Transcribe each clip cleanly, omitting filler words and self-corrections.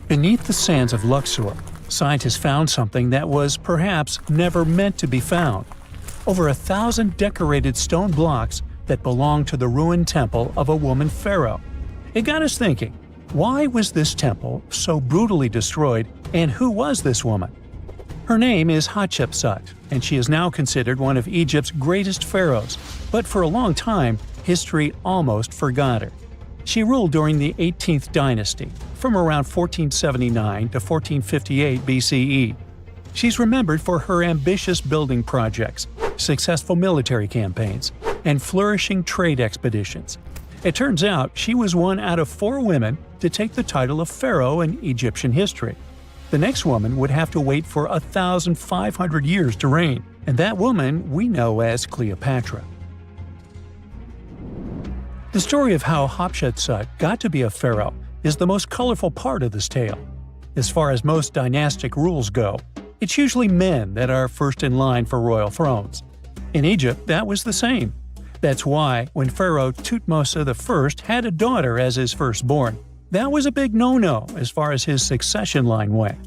Beneath the sands of Luxor, scientists found something that was perhaps never meant to be found. Over 1,000 decorated stone blocks that belonged to the ruined temple of a woman pharaoh. It got us thinking, why was this temple so brutally destroyed, and who was this woman? Her name is Hatshepsut, and she is now considered one of Egypt's greatest pharaohs, but for a long time, history almost forgot her. She ruled during the 18th dynasty, from around 1479 to 1458 BCE. She's remembered for her ambitious building projects, successful military campaigns, and flourishing trade expeditions. It turns out she was one out of 4 women to take the title of pharaoh in Egyptian history. The next woman would have to wait for 1,500 years to reign, and that woman we know as Cleopatra. The story of how Hatshepsut got to be a pharaoh is the most colorful part of this tale. As far as most dynastic rules go, it's usually men that are first in line for royal thrones. In Egypt, that was the same. That's why, when Pharaoh Thutmose I had a daughter as his firstborn, that was a big no-no as far as his succession line went.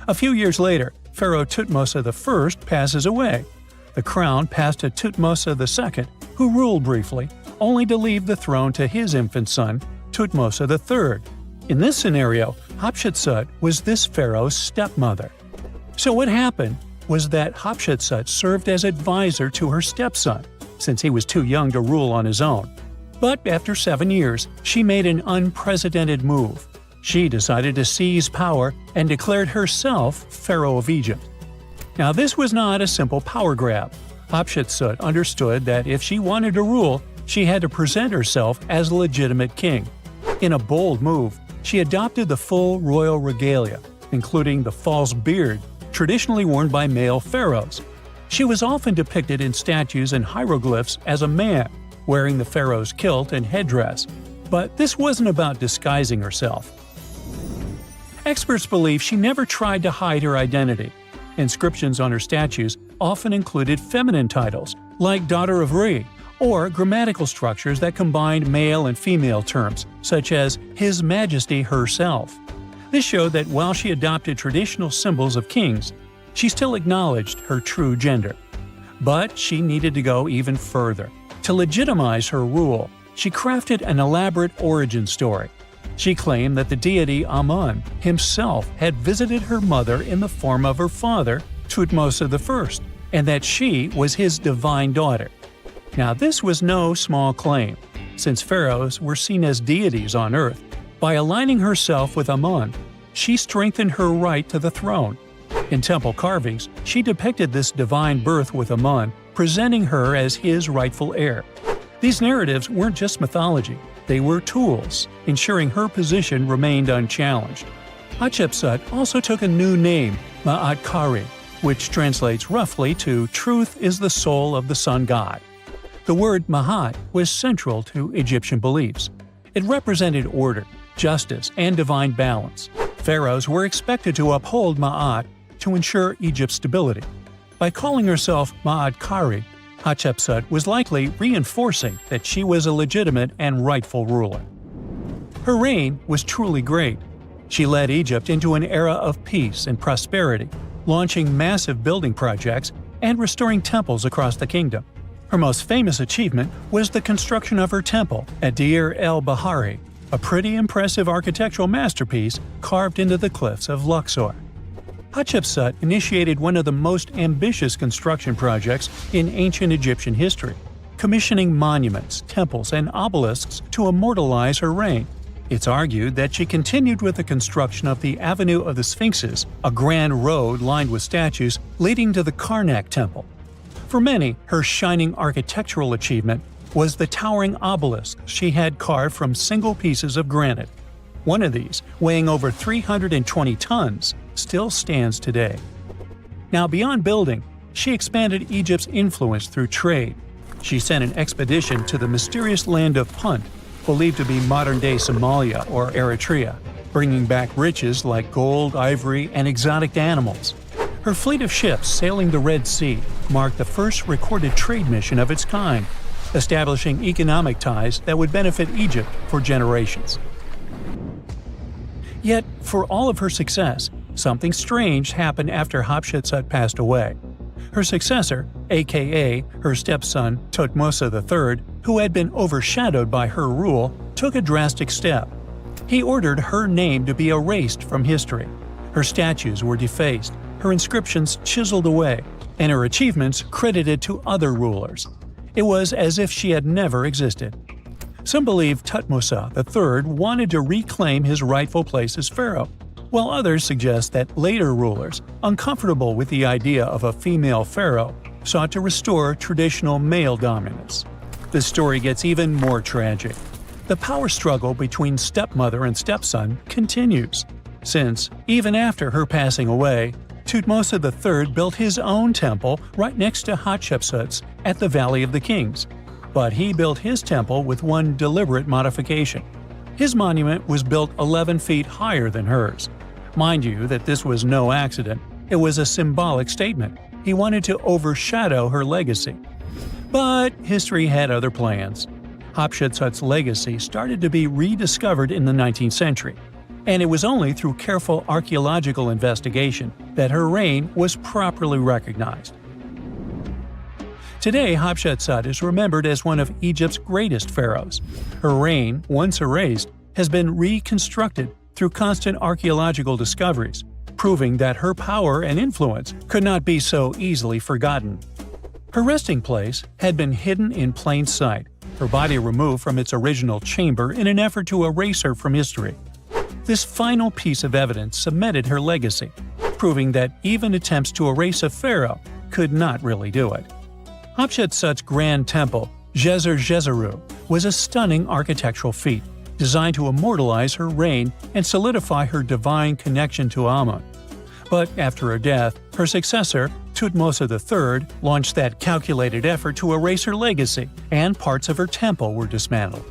A few years later, Pharaoh Thutmose I passes away. The crown passed to Thutmose II, who ruled briefly, only to leave the throne to his infant son, Thutmose III. In this scenario, Hatshepsut was this pharaoh's stepmother. So what happened was that Hatshepsut served as advisor to her stepson, since he was too young to rule on his own. But after 7 years, she made an unprecedented move. She decided to seize power and declared herself Pharaoh of Egypt. Now this was not a simple power grab. Hatshepsut understood that if she wanted to rule, she had to present herself as a legitimate king. In a bold move, she adopted the full royal regalia, including the false beard traditionally worn by male pharaohs. She was often depicted in statues and hieroglyphs as a man, wearing the pharaoh's kilt and headdress. But this wasn't about disguising herself. Experts believe she never tried to hide her identity. Inscriptions on her statues often included feminine titles, like Daughter of Re, or grammatical structures that combined male and female terms, such as His Majesty herself. This showed that while she adopted traditional symbols of kings, she still acknowledged her true gender. But she needed to go even further. To legitimize her rule, she crafted an elaborate origin story. She claimed that the deity Amun himself had visited her mother in the form of her father, Thutmose I, and that she was his divine daughter. Now this was no small claim, since pharaohs were seen as deities on earth. By aligning herself with Amun, she strengthened her right to the throne. In temple carvings, she depicted this divine birth with Amun, presenting her as his rightful heir. These narratives weren't just mythology, they were tools, ensuring her position remained unchallenged. Hatshepsut also took a new name, Ma'at-Kari, which translates roughly to "Truth is the soul of the sun god." The word Ma'at was central to Egyptian beliefs. It represented order, justice, and divine balance. Pharaohs were expected to uphold Ma'at to ensure Egypt's stability. By calling herself Ma'at-Kari, Hatshepsut was likely reinforcing that she was a legitimate and rightful ruler. Her reign was truly great. She led Egypt into an era of peace and prosperity, launching massive building projects and restoring temples across the kingdom. Her most famous achievement was the construction of her temple at Deir el-Bahari, a pretty impressive architectural masterpiece carved into the cliffs of Luxor. Hatshepsut initiated one of the most ambitious construction projects in ancient Egyptian history, commissioning monuments, temples, and obelisks to immortalize her reign. It's argued that she continued with the construction of the Avenue of the Sphinxes, a grand road lined with statues leading to the Karnak Temple. For many, her shining architectural achievement was the towering obelisk she had carved from single pieces of granite. One of these, weighing over 320 tons, still stands today. Now, beyond building, she expanded Egypt's influence through trade. She sent an expedition to the mysterious land of Punt, believed to be modern-day Somalia or Eritrea, bringing back riches like gold, ivory, and exotic animals. Her fleet of ships sailing the Red Sea marked the first recorded trade mission of its kind, establishing economic ties that would benefit Egypt for generations. Yet, for all of her success, something strange happened after Hatshepsut passed away. Her successor, aka her stepson Thutmose III, who had been overshadowed by her rule, took a drastic step. He ordered her name to be erased from history. Her statues were defaced, her inscriptions chiseled away, and her achievements credited to other rulers. It was as if she had never existed. Some believe Thutmose III wanted to reclaim his rightful place as pharaoh, while others suggest that later rulers, uncomfortable with the idea of a female pharaoh, sought to restore traditional male dominance. The story gets even more tragic. The power struggle between stepmother and stepson continues, since, even after her passing away, Thutmose III built his own temple right next to Hatshepsut's at the Valley of the Kings. But he built his temple with one deliberate modification. His monument was built 11 feet higher than hers. Mind you that this was no accident, it was a symbolic statement. He wanted to overshadow her legacy. But history had other plans. Hatshepsut's legacy started to be rediscovered in the 19th century, and it was only through careful archaeological investigation that her reign was properly recognized. Today, Hatshepsut is remembered as one of Egypt's greatest pharaohs. Her reign, once erased, has been reconstructed through constant archaeological discoveries, proving that her power and influence could not be so easily forgotten. Her resting place had been hidden in plain sight, her body removed from its original chamber in an effort to erase her from history. This final piece of evidence cemented her legacy, proving that even attempts to erase a pharaoh could not really do it. Hatshepsut's grand temple, Userref, was a stunning architectural feat, designed to immortalize her reign and solidify her divine connection to Amun. But after her death, her successor, Thutmose III, launched that calculated effort to erase her legacy, and parts of her temple were dismantled.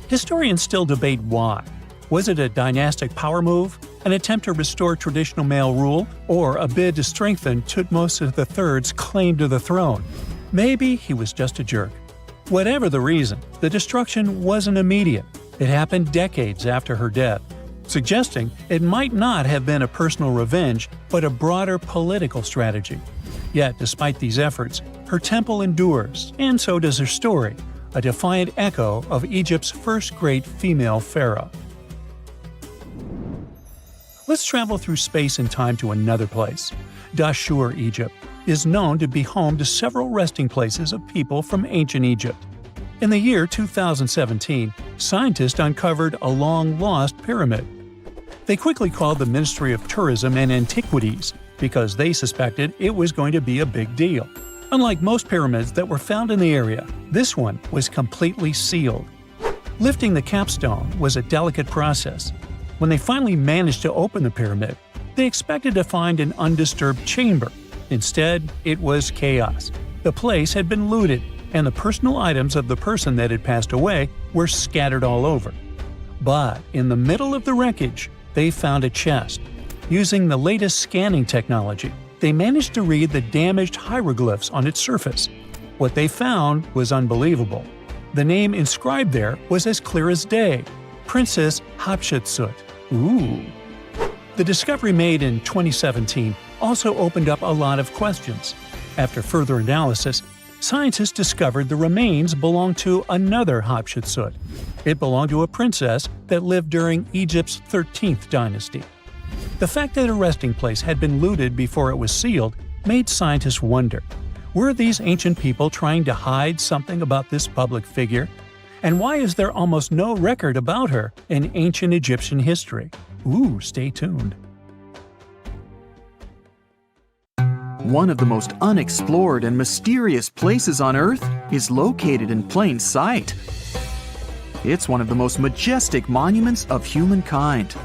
Historians still debate why. Was it a dynastic power move, an attempt to restore traditional male rule, or a bid to strengthen Thutmose III's claim to the throne? Maybe he was just a jerk. Whatever the reason, the destruction wasn't immediate. It happened decades after her death, suggesting it might not have been a personal revenge but a broader political strategy. Yet, despite these efforts, her temple endures, and so does her story, a defiant echo of Egypt's first great female pharaoh. Let's travel through space and time to another place. Dahshur, Egypt, is known to be home to several resting places of people from ancient Egypt. In the year 2017, scientists uncovered a long-lost pyramid. They quickly called the Ministry of Tourism and Antiquities because they suspected it was going to be a big deal. Unlike most pyramids that were found in the area, this one was completely sealed. Lifting the capstone was a delicate process. When they finally managed to open the pyramid, they expected to find an undisturbed chamber. Instead, it was chaos. The place had been looted, and the personal items of the person that had passed away were scattered all over. But in the middle of the wreckage, they found a chest. Using the latest scanning technology, they managed to read the damaged hieroglyphs on its surface. What they found was unbelievable. The name inscribed there was as clear as day: Princess Hatshepsut. Ooh. The discovery made in 2017 also opened up a lot of questions. After further analysis, scientists discovered the remains belonged to another Hatshepsut. It belonged to a princess that lived during Egypt's 13th dynasty. The fact that her resting place had been looted before it was sealed made scientists wonder, were these ancient people trying to hide something about this public figure? And why is there almost no record about her in ancient Egyptian history? Ooh, stay tuned. One of the most unexplored and mysterious places on Earth is located in plain sight. It's one of the most majestic monuments of humankind.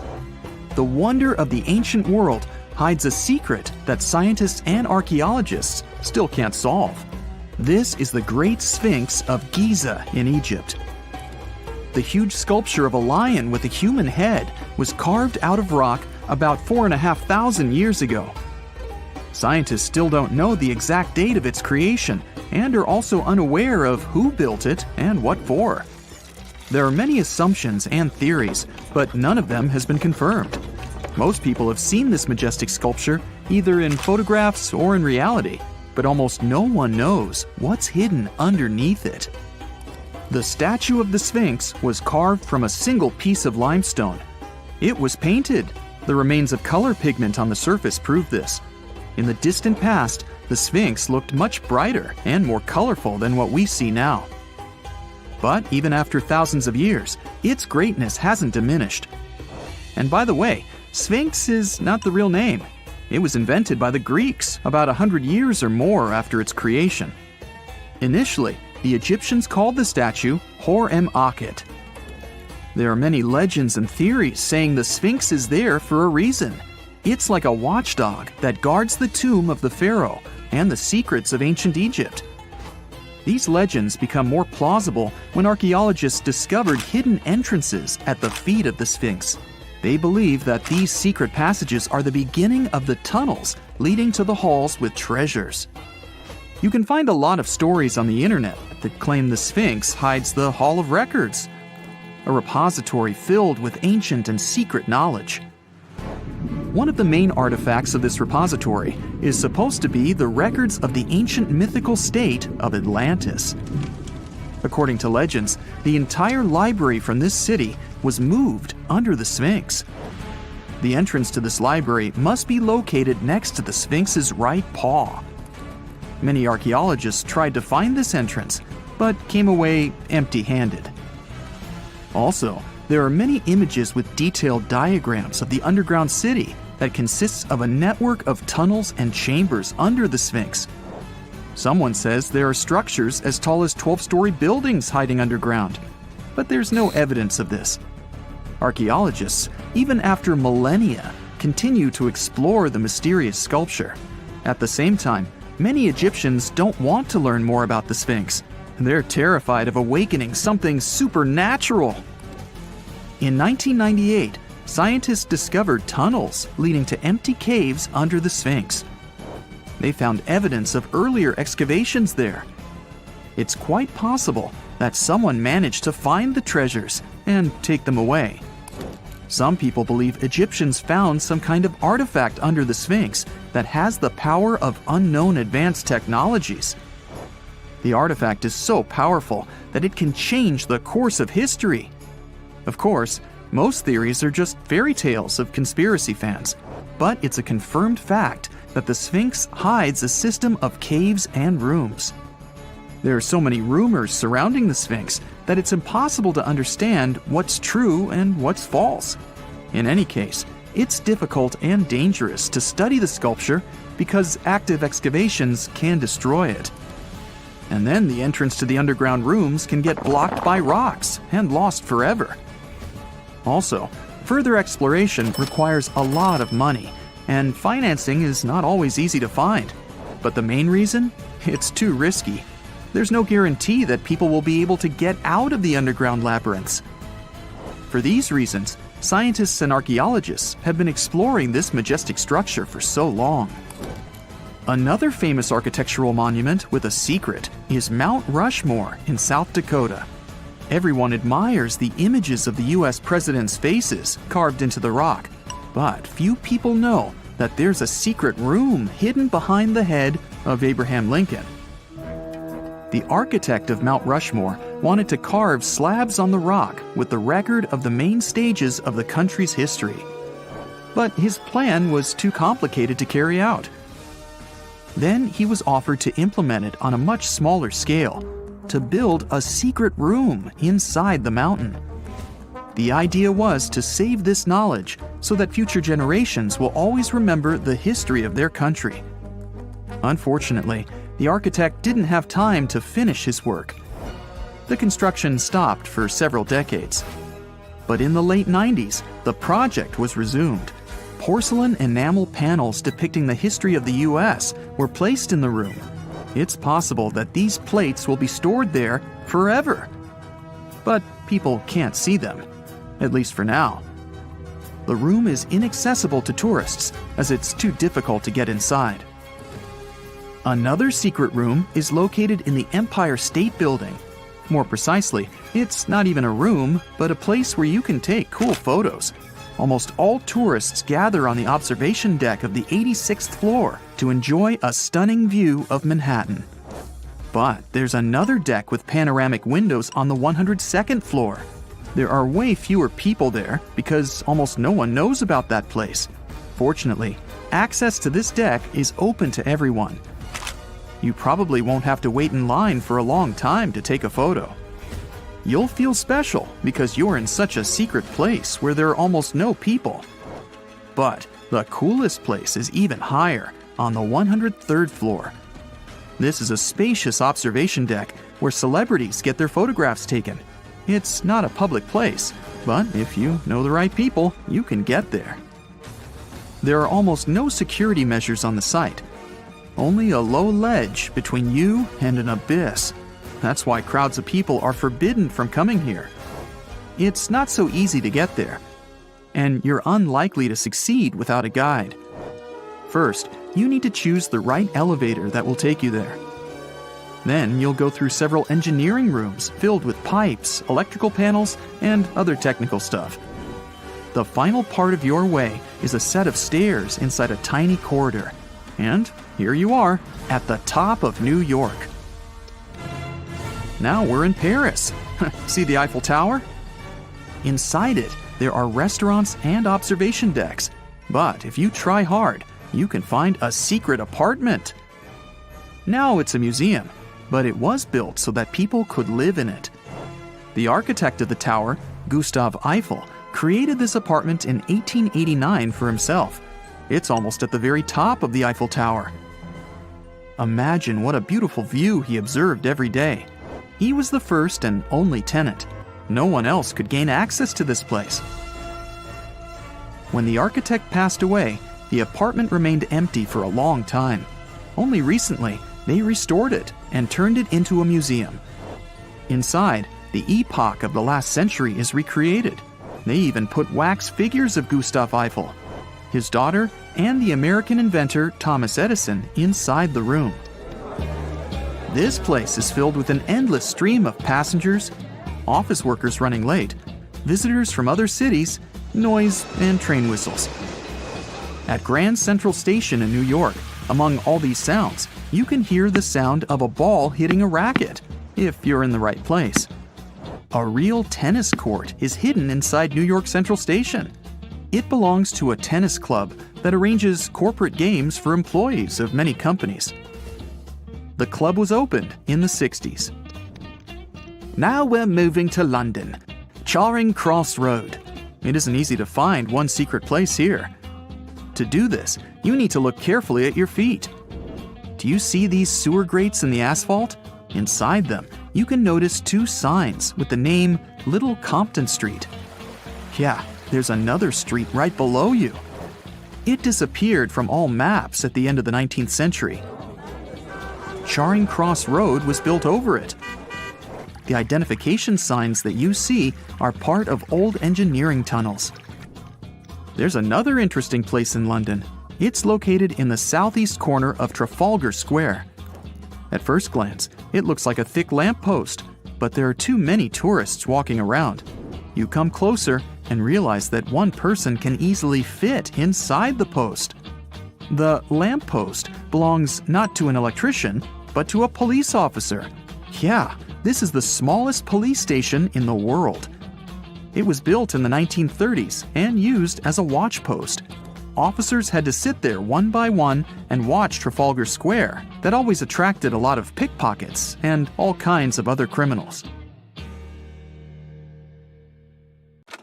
The wonder of the ancient world hides a secret that scientists and archaeologists still can't solve. This is the Great Sphinx of Giza in Egypt. The huge sculpture of a lion with a human head was carved out of rock about 4,500 years ago. Scientists still don't know the exact date of its creation and are also unaware of who built it and what for. There are many assumptions and theories, but none of them has been confirmed. Most people have seen this majestic sculpture either in photographs or in reality, but almost no one knows what's hidden underneath it. The statue of the Sphinx was carved from a single piece of limestone. It was painted. The remains of color pigment on the surface prove this. In the distant past, the Sphinx looked much brighter and more colorful than what we see now. But even after thousands of years, its greatness hasn't diminished. And by the way, Sphinx is not the real name. It was invented by the Greeks about 100 years or more after its creation. Initially, the Egyptians called the statue Hor-em-Akhet. There are many legends and theories saying the Sphinx is there for a reason. It's like a watchdog that guards the tomb of the pharaoh and the secrets of ancient Egypt. These legends become more plausible when archaeologists discovered hidden entrances at the feet of the Sphinx. They believe that these secret passages are the beginning of the tunnels leading to the halls with treasures. You can find a lot of stories on the internet that claim the Sphinx hides the Hall of Records, a repository filled with ancient and secret knowledge. One of the main artifacts of this repository is supposed to be the records of the ancient mythical state of Atlantis. According to legends, the entire library from this city was moved under the Sphinx. The entrance to this library must be located next to the Sphinx's right paw. Many archaeologists tried to find this entrance, but came away empty-handed. Also, there are many images with detailed diagrams of the underground city that consists of a network of tunnels and chambers under the Sphinx. Someone says there are structures as tall as 12-story buildings hiding underground, but there's no evidence of this. Archaeologists, even after millennia, continue to explore the mysterious sculpture. At the same time, many Egyptians don't want to learn more about the Sphinx. They're terrified of awakening something supernatural. In 1998, scientists discovered tunnels leading to empty caves under the Sphinx. They found evidence of earlier excavations there. It's quite possible that someone managed to find the treasures and take them away. Some people believe Egyptians found some kind of artifact under the Sphinx that has the power of unknown advanced technologies. The artifact is so powerful that it can change the course of history. Of course, most theories are just fairy tales of conspiracy fans, but it's a confirmed fact that the Sphinx hides a system of caves and rooms. There are so many rumors surrounding the Sphinx that it's impossible to understand what's true and what's false. In any case, it's difficult and dangerous to study the sculpture because active excavations can destroy it. And then the entrance to the underground rooms can get blocked by rocks and lost forever. Also, further exploration requires a lot of money, and financing is not always easy to find. But the main reason? It's too risky. There's no guarantee that people will be able to get out of the underground labyrinths. For these reasons, scientists and archaeologists have been exploring this majestic structure for so long. Another famous architectural monument with a secret is Mount Rushmore in South Dakota. Everyone admires the images of the U.S. presidents' faces carved into the rock, but few people know that there's a secret room hidden behind the head of Abraham Lincoln. The architect of Mount Rushmore wanted to carve slabs on the rock with the record of the main stages of the country's history. But his plan was too complicated to carry out. Then he was offered to implement it on a much smaller scale, to build a secret room inside the mountain. The idea was to save this knowledge so that future generations will always remember the history of their country. Unfortunately, the architect didn't have time to finish his work. The construction stopped for several decades. But in the late 90s, the project was resumed. Porcelain enamel panels depicting the history of the U.S. were placed in the room. It's possible that these plates will be stored there forever. But people can't see them, at least for now. The room is inaccessible to tourists as it's too difficult to get inside. Another secret room is located in the Empire State Building. More precisely, it's not even a room, but a place where you can take cool photos. almost all tourists gather on the observation deck of the 86th floor to enjoy a stunning view of Manhattan. But there's another deck with panoramic windows on the 102nd floor. There are way fewer people there because almost no one knows about that place. Fortunately, access to this deck is open to everyone. You probably won't have to wait in line for a long time to take a photo. You'll feel special because you're in such a secret place where there are almost no people. But the coolest place is even higher, on the 103rd floor. This is a spacious observation deck where celebrities get their photographs taken. It's not a public place, but if you know the right people, you can get there. There are almost no security measures on the site. Only a low ledge between you and an abyss. That's why crowds of people are forbidden from coming here. It's not so easy to get there, and you're unlikely to succeed without a guide. First, you need to choose the right elevator that will take you there. Then you'll go through several engineering rooms filled with pipes, electrical panels, and other technical stuff. The final part of your way is a set of stairs inside a tiny corridor. And here you are, at the top of New York. Now we're in Paris. See the Eiffel Tower? Inside it, there are restaurants and observation decks. But if you try hard, you can find a secret apartment. Now it's a museum, but it was built so that people could live in it. The architect of the tower, Gustav Eiffel, created this apartment in 1889 for himself. It's almost at the very top of the Eiffel Tower. Imagine what a beautiful view he observed every day. He was the first and only tenant. No one else could gain access to this place. When the architect passed away, the apartment remained empty for a long time. Only recently, they restored it and turned it into a museum. Inside, the epoch of the last century is recreated. They even put wax figures of Gustav Eiffel, his daughter, and the American inventor Thomas Edison inside the room. This place is filled with an endless stream of passengers, office workers running late, visitors from other cities, noise, and train whistles. At Grand Central Station in New York, among all these sounds, you can hear the sound of a ball hitting a racket, if you're in the right place. A real tennis court is hidden inside New York Central Station. It belongs to a tennis club that arranges corporate games for employees of many companies. The club was opened in the 60s. Now we're moving to London, Charing Cross Road. It isn't easy to find one secret place here. To do this, you need to look carefully at your feet. Do you see these sewer grates in the asphalt? Inside them, you can notice two signs with the name Little Compton Street. Yeah, there's another street right below you. It disappeared from all maps at the end of the 19th century. Charing Cross Road was built over it. The identification signs that you see are part of old engineering tunnels. There's another interesting place in London. It's located in the southeast corner of Trafalgar Square. At first glance, it looks like a thick lamppost, but there are too many tourists walking around. You come closer and realize that one person can easily fit inside the post. The lamppost belongs not to an electrician, but to a police officer. Yeah, this is the smallest police station in the world. It was built in the 1930s and used as a watch post. Officers had to sit there one by one and watch Trafalgar Square. That always attracted a lot of pickpockets and all kinds of other criminals.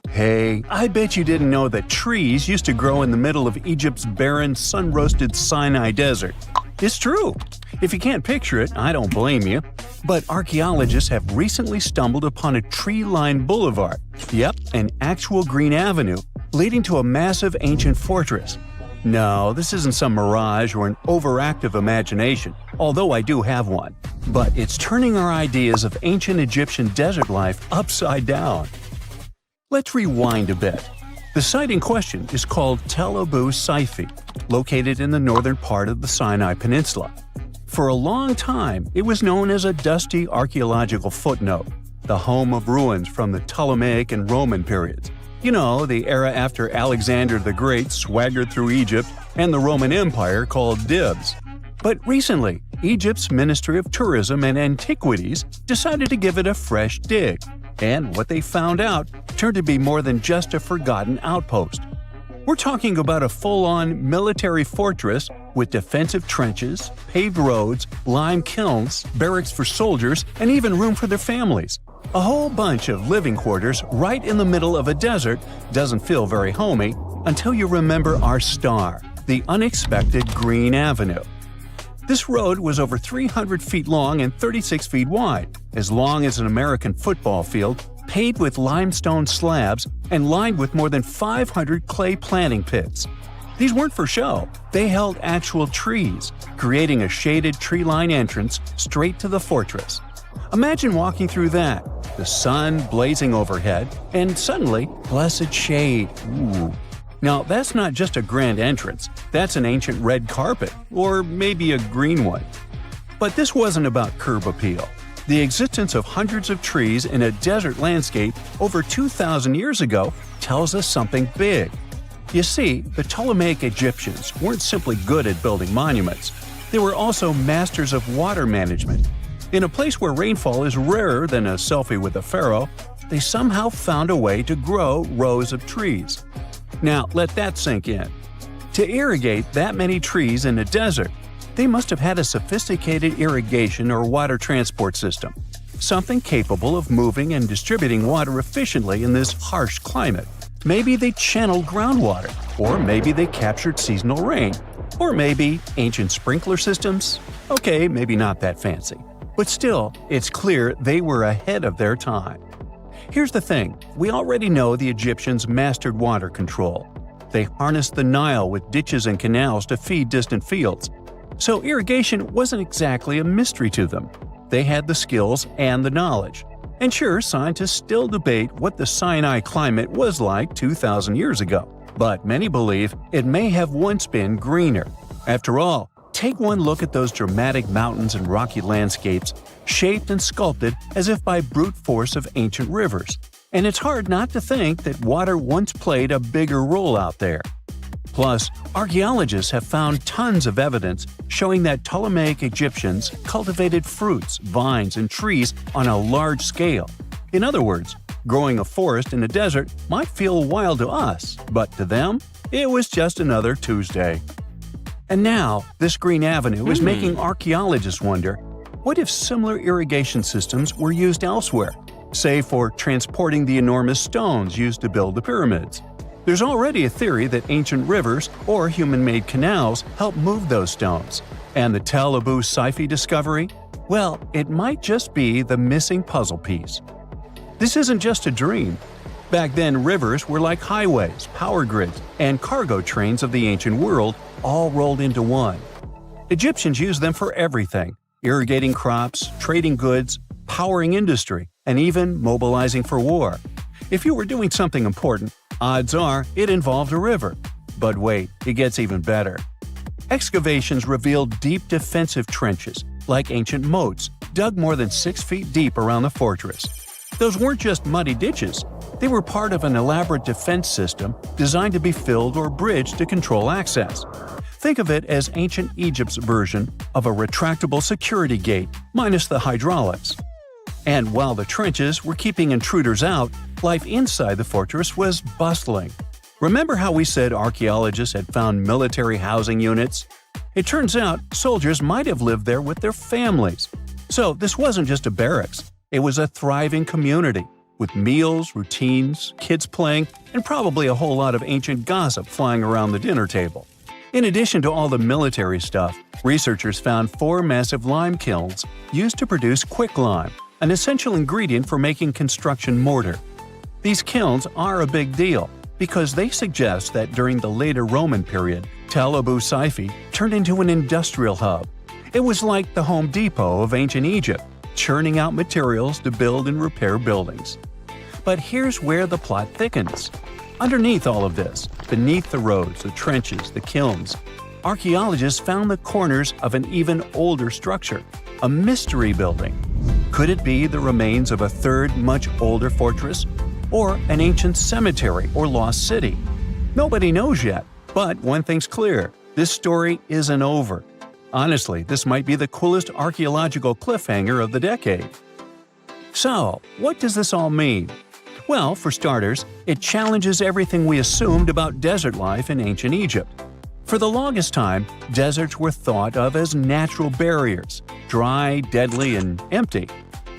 Hey, I bet you didn't know that trees used to grow in the middle of Egypt's barren, sun-roasted Sinai desert. It's true. If you can't picture it, I don't blame you. But archaeologists have recently stumbled upon a tree-lined boulevard. Yep, an actual green avenue leading to a massive ancient fortress. No, this isn't some mirage or an overactive imagination, although I do have one. But it's turning our ideas of ancient Egyptian desert life upside down. Let's rewind a bit. The site in question is called Tel Abu Saifi, located in the northern part of the Sinai Peninsula. For a long time, it was known as a dusty archaeological footnote, the home of ruins from the Ptolemaic and Roman periods. You know, the era after Alexander the Great swaggered through Egypt and the Roman Empire called dibs. But recently, Egypt's Ministry of Tourism and Antiquities decided to give it a fresh dig, and what they found out turned to be more than just a forgotten outpost. We're talking about a full-on military fortress with defensive trenches, paved roads, lime kilns, barracks for soldiers, and even room for their families. A whole bunch of living quarters right in the middle of a desert doesn't feel very homey until you remember our star, the unexpected Green Avenue. This road was over 300 feet long and 36 feet wide, as long as an American football field, paved with limestone slabs and lined with more than 500 clay planting pits. These weren't for show. They held actual trees, creating a shaded tree-line entrance straight to the fortress. Imagine walking through that, the sun blazing overhead, and suddenly, blessed shade. Ooh. Now, that's not just a grand entrance, that's an ancient red carpet, or maybe a green one. But this wasn't about curb appeal. The existence of hundreds of trees in a desert landscape over 2,000 years ago tells us something big. You see, the Ptolemaic Egyptians weren't simply good at building monuments. They were also masters of water management. In a place where rainfall is rarer than a selfie with a pharaoh, they somehow found a way to grow rows of trees. Now, let that sink in. To irrigate that many trees in a desert, they must have had a sophisticated irrigation or water transport system, something capable of moving and distributing water efficiently in this harsh climate. Maybe they channeled groundwater, or maybe they captured seasonal rain, or maybe ancient sprinkler systems. Okay, maybe not that fancy. But still, it's clear they were ahead of their time. Here's the thing, we already know the Egyptians mastered water control. They harnessed the Nile with ditches and canals to feed distant fields. So irrigation wasn't exactly a mystery to them. They had the skills and the knowledge. And sure, scientists still debate what the Sinai climate was like 2,000 years ago. But many believe it may have once been greener. After all, take one look at those dramatic mountains and rocky landscapes, shaped and sculpted as if by brute force of ancient rivers. And it's hard not to think that water once played a bigger role out there. Plus, archaeologists have found tons of evidence showing that Ptolemaic Egyptians cultivated fruits, vines, and trees on a large scale. In other words, growing a forest in a desert might feel wild to us, but to them, it was just another Tuesday. And now, this Green Avenue is making archaeologists wonder, what if similar irrigation systems were used elsewhere, say for transporting the enormous stones used to build the pyramids? There's already a theory that ancient rivers or human-made canals helped move those stones. And the Tel Abu Saifi discovery? Well, it might just be the missing puzzle piece. This isn't just a dream. Back then, rivers were like highways, power grids, and cargo trains of the ancient world, all rolled into one. Egyptians used them for everything – irrigating crops, trading goods, powering industry, and even mobilizing for war. If you were doing something important, odds are it involved a river. But wait, it gets even better. Excavations revealed deep defensive trenches, like ancient moats, dug more than 6 feet deep around the fortress. Those weren't just muddy ditches. They were part of an elaborate defense system designed to be filled or bridged to control access. Think of it as ancient Egypt's version of a retractable security gate, minus the hydraulics. And while the trenches were keeping intruders out, life inside the fortress was bustling. Remember how we said archaeologists had found military housing units? It turns out soldiers might have lived there with their families. So this wasn't just a barracks, it was a thriving community, with meals, routines, kids playing, and probably a whole lot of ancient gossip flying around the dinner table. In addition to all the military stuff, researchers found 4 massive lime kilns used to produce quicklime, an essential ingredient for making construction mortar. These kilns are a big deal because they suggest that during the later Roman period, Tel Abu Saifi turned into an industrial hub. It was like the Home Depot of ancient Egypt, churning out materials to build and repair buildings. But here's where the plot thickens. Underneath all of this, beneath the roads, the trenches, the kilns, archaeologists found the corners of an even older structure, a mystery building. Could it be the remains of a third, much older fortress? or an ancient cemetery or lost city? Nobody knows yet, but one thing's clear: this story isn't over. Honestly, this might be the coolest archaeological cliffhanger of the decade. So, what does this all mean? Well, for starters, it challenges everything we assumed about desert life in ancient Egypt. For the longest time, deserts were thought of as natural barriers, dry, deadly, and empty.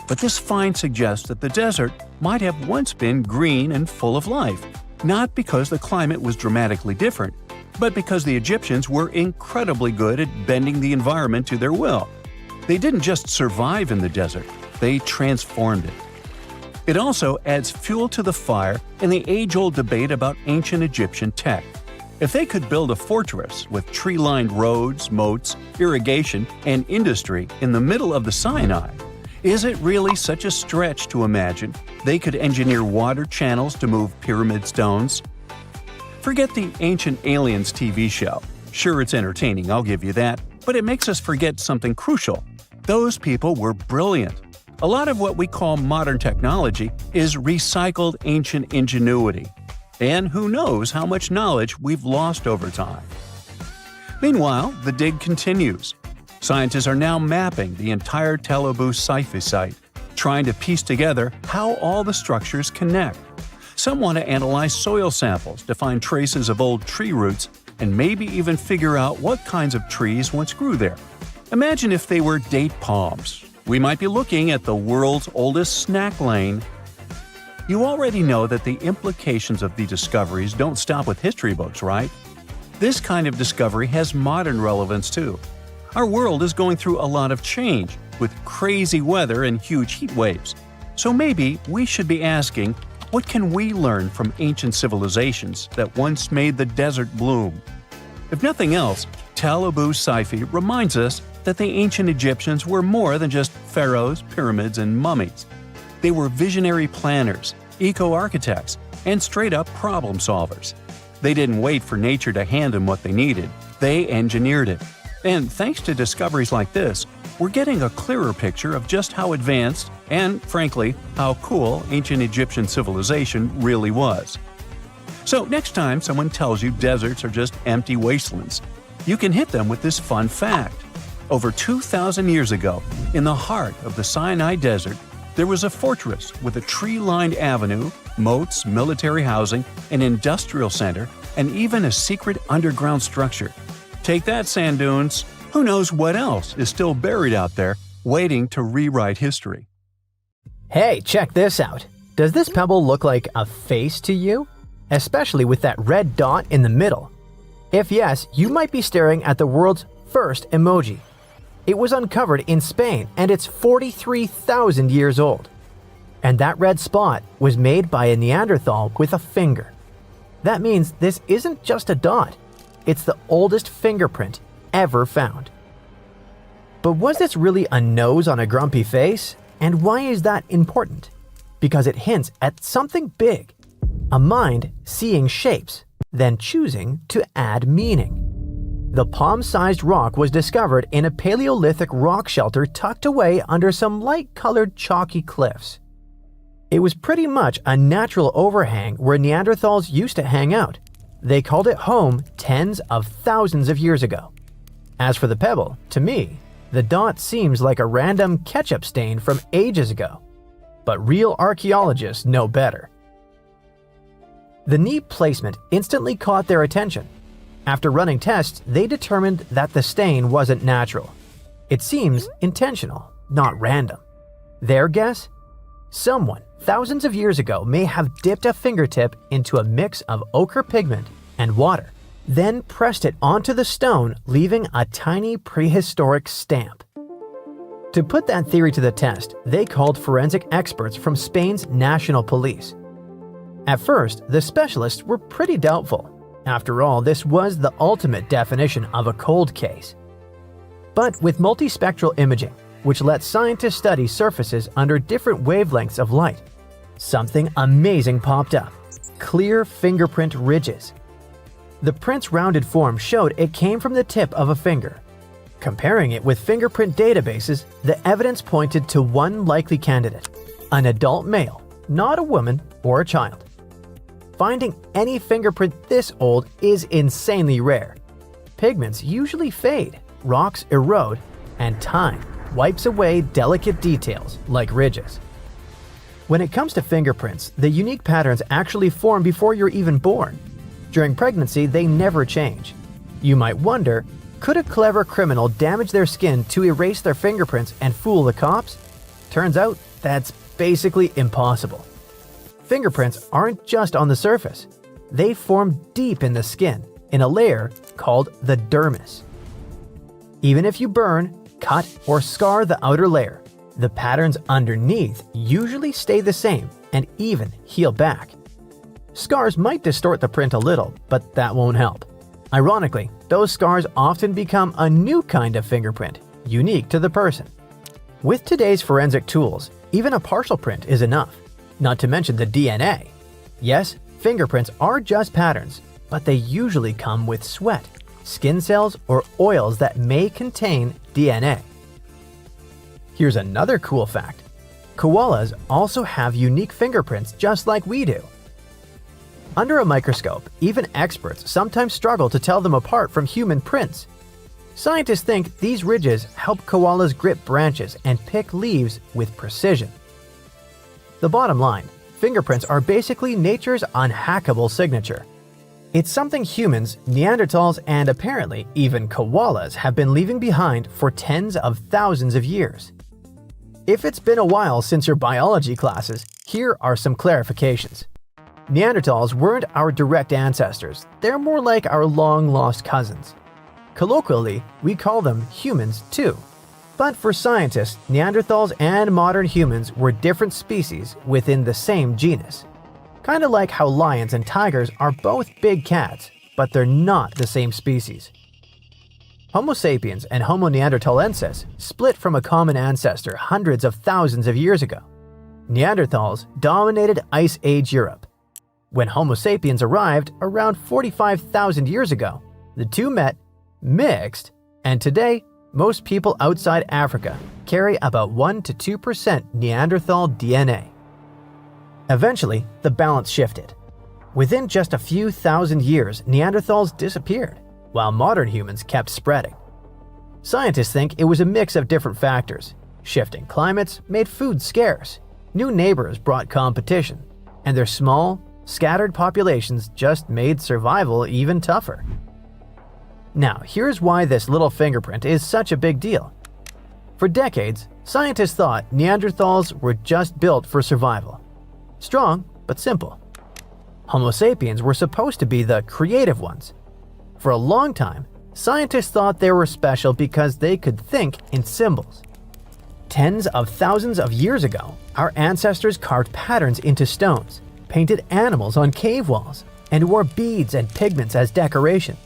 But this find suggests that the desert might have once been green and full of life, not because the climate was dramatically different, but because the Egyptians were incredibly good at bending the environment to their will. They didn't just survive in the desert, they transformed it. It also adds fuel to the fire in the age-old debate about ancient Egyptian tech. If they could build a fortress with tree-lined roads, moats, irrigation, and industry in the middle of the Sinai, is it really such a stretch to imagine they could engineer water channels to move pyramid stones? Forget the Ancient Aliens TV show. Sure, it's entertaining, I'll give you that, but it makes us forget something crucial. Those people were brilliant. A lot of what we call modern technology is recycled ancient ingenuity. And who knows how much knowledge we've lost over time. Meanwhile, the dig continues. Scientists are now mapping the entire Tel Abu Saifi site, trying to piece together how all the structures connect. Some want to analyze soil samples to find traces of old tree roots and maybe even figure out what kinds of trees once grew there. Imagine if they were date palms. We might be looking at the world's oldest snack lane. You already know that the implications of the discoveries don't stop with history books, right? This kind of discovery has modern relevance too. Our world is going through a lot of change, with crazy weather and huge heat waves. So maybe we should be asking, what can we learn from ancient civilizations that once made the desert bloom? If nothing else, Tel Abu Saifi reminds us that the ancient Egyptians were more than just pharaohs, pyramids, and mummies. They were visionary planners, eco-architects, and straight-up problem solvers. They didn't wait for nature to hand them what they needed, they engineered it. And thanks to discoveries like this, we're getting a clearer picture of just how advanced and, frankly, how cool ancient Egyptian civilization really was. So next time someone tells you deserts are just empty wastelands, you can hit them with this fun fact. Over 2,000 years ago, in the heart of the Sinai Desert, there was a fortress with a tree-lined avenue, moats, military housing, an industrial center, and even a secret underground structure. Take that, sand dunes! Who knows what else is still buried out there, waiting to rewrite history? Hey, check this out! Does this pebble look like a face to you? Especially with that red dot in the middle. If yes, you might be staring at the world's first emoji. It was uncovered in Spain and it's 43,000 years old. And that red spot was made by a Neanderthal with a finger. That means this isn't just a dot, it's the oldest fingerprint ever found. But was this really a nose on a grumpy face? And why is that important? Because it hints at something big. A mind seeing shapes, then choosing to add meaning. The palm-sized rock was discovered in a Paleolithic rock shelter tucked away under some light-colored chalky cliffs. It was pretty much a natural overhang where Neanderthals used to hang out. They called it home tens of thousands of years ago. As for the pebble, to me, the dot seems like a random ketchup stain from ages ago. But real archaeologists know better. The neat placement instantly caught their attention. After running tests, they determined that the stain wasn't natural. It seems intentional, not random. Their guess? Someone thousands of years ago may have dipped a fingertip into a mix of ochre pigment and water, then pressed it onto the stone, leaving a tiny prehistoric stamp. To put that theory to the test, they called forensic experts from Spain's national police. At first, the specialists were pretty doubtful. After all, this was the ultimate definition of a cold case. But with multispectral imaging, which lets scientists study surfaces under different wavelengths of light, something amazing popped up: clear fingerprint ridges. The print's rounded form showed it came from the tip of a finger. Comparing it with fingerprint databases, the evidence pointed to one likely candidate: an adult male, not a woman or a child. Finding any fingerprint this old is insanely rare. Pigments usually fade, rocks erode, and time wipes away delicate details like ridges. When it comes to fingerprints, the unique patterns actually form before you're even born. During pregnancy, they never change. You might wonder, could a clever criminal damage their skin to erase their fingerprints and fool the cops? Turns out that's basically impossible. Fingerprints aren't just on the surface. They form deep in the skin, in a layer called the dermis. Even if you burn, cut, or scar the outer layer, the patterns underneath usually stay the same and even heal back. Scars might distort the print a little, but that won't help. Ironically, those scars often become a new kind of fingerprint, unique to the person. With today's forensic tools, even a partial print is enough, not to mention the DNA. Yes, fingerprints are just patterns, but they usually come with sweat, skin cells, or oils that may contain DNA. Here's another cool fact. Koalas also have unique fingerprints just like we do. Under a microscope, even experts sometimes struggle to tell them apart from human prints. Scientists think these ridges help koalas grip branches and pick leaves with precision. The bottom line, fingerprints are basically nature's unhackable signature. It's something humans, Neanderthals, and apparently even koalas have been leaving behind for tens of thousands of years. If it's been a while since your biology classes, here are some clarifications. Neanderthals weren't our direct ancestors, they're more like our long-lost cousins. Colloquially, we call them humans too. But for scientists, Neanderthals and modern humans were different species within the same genus. Kinda like how lions and tigers are both big cats, but they're not the same species. Homo sapiens and Homo neanderthalensis split from a common ancestor hundreds of thousands of years ago. Neanderthals dominated Ice Age Europe. When Homo sapiens arrived around 45,000 years ago, the two met, mixed, and today, most people outside Africa carry about 1 to 2% Neanderthal DNA. Eventually, the balance shifted. Within just a few thousand years, Neanderthals disappeared, while modern humans kept spreading. Scientists think it was a mix of different factors. Shifting climates made food scarce, new neighbors brought competition, and their small, scattered populations just made survival even tougher. Now, here's why this little fingerprint is such a big deal. For decades, scientists thought Neanderthals were just built for survival. Strong, but simple. Homo sapiens were supposed to be the creative ones. For a long time, scientists thought they were special because they could think in symbols. Tens of thousands of years ago, our ancestors carved patterns into stones, painted animals on cave walls, and wore beads and pigments as decoration.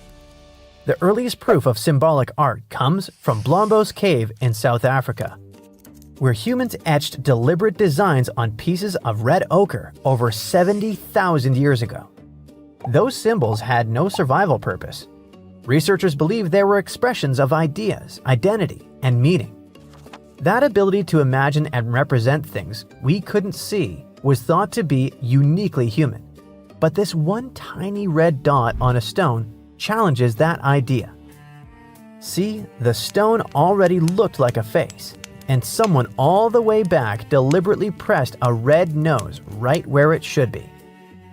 The earliest proof of symbolic art comes from Blombos Cave in South Africa, where humans etched deliberate designs on pieces of red ochre over 70,000 years ago. Those symbols had no survival purpose. Researchers believe they were expressions of ideas, identity, and meaning. That ability to imagine and represent things we couldn't see was thought to be uniquely human. But this one tiny red dot on a stone challenges that idea. See, the stone already looked like a face, and someone all the way back deliberately pressed a red nose right where it should be.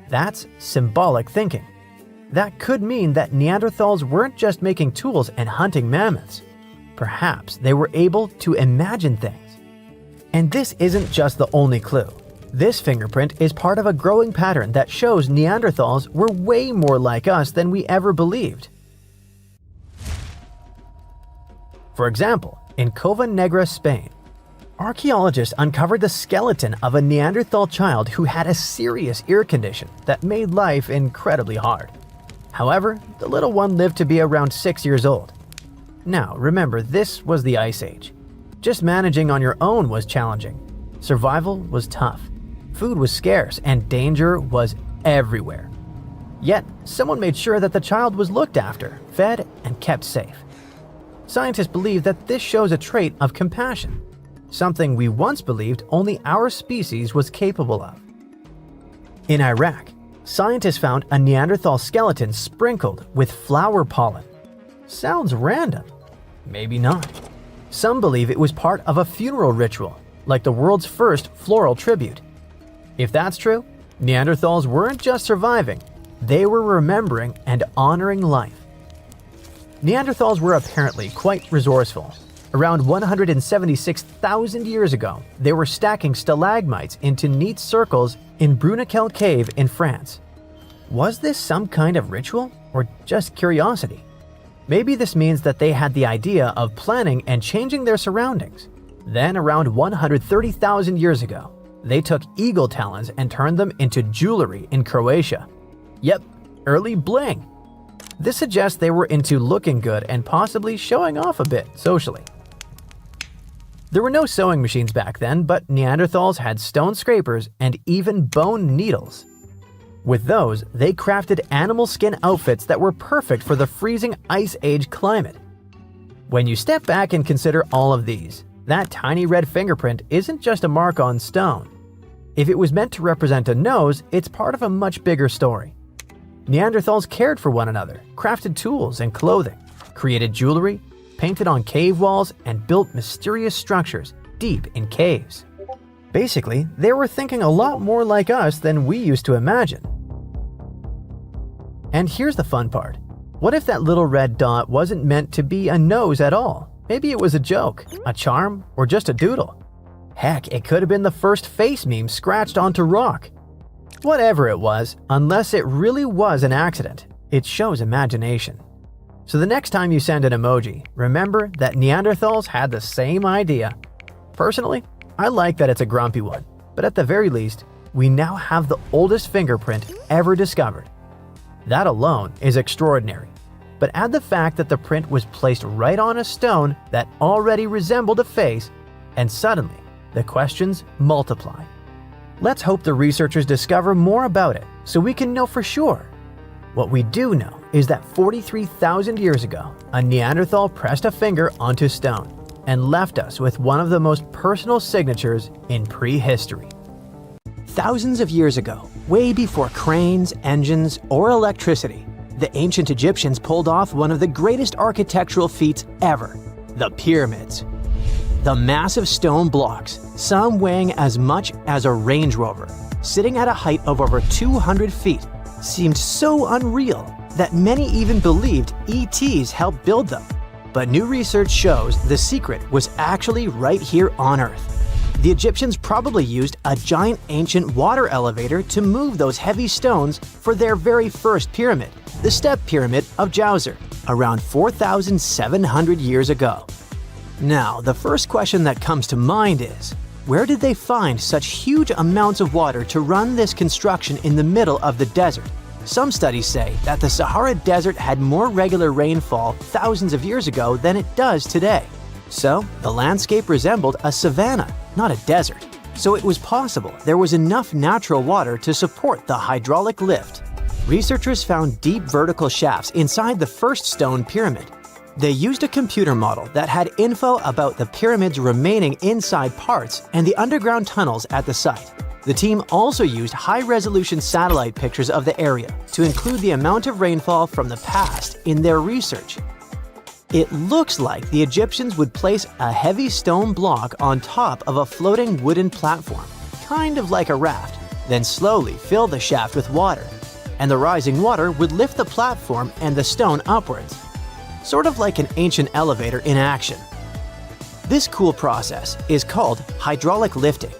That's symbolic thinking. That could mean that Neanderthals weren't just making tools and hunting mammoths. Perhaps they were able to imagine things. And this isn't just the only clue. This fingerprint is part of a growing pattern that shows Neanderthals were way more like us than we ever believed. For example, in Cova Negra, Spain, archaeologists uncovered the skeleton of a Neanderthal child who had a serious ear condition that made life incredibly hard. However, the little one lived to be around 6 years old. Now, remember, this was the Ice Age. Just managing on your own was challenging. Survival was tough. Food was scarce and danger was everywhere. Yet, someone made sure that the child was looked after, fed, and kept safe. Scientists believe that this shows a trait of compassion, something we once believed only our species was capable of. In Iraq, scientists found a Neanderthal skeleton sprinkled with flower pollen. Sounds random. Maybe not. Some believe it was part of a funeral ritual, like the world's first floral tribute. If that's true, Neanderthals weren't just surviving, they were remembering and honoring life. Neanderthals were apparently quite resourceful. Around 176,000 years ago, they were stacking stalagmites into neat circles in Bruniquel Cave in France. Was this some kind of ritual or just curiosity? Maybe this means that they had the idea of planning and changing their surroundings. Then, around 130,000 years ago, they took eagle talons and turned them into jewelry in Croatia. Yep, early bling. This suggests they were into looking good and possibly showing off a bit socially. There were no sewing machines back then, but Neanderthals had stone scrapers and even bone needles. With those, they crafted animal skin outfits that were perfect for the freezing Ice Age climate. When you step back and consider all of these, that tiny red fingerprint isn't just a mark on stone. If it was meant to represent a nose, it's part of a much bigger story. Neanderthals cared for one another, crafted tools and clothing, created jewelry, painted on cave walls, and built mysterious structures deep in caves. Basically, they were thinking a lot more like us than we used to imagine. And here's the fun part. What if that little red dot wasn't meant to be a nose at all? Maybe it was a joke, a charm, or just a doodle. Heck, it could have been the first face meme scratched onto rock. Whatever it was, unless it really was an accident, it shows imagination. So the next time you send an emoji, remember that Neanderthals had the same idea. Personally, I like that it's a grumpy one, but at the very least, we now have the oldest fingerprint ever discovered. That alone is extraordinary, but add the fact that the print was placed right on a stone that already resembled a face, and suddenly, the questions multiply. Let's hope the researchers discover more about it so we can know for sure. What we do know is that 43,000 years ago, a Neanderthal pressed a finger onto stone and left us with one of the most personal signatures in prehistory. Thousands of years ago, way before cranes, engines, or electricity, the ancient Egyptians pulled off one of the greatest architectural feats ever, the pyramids. The massive stone blocks, some weighing as much as a Range Rover, sitting at a height of over 200 feet, seemed so unreal that many even believed ETs helped build them. But new research shows the secret was actually right here on Earth. The Egyptians probably used a giant ancient water elevator to move those heavy stones for their very first pyramid, the Step Pyramid of Dahshur, around 4,700 years ago. Now, the first question that comes to mind is, where did they find such huge amounts of water to run this construction in the middle of the desert? Some studies say that the Sahara Desert had more regular rainfall thousands of years ago than it does today. So, the landscape resembled a savanna, not a desert. So it was possible there was enough natural water to support the hydraulic lift. Researchers found deep vertical shafts inside the first stone pyramid. They used a computer model that had info about the pyramid's remaining inside parts and the underground tunnels at the site. The team also used high-resolution satellite pictures of the area to include the amount of rainfall from the past in their research. It looks like the Egyptians would place a heavy stone block on top of a floating wooden platform, kind of like a raft, then slowly fill the shaft with water, and the rising water would lift the platform and the stone upwards, sort of like an ancient elevator in action. This cool process is called hydraulic lifting,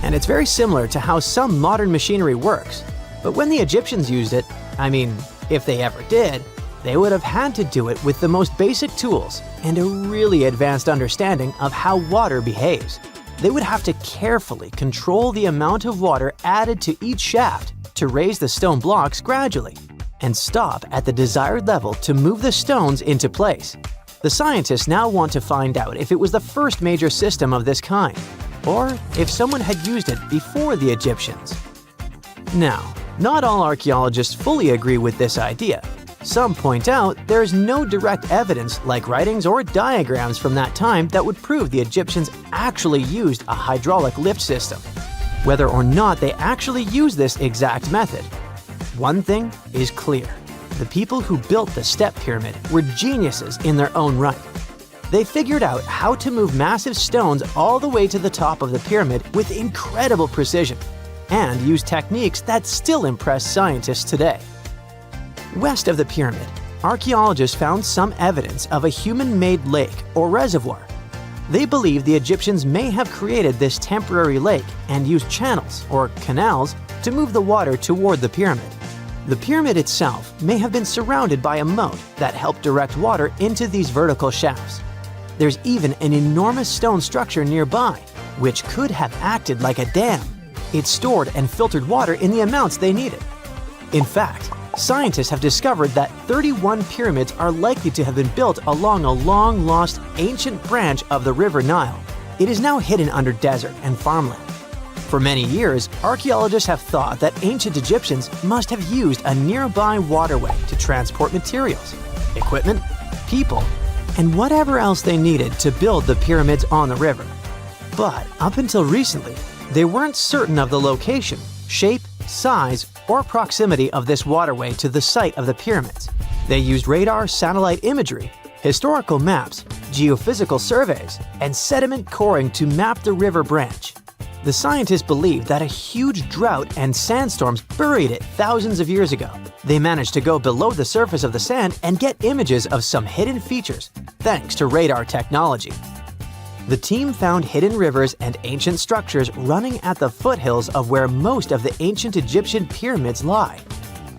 and it's very similar to how some modern machinery works. But when the Egyptians used it, I mean, if they ever did, they would have had to do it with the most basic tools and a really advanced understanding of how water behaves. They would have to carefully control the amount of water added to each shaft to raise the stone blocks gradually, and stop at the desired level to move the stones into place. The scientists now want to find out if it was the first major system of this kind, or if someone had used it before the Egyptians. Now, not all archaeologists fully agree with this idea. Some point out there's no direct evidence like writings or diagrams from that time that would prove the Egyptians actually used a hydraulic lift system. whether or not they actually use this exact method. One thing is clear. The people who built the step pyramid were geniuses in their own right. They figured out how to move massive stones all the way to the top of the pyramid with incredible precision, and use techniques that still impress scientists today. West of the pyramid, archaeologists found some evidence of a human-made lake or reservoir. They believe the Egyptians may have created this temporary lake and used channels or canals to move the water toward the pyramid. The pyramid itself may have been surrounded by a moat that helped direct water into these vertical shafts. There's even an enormous stone structure nearby, which could have acted like a dam. It stored and filtered water in the amounts they needed. In fact, scientists have discovered that 31 pyramids are likely to have been built along a long-lost ancient branch of the River Nile. It is now hidden under desert and farmland. For many years, archaeologists have thought that ancient Egyptians must have used a nearby waterway to transport materials, equipment, people, and whatever else they needed to build the pyramids on the river. But up until recently, they weren't certain of the location, shape, size, or proximity of this waterway to the site of the pyramids. They used radar satellite imagery, historical maps, geophysical surveys, and sediment coring to map the river branch. The scientists believe that a huge drought and sandstorms buried it thousands of years ago. They managed to go below the surface of the sand and get images of some hidden features, thanks to radar technology. The team found hidden rivers and ancient structures running at the foothills of where most of the ancient Egyptian pyramids lie.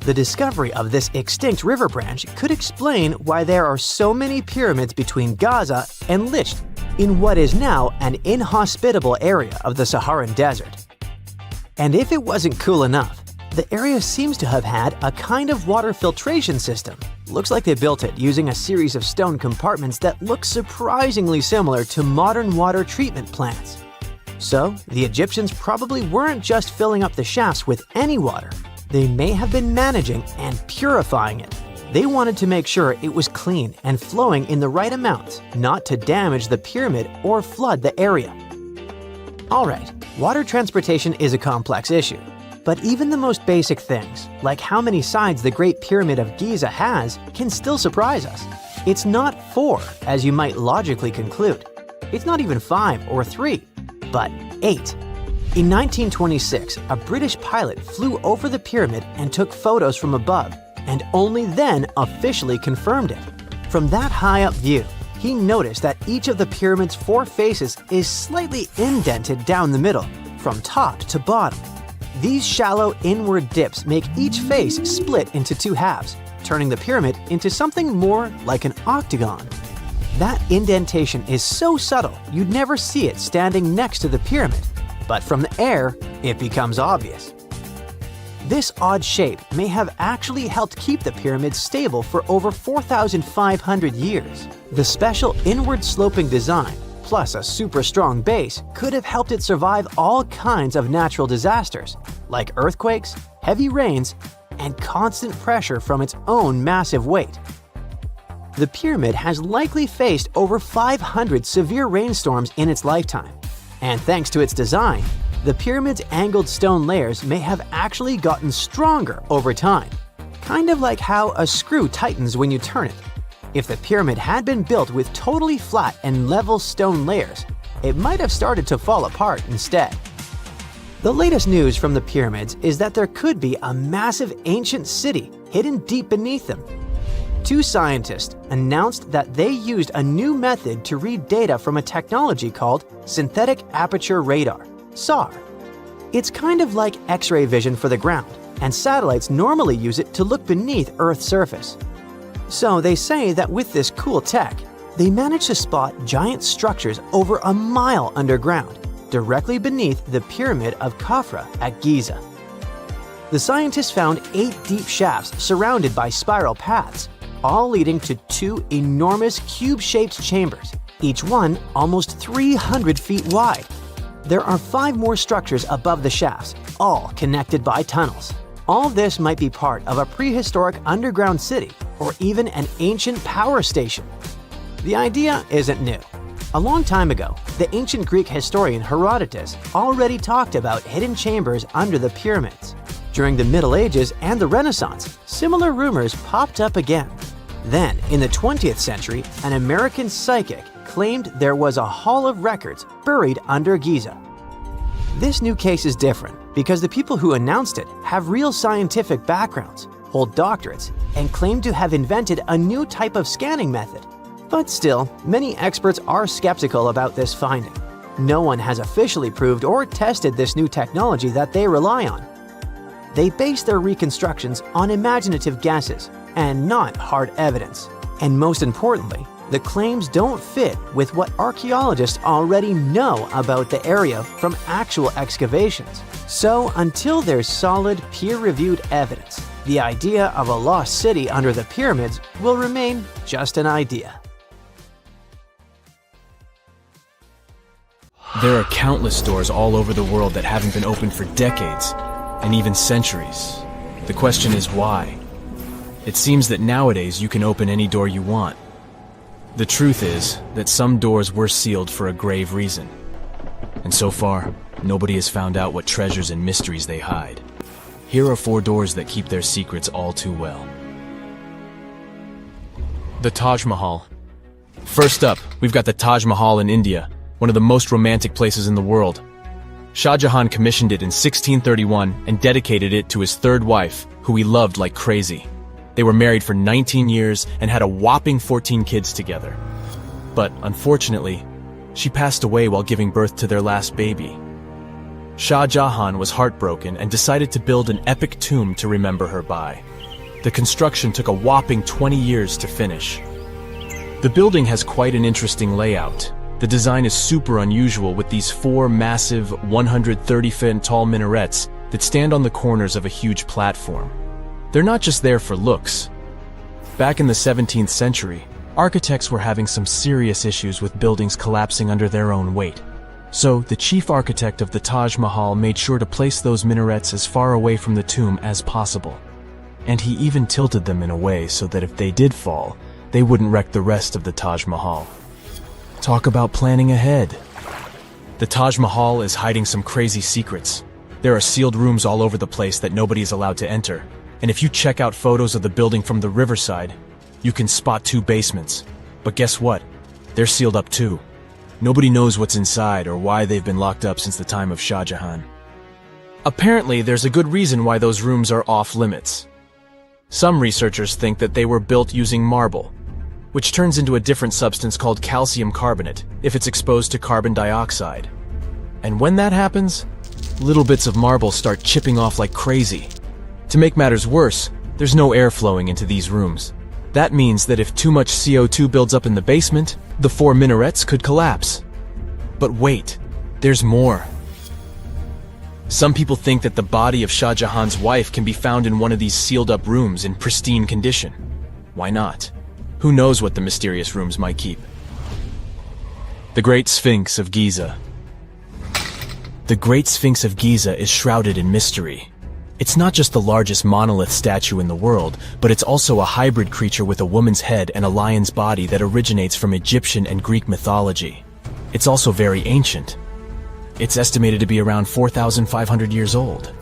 The discovery of this extinct river branch could explain why there are so many pyramids between Gaza and Lisht, in what is now an inhospitable area of the Saharan desert. And if it wasn't cool enough, the area seems to have had a kind of water filtration system. Looks like they built it using a series of stone compartments that look surprisingly similar to modern water treatment plants. So, the Egyptians probably weren't just filling up the shafts with any water. They may have been managing and purifying it. They wanted to make sure it was clean and flowing in the right amounts, not to damage the pyramid or flood the area. Alright, water transportation is a complex issue. But even the most basic things, like how many sides the Great Pyramid of Giza has, can still surprise us. It's not 4, as you might logically conclude. It's not even 5 or 3, but 8. In 1926, a British pilot flew over the pyramid and took photos from above, and only then officially confirmed it. From that high-up view, he noticed that each of the pyramid's 4 faces is slightly indented down the middle, from top to bottom. These shallow inward dips make each face split into 2 halves, turning the pyramid into something more like an octagon. That indentation is so subtle you'd never see it standing next to the pyramid, but from the air, it becomes obvious. This odd shape may have actually helped keep the pyramid stable for over 4,500 years. The special inward-sloping design, plus a super strong base, could have helped it survive all kinds of natural disasters, like earthquakes, heavy rains, and constant pressure from its own massive weight. The pyramid has likely faced over 500 severe rainstorms in its lifetime, and thanks to its design, the pyramid's angled stone layers may have actually gotten stronger over time, kind of like how a screw tightens when you turn it. If the pyramid had been built with totally flat and level stone layers, it might have started to fall apart instead. The latest news from the pyramids is that there could be a massive ancient city hidden deep beneath them. 2 scientists announced that they used a new method to read data from a technology called synthetic aperture radar, SAR. It's kind of like X-ray vision for the ground, and satellites normally use it to look beneath Earth's surface. So they say that with this cool tech, they managed to spot giant structures over a mile underground, directly beneath the Pyramid of Khafra at Giza. The scientists found 8 deep shafts surrounded by spiral paths, all leading to 2 enormous cube-shaped chambers, each one almost 300 feet wide. There are 5 more structures above the shafts, all connected by tunnels. All this might be part of a prehistoric underground city or even an ancient power station. The idea isn't new. A long time ago, the ancient Greek historian Herodotus already talked about hidden chambers under the pyramids. During the Middle Ages and the Renaissance, similar rumors popped up again. Then, in the 20th century, an American psychic claimed there was a hall of records buried under Giza. This new case is different because the people who announced it have real scientific backgrounds, hold doctorates, and claim to have invented a new type of scanning method. But still, many experts are skeptical about this finding. No one has officially proved or tested this new technology that they rely on. They base their reconstructions on imaginative guesses and not hard evidence. And most importantly, the claims don't fit with what archaeologists already know about the area from actual excavations. So until there's solid, peer-reviewed evidence, the idea of a lost city under the pyramids will remain just an idea. There are countless doors all over the world that haven't been opened for decades, and even centuries. The question is why? It seems that nowadays you can open any door you want. The truth is that some doors were sealed for a grave reason. And so far, nobody has found out what treasures and mysteries they hide. Here are 4 doors that keep their secrets all too well. The Taj Mahal. First up, we've got the Taj Mahal in India, one of the most romantic places in the world. Shah Jahan commissioned it in 1631 and dedicated it to his 3rd wife, who he loved like crazy. They were married for 19 years and had a whopping 14 kids together. But unfortunately, she passed away while giving birth to their last baby. Shah Jahan was heartbroken and decided to build an epic tomb to remember her by. The construction took a whopping 20 years to finish. The building has quite an interesting layout. The design is super unusual with these 4 massive 130-foot tall minarets that stand on the corners of a huge platform. They're not just there for looks. Back in the 17th century, architects were having some serious issues with buildings collapsing under their own weight. So the chief architect of the Taj Mahal made sure to place those minarets as far away from the tomb as possible. And he even tilted them in a way so that if they did fall, they wouldn't wreck the rest of the Taj Mahal. Talk about planning ahead. The Taj Mahal is hiding some crazy secrets. There are sealed rooms all over the place that nobody is allowed to enter. And if you check out photos of the building from the riverside, you can spot 2 basements. But guess what? They're sealed up too. Nobody knows what's inside or why they've been locked up since the time of Shah Jahan. Apparently, there's a good reason why those rooms are off limits. Some researchers think that they were built using marble, which turns into a different substance called calcium carbonate if it's exposed to carbon dioxide. And when that happens, little bits of marble start chipping off like crazy. To make matters worse, there's no air flowing into these rooms. That means that if too much CO2 builds up in the basement, the 4 minarets could collapse. But wait, there's more. Some people think that the body of Shah Jahan's wife can be found in one of these sealed-up rooms in pristine condition. Why not? Who knows what the mysterious rooms might keep? The Great Sphinx of Giza. The Great Sphinx of Giza is shrouded in mystery. It's not just the largest monolith statue in the world, but it's also a hybrid creature with a woman's head and a lion's body that originates from Egyptian and Greek mythology. It's also very ancient. It's estimated to be around 4,500 years old.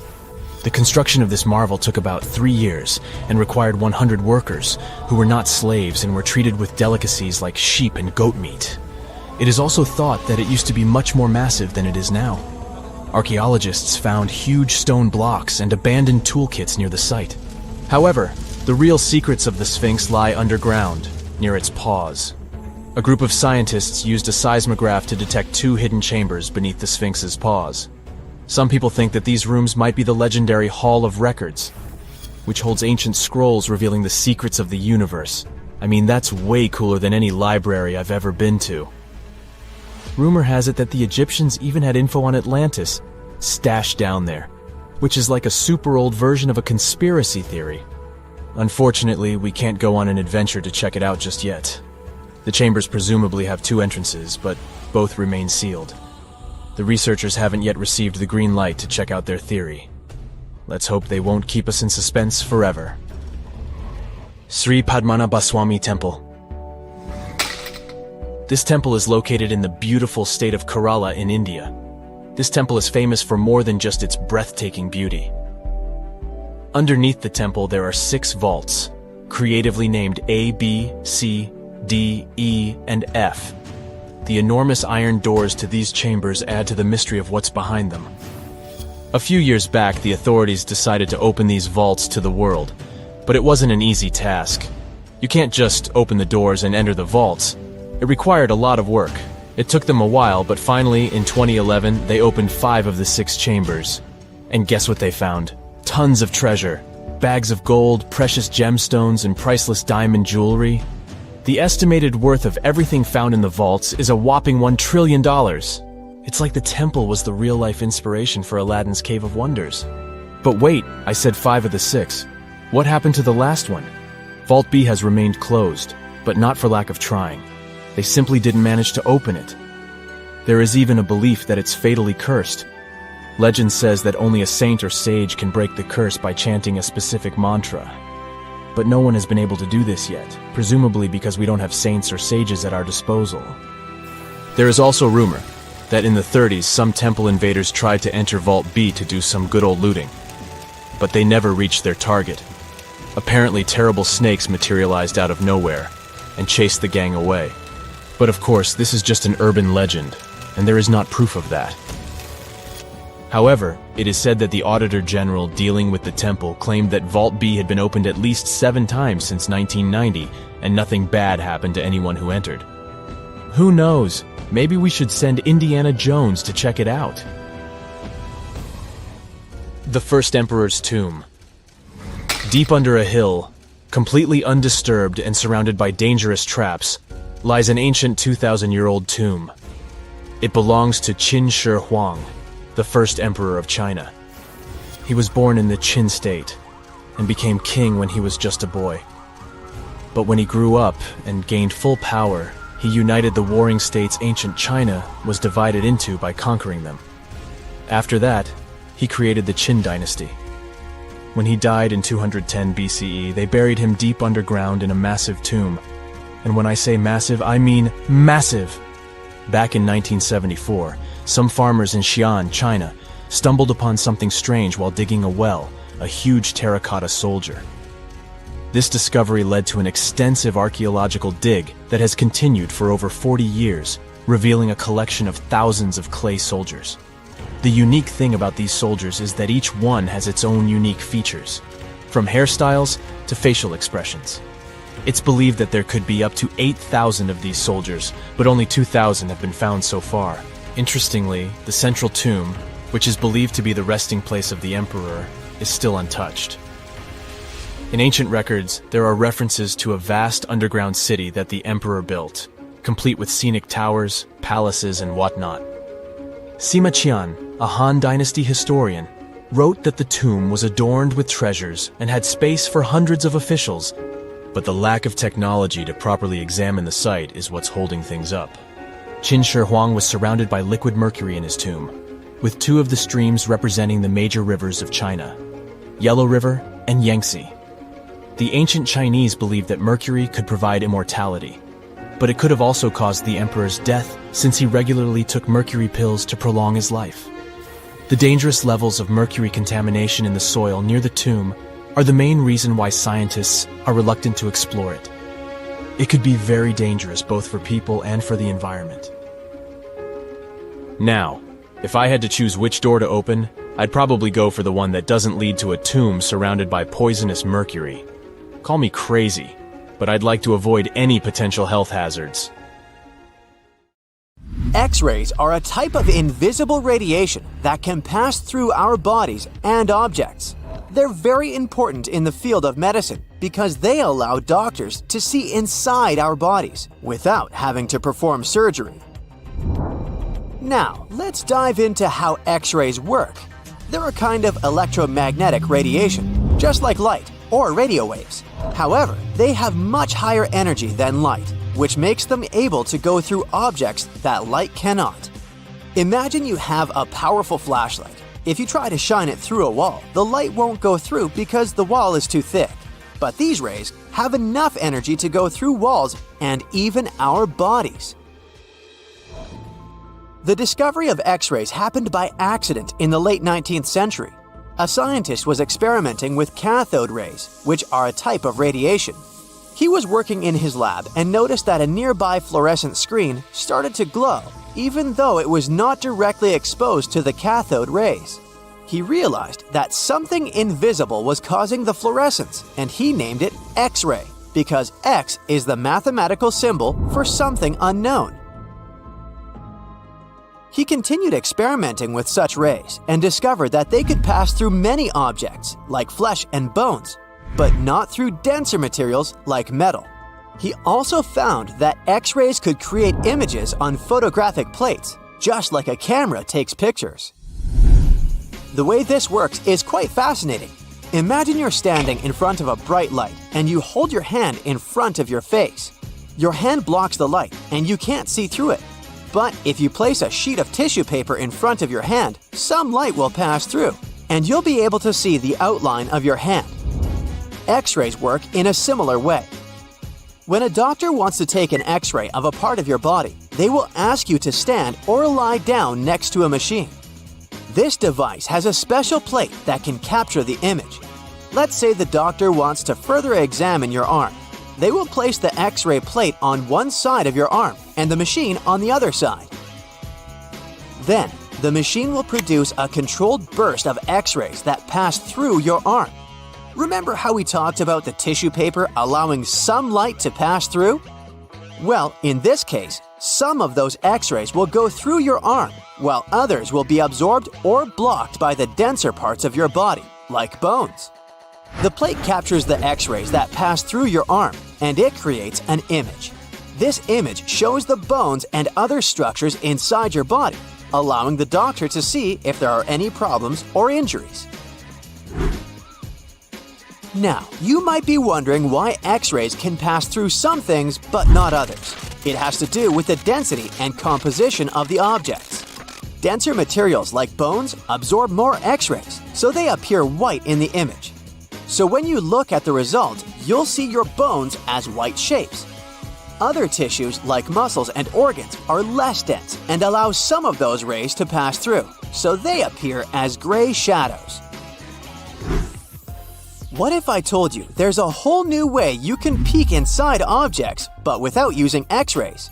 The construction of this marvel took about 3 years and required 100 workers, who were not slaves and were treated with delicacies like sheep and goat meat. It is also thought that it used to be much more massive than it is now. Archaeologists found huge stone blocks and abandoned toolkits near the site. However, the real secrets of the Sphinx lie underground, near its paws. A group of scientists used a seismograph to detect 2 hidden chambers beneath the Sphinx's paws. Some people think that these rooms might be the legendary Hall of Records, which holds ancient scrolls revealing the secrets of the universe. I mean, that's way cooler than any library I've ever been to. Rumor has it that the Egyptians even had info on Atlantis stashed down there, which is like a super old version of a conspiracy theory. Unfortunately, we can't go on an adventure to check it out just yet. The chambers presumably have 2 entrances, but both remain sealed. The researchers haven't yet received the green light to check out their theory. Let's hope they won't keep us in suspense forever. Sri Padmanabhaswamy Temple. This temple is located in the beautiful state of Kerala in India. This temple is famous for more than just its breathtaking beauty. Underneath the temple there are 6 vaults, creatively named A, B, C, D, E, and F. The enormous iron doors to these chambers add to the mystery of what's behind them. A few years back, the authorities decided to open these vaults to the world, but it wasn't an easy task. You can't just open the doors and enter the vaults. It required a lot of work. It took them a while, but finally, in 2011, they opened 5 of the 6 chambers. And guess what they found? Tons of treasure. Bags of gold, precious gemstones, and priceless diamond jewelry. The estimated worth of everything found in the vaults is a whopping $1 trillion. It's like the temple was the real-life inspiration for Aladdin's Cave of Wonders. But wait, I said 5 of the 6. What happened to the last one? Vault B has remained closed, but not for lack of trying. They simply didn't manage to open it. There is even a belief that it's fatally cursed. Legend says that only a saint or sage can break the curse by chanting a specific mantra. But no one has been able to do this yet, presumably because we don't have saints or sages at our disposal. There is also rumor that in the 30s some temple invaders tried to enter Vault B to do some good old looting. But they never reached their target. Apparently terrible snakes materialized out of nowhere and chased the gang away. But of course, this is just an urban legend, and there is not proof of that. However, it is said that the Auditor General dealing with the temple claimed that Vault B had been opened at least 7 times since 1990, and nothing bad happened to anyone who entered. Who knows? Maybe we should send Indiana Jones to check it out. The First Emperor's Tomb. Deep under a hill, completely undisturbed and surrounded by dangerous traps, lies an ancient 2,000-year-old tomb. It belongs to Qin Shi Huang, the first emperor of China. He was born in the Qin state and became king when he was just a boy. But when he grew up and gained full power, he united the warring states ancient China was divided into by conquering them. After that, he created the Qin dynasty. When he died in 210 BCE, they buried him deep underground in a massive tomb. And when I say massive, I mean massive! Back in 1974, some farmers in Xi'an, China, stumbled upon something strange while digging a well, a huge terracotta soldier. This discovery led to an extensive archaeological dig that has continued for over 40 years, revealing a collection of thousands of clay soldiers. The unique thing about these soldiers is that each one has its own unique features, from hairstyles to facial expressions. It's believed that there could be up to 8,000 of these soldiers, but only 2,000 have been found so far. Interestingly, the central tomb, which is believed to be the resting place of the emperor, is still untouched. In ancient records, there are references to a vast underground city that the emperor built, complete with scenic towers, palaces, and whatnot. Sima Qian, a Han Dynasty historian, wrote that the tomb was adorned with treasures and had space for hundreds of officials, but the lack of technology to properly examine the site is what's holding things up. Qin Shi Huang was surrounded by liquid mercury in his tomb, with 2 of the streams representing the major rivers of China, Yellow River and Yangtze. The ancient Chinese believed that mercury could provide immortality, but it could have also caused the emperor's death since he regularly took mercury pills to prolong his life. The dangerous levels of mercury contamination in the soil near the tomb are the main reason why scientists are reluctant to explore it. It could be very dangerous both for people and for the environment. Now, if I had to choose which door to open, I'd probably go for the one that doesn't lead to a tomb surrounded by poisonous mercury. Call me crazy, but I'd like to avoid any potential health hazards. X-rays are a type of invisible radiation that can pass through our bodies and objects. They're very important in the field of medicine because they allow doctors to see inside our bodies without having to perform surgery. Now, let's dive into how X-rays work. They're a kind of electromagnetic radiation, just like light or radio waves. However, they have much higher energy than light, which makes them able to go through objects that light cannot. Imagine you have a powerful flashlight. If you try to shine it through a wall, the light won't go through because the wall is too thick. But these rays have enough energy to go through walls and even our bodies. The discovery of X-rays happened by accident in the late 19th century. A scientist was experimenting with cathode rays, which are a type of radiation. He was working in his lab and noticed that a nearby fluorescent screen started to glow, even though it was not directly exposed to the cathode rays. He realized that something invisible was causing the fluorescence, and he named it X-ray, because X is the mathematical symbol for something unknown. He continued experimenting with such rays and discovered that they could pass through many objects, like flesh and bones, but not through denser materials like metal. He also found that X-rays could create images on photographic plates, just like a camera takes pictures. The way this works is quite fascinating. Imagine you're standing in front of a bright light and you hold your hand in front of your face. Your hand blocks the light and you can't see through it. But if you place a sheet of tissue paper in front of your hand, some light will pass through, and you'll be able to see the outline of your hand. X-rays work in a similar way. When a doctor wants to take an X-ray of a part of your body, they will ask you to stand or lie down next to a machine. This device has a special plate that can capture the image. Let's say the doctor wants to further examine your arm. They will place the X-ray plate on one side of your arm and the machine on the other side. Then, the machine will produce a controlled burst of X-rays that pass through your arm. Remember how we talked about the tissue paper allowing some light to pass through? Well, in this case, some of those X-rays will go through your arm, while others will be absorbed or blocked by the denser parts of your body, like bones. The plate captures the X-rays that pass through your arm, and it creates an image. This image shows the bones and other structures inside your body, allowing the doctor to see if there are any problems or injuries. Now, you might be wondering why X-rays can pass through some things but not others. It has to do with the density and composition of the objects. Denser materials like bones absorb more X-rays, so they appear white in the image. So when you look at the result, you'll see your bones as white shapes. Other tissues like muscles and organs are less dense and allow some of those rays to pass through, so they appear as gray shadows. What if I told you there's a whole new way you can peek inside objects, but without using X-rays?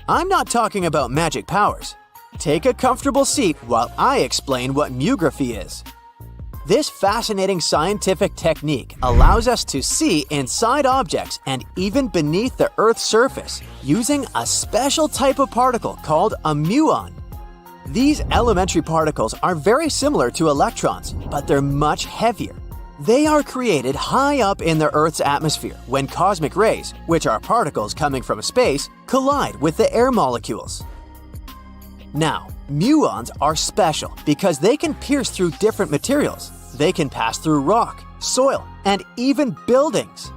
I'm not talking about magic powers. Take a comfortable seat while I explain what muography is. This fascinating scientific technique allows us to see inside objects and even beneath the Earth's surface using a special type of particle called a muon. These elementary particles are very similar to electrons, but they're much heavier. They are created high up in the Earth's atmosphere when cosmic rays, which are particles coming from space, collide with the air molecules. Now, muons are special because they can pierce through different materials. They can pass through rock, soil, and even buildings.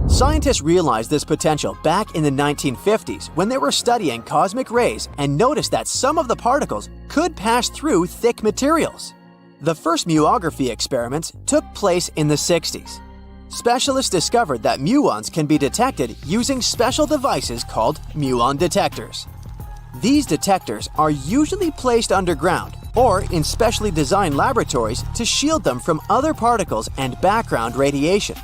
Scientists realized this potential back in the 1950s when they were studying cosmic rays and noticed that some of the particles could pass through thick materials. The first muography experiments took place in the 60s. Specialists discovered that muons can be detected using special devices called muon detectors. These detectors are usually placed underground or in specially designed laboratories to shield them from other particles and background radiation.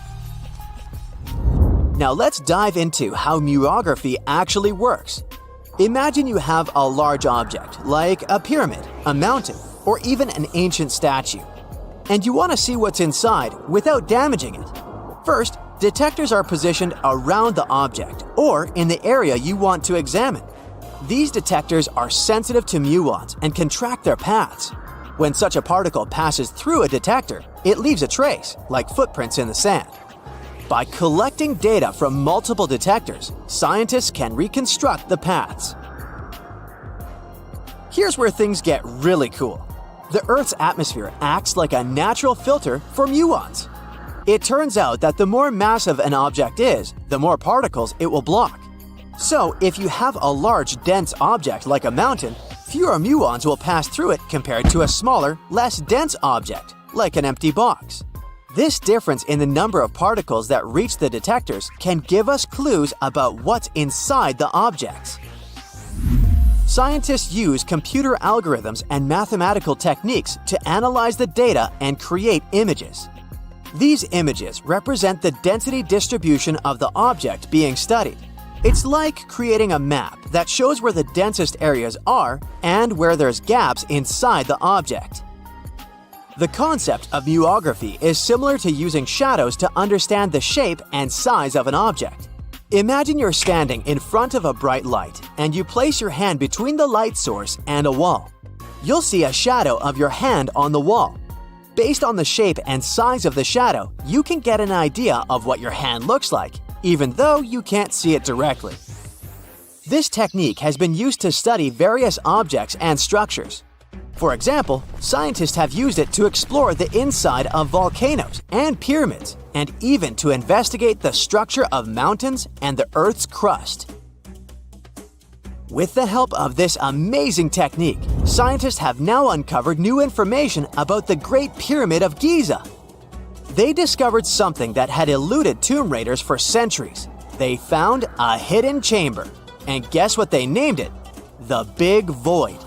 Now let's dive into how muography actually works. Imagine you have a large object, like a pyramid, a mountain, or even an ancient statue, and you want to see what's inside without damaging it. First, detectors are positioned around the object or in the area you want to examine. These detectors are sensitive to muons and can track their paths. When such a particle passes through a detector, it leaves a trace, like footprints in the sand. By collecting data from multiple detectors, scientists can reconstruct the paths. Here's where things get really cool. The Earth's atmosphere acts like a natural filter for muons. It turns out that the more massive an object is, the more particles it will block. So, if you have a large, dense object like a mountain, fewer muons will pass through it compared to a smaller, less dense object, like an empty box. This difference in the number of particles that reach the detectors can give us clues about what's inside the objects. scientists use computer algorithms and mathematical techniques to analyze the data and create images. These images represent the density distribution of the object being studied. It's like creating a map that shows where the densest areas are and where there's gaps inside the object. The concept of muography is similar to using shadows to understand the shape and size of an object. Imagine you're standing in front of a bright light and you place your hand between the light source and a wall. You'll see a shadow of your hand on the wall. Based on the shape and size of the shadow, you can get an idea of what your hand looks like, even though you can't see it directly. This technique has been used to study various objects and structures. For example, scientists have used it to explore the inside of volcanoes and pyramids, and even to investigate the structure of mountains and the Earth's crust. With the help of this amazing technique, scientists have now uncovered new information about the Great Pyramid of Giza. They discovered something that had eluded tomb raiders for centuries. They found a hidden chamber. And guess what they named it? The Big Void.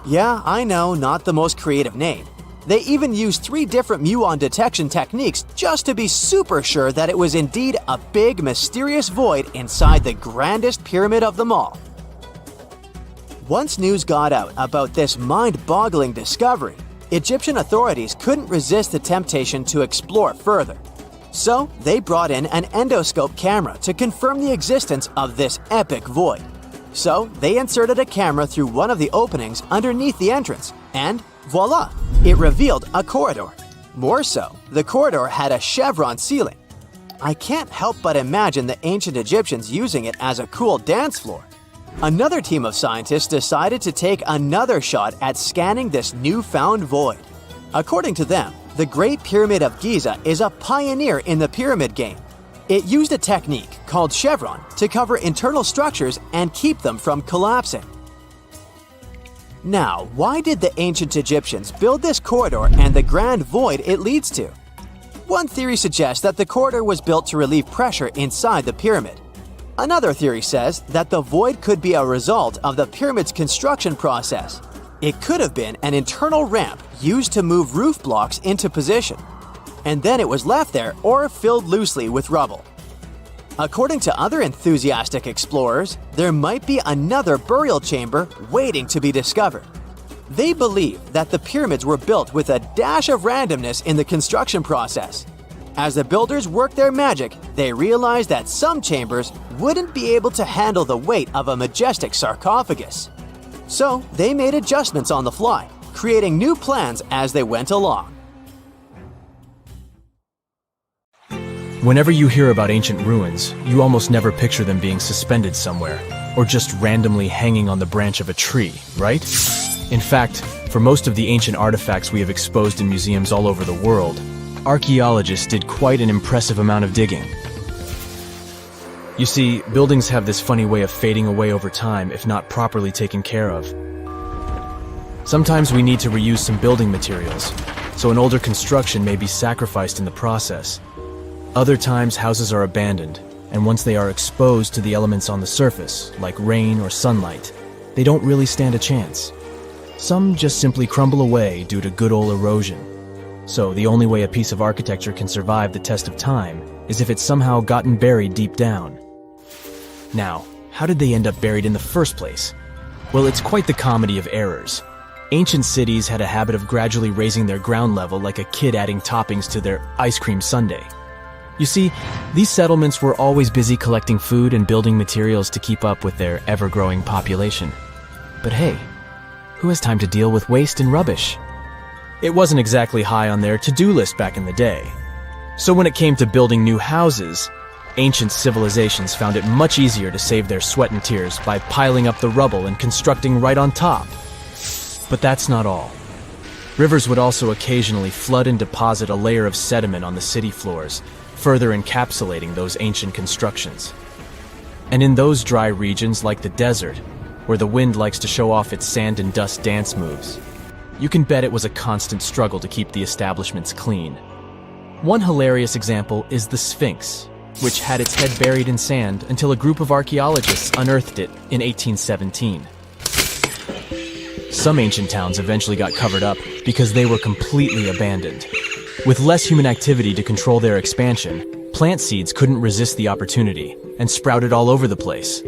Yeah, I know, not the most creative name. They even used 3 different muon detection techniques just to be super sure that it was indeed a big, mysterious void inside the grandest pyramid of them all. Once news got out about this mind-boggling discovery, Egyptian authorities couldn't resist the temptation to explore further. So they brought in an endoscope camera to confirm the existence of this epic void. So they inserted a camera through one of the openings underneath the entrance, and voila, it revealed a corridor. More so, the corridor had a chevron ceiling. I can't help but imagine the ancient Egyptians using it as a cool dance floor. Another team of scientists decided to take another shot at scanning this newfound void. According to them, the Great Pyramid of Giza is a pioneer in the pyramid game. It used a technique called chevron to cover internal structures and keep them from collapsing. Now, why did the ancient Egyptians build this corridor and the grand void it leads to? One theory suggests that the corridor was built to relieve pressure inside the pyramid. Another theory says that the void could be a result of the pyramid's construction process. It could have been an internal ramp used to move roof blocks into position, and then it was left there or filled loosely with rubble. According to other enthusiastic explorers, there might be another burial chamber waiting to be discovered. They believe that the pyramids were built with a dash of randomness in the construction process. As the builders worked their magic, they realized that some chambers wouldn't be able to handle the weight of a majestic sarcophagus. So they made adjustments on the fly, creating new plans as they went along. Whenever you hear about ancient ruins, you almost never picture them being suspended somewhere, or just randomly hanging on the branch of a tree, right? In fact, for most of the ancient artifacts we have exposed in museums all over the world, archaeologists did quite an impressive amount of digging. You see, buildings have this funny way of fading away over time if not properly taken care of. Sometimes we need to reuse some building materials, so an older construction may be sacrificed in the process. Other times, houses are abandoned, and once they are exposed to the elements on the surface, like rain or sunlight, they don't really stand a chance. Some just simply crumble away due to good old erosion. So the only way a piece of architecture can survive the test of time is if it's somehow gotten buried deep down. Now, how did they end up buried in the first place? Well, it's quite the comedy of errors. Ancient cities had a habit of gradually raising their ground level like a kid adding toppings to their ice cream sundae. You see, these settlements were always busy collecting food and building materials to keep up with their ever-growing population. But hey, who has time to deal with waste and rubbish? It wasn't exactly high on their to-do list back in the day. So when it came to building new houses, ancient civilizations found it much easier to save their sweat and tears by piling up the rubble and constructing right on top. But that's not all. Rivers would also occasionally flood and deposit a layer of sediment on the city floors, further encapsulating those ancient constructions. And in those dry regions like the desert, where the wind likes to show off its sand and dust dance moves, you can bet it was a constant struggle to keep the establishments clean. One hilarious example is the Sphinx, which had its head buried in sand until a group of archaeologists unearthed it in 1817. Some ancient towns eventually got covered up because they were completely abandoned. With less human activity to control their expansion, plant seeds couldn't resist the opportunity and sprouted all over the place.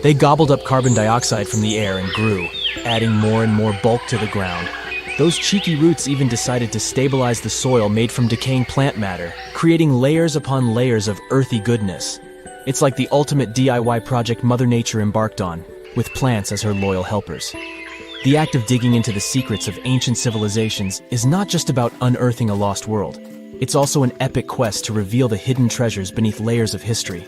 They gobbled up carbon dioxide from the air and grew, adding more and more bulk to the ground. Those cheeky roots even decided to stabilize the soil made from decaying plant matter, creating layers upon layers of earthy goodness. It's like the ultimate DIY project Mother Nature embarked on, with plants as her loyal helpers. The act of digging into the secrets of ancient civilizations is not just about unearthing a lost world. It's also an epic quest to reveal the hidden treasures beneath layers of history.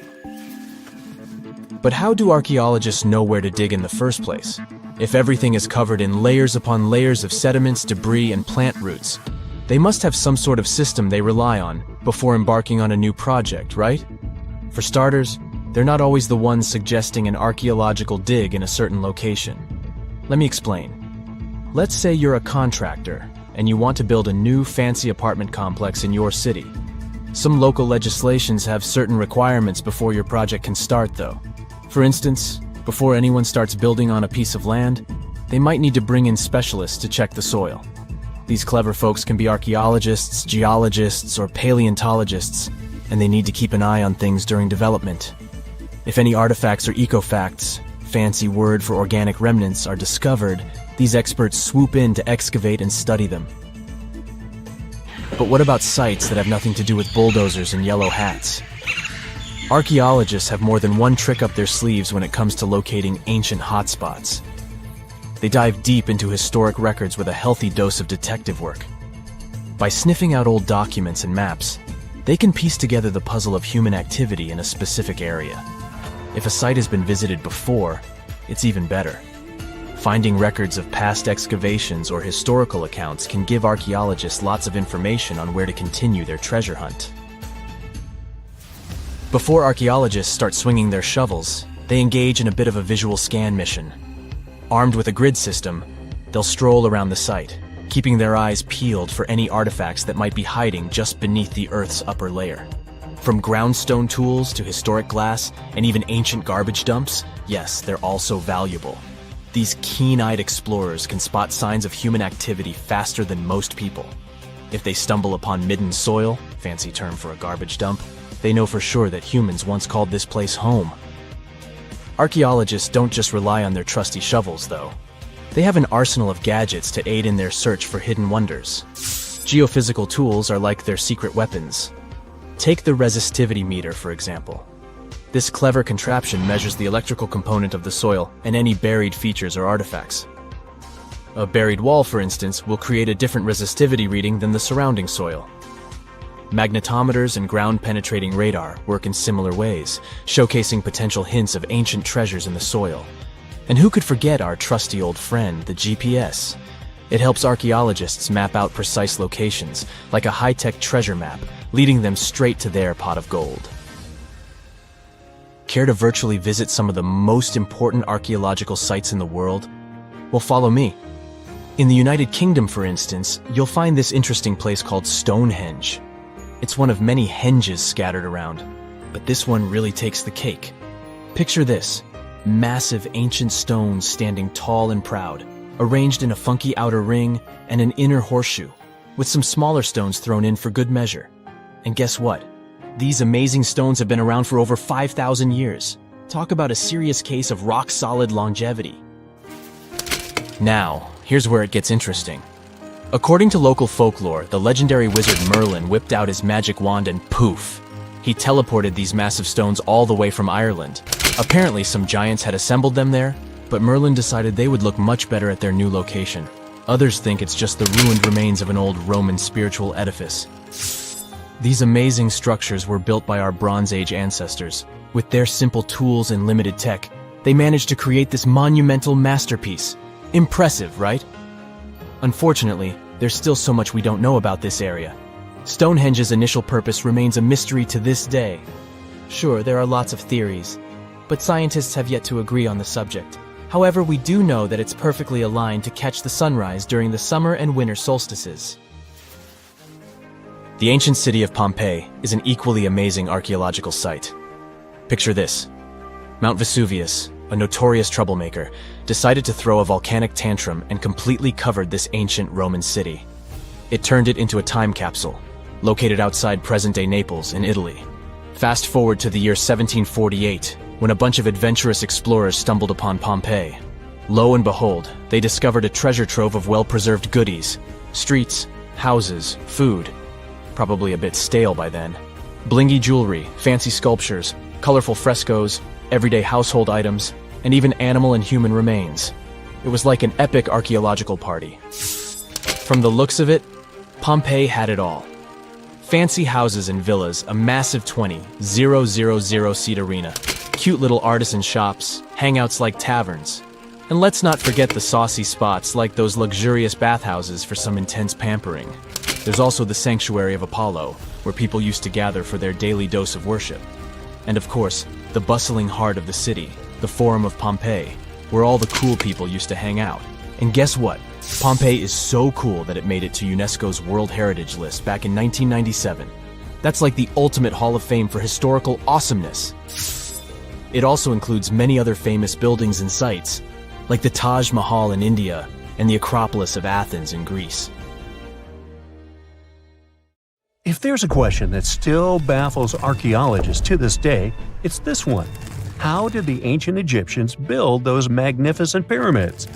But how do archaeologists know where to dig in the first place? If everything is covered in layers upon layers of sediments, debris, and plant roots, they must have some sort of system they rely on before embarking on a new project, right? For starters, they're not always the ones suggesting an archaeological dig in a certain location. Let me explain. Let's say you're a contractor and you want to build a new fancy apartment complex in your city. Some local legislations have certain requirements before your project can start, though. For instance, before anyone starts building on a piece of land, they might need to bring in specialists to check the soil. These clever folks can be archaeologists, geologists, or paleontologists, and they need to keep an eye on things during development. If any artifacts or ecofacts, fancy word for organic remnants, are discovered, these experts swoop in to excavate and study them. But what about sites that have nothing to do with bulldozers and yellow hats? Archaeologists have more than one trick up their sleeves when it comes to locating ancient hotspots. They dive deep into historic records with a healthy dose of detective work. By sniffing out old documents and maps, they can piece together the puzzle of human activity in a specific area. If a site has been visited before, it's even better. Finding records of past excavations or historical accounts can give archaeologists lots of information on where to continue their treasure hunt. Before archaeologists start swinging their shovels, they engage in a bit of a visual scan mission. Armed with a grid system, they'll stroll around the site, keeping their eyes peeled for any artifacts that might be hiding just beneath the Earth's upper layer. From groundstone tools to historic glass and even ancient garbage dumps, yes, they're also valuable. These keen-eyed explorers can spot signs of human activity faster than most people. If they stumble upon midden soil, fancy term for a garbage dump, they know for sure that humans once called this place home. Archaeologists don't just rely on their trusty shovels, though. They have an arsenal of gadgets to aid in their search for hidden wonders. Geophysical tools are like their secret weapons. Take the resistivity meter, for example. This clever contraption measures the electrical component of the soil and any buried features or artifacts. A buried wall, for instance, will create a different resistivity reading than the surrounding soil. Magnetometers and ground-penetrating radar work in similar ways, showcasing potential hints of ancient treasures in the soil. And who could forget our trusty old friend, the GPS? It helps archaeologists map out precise locations, like a high-tech treasure map, leading them straight to their pot of gold. Care to virtually visit some of the most important archaeological sites in the world? Well, follow me. In the United Kingdom, for instance, you'll find this interesting place called Stonehenge. It's one of many henges scattered around, but this one really takes the cake. Picture this: massive ancient stones standing tall and proud, arranged in a funky outer ring and an inner horseshoe, with some smaller stones thrown in for good measure. And guess what? These amazing stones have been around for over 5,000 years. Talk about a serious case of rock-solid longevity. Now, here's where it gets interesting. According to local folklore, the legendary wizard Merlin whipped out his magic wand and poof! He teleported these massive stones all the way from Ireland. Apparently, some giants had assembled them there, but Merlin decided they would look much better at their new location. Others think it's just the ruined remains of an old Roman spiritual edifice. These amazing structures were built by our Bronze Age ancestors. With their simple tools and limited tech, they managed to create this monumental masterpiece. Impressive, right? Unfortunately, there's still so much we don't know about this area. Stonehenge's initial purpose remains a mystery to this day. Sure, there are lots of theories, but scientists have yet to agree on the subject. However, we do know that it's perfectly aligned to catch the sunrise during the summer and winter solstices. The ancient city of Pompeii is an equally amazing archaeological site. Picture this: Mount Vesuvius, a notorious troublemaker, decided to throw a volcanic tantrum and completely covered this ancient Roman city. It turned it into a time capsule, located outside present-day Naples in Italy. Fast forward to the year 1748, when a bunch of adventurous explorers stumbled upon Pompeii. Lo and behold, they discovered a treasure trove of well-preserved goodies: streets, houses, food. Probably a bit stale by then. Blingy jewelry, fancy sculptures, colorful frescoes, everyday household items, and even animal and human remains. It was like an epic archaeological party. From the looks of it, Pompeii had it all. Fancy houses and villas, a massive 20,000-seat arena, cute little artisan shops, hangouts like taverns. And let's not forget the saucy spots like those luxurious bathhouses for some intense pampering. There's also the sanctuary of Apollo, where people used to gather for their daily dose of worship. And of course, the bustling heart of the city, the Forum of Pompeii, where all the cool people used to hang out. And guess what? Pompeii is so cool that it made it to UNESCO's World Heritage List back in 1997. That's like the ultimate Hall of Fame for historical awesomeness. It also includes many other famous buildings and sites, like the Taj Mahal in India and the Acropolis of Athens in Greece. If there's a question that still baffles archaeologists to this day, it's this one. How did the ancient Egyptians build those magnificent pyramids?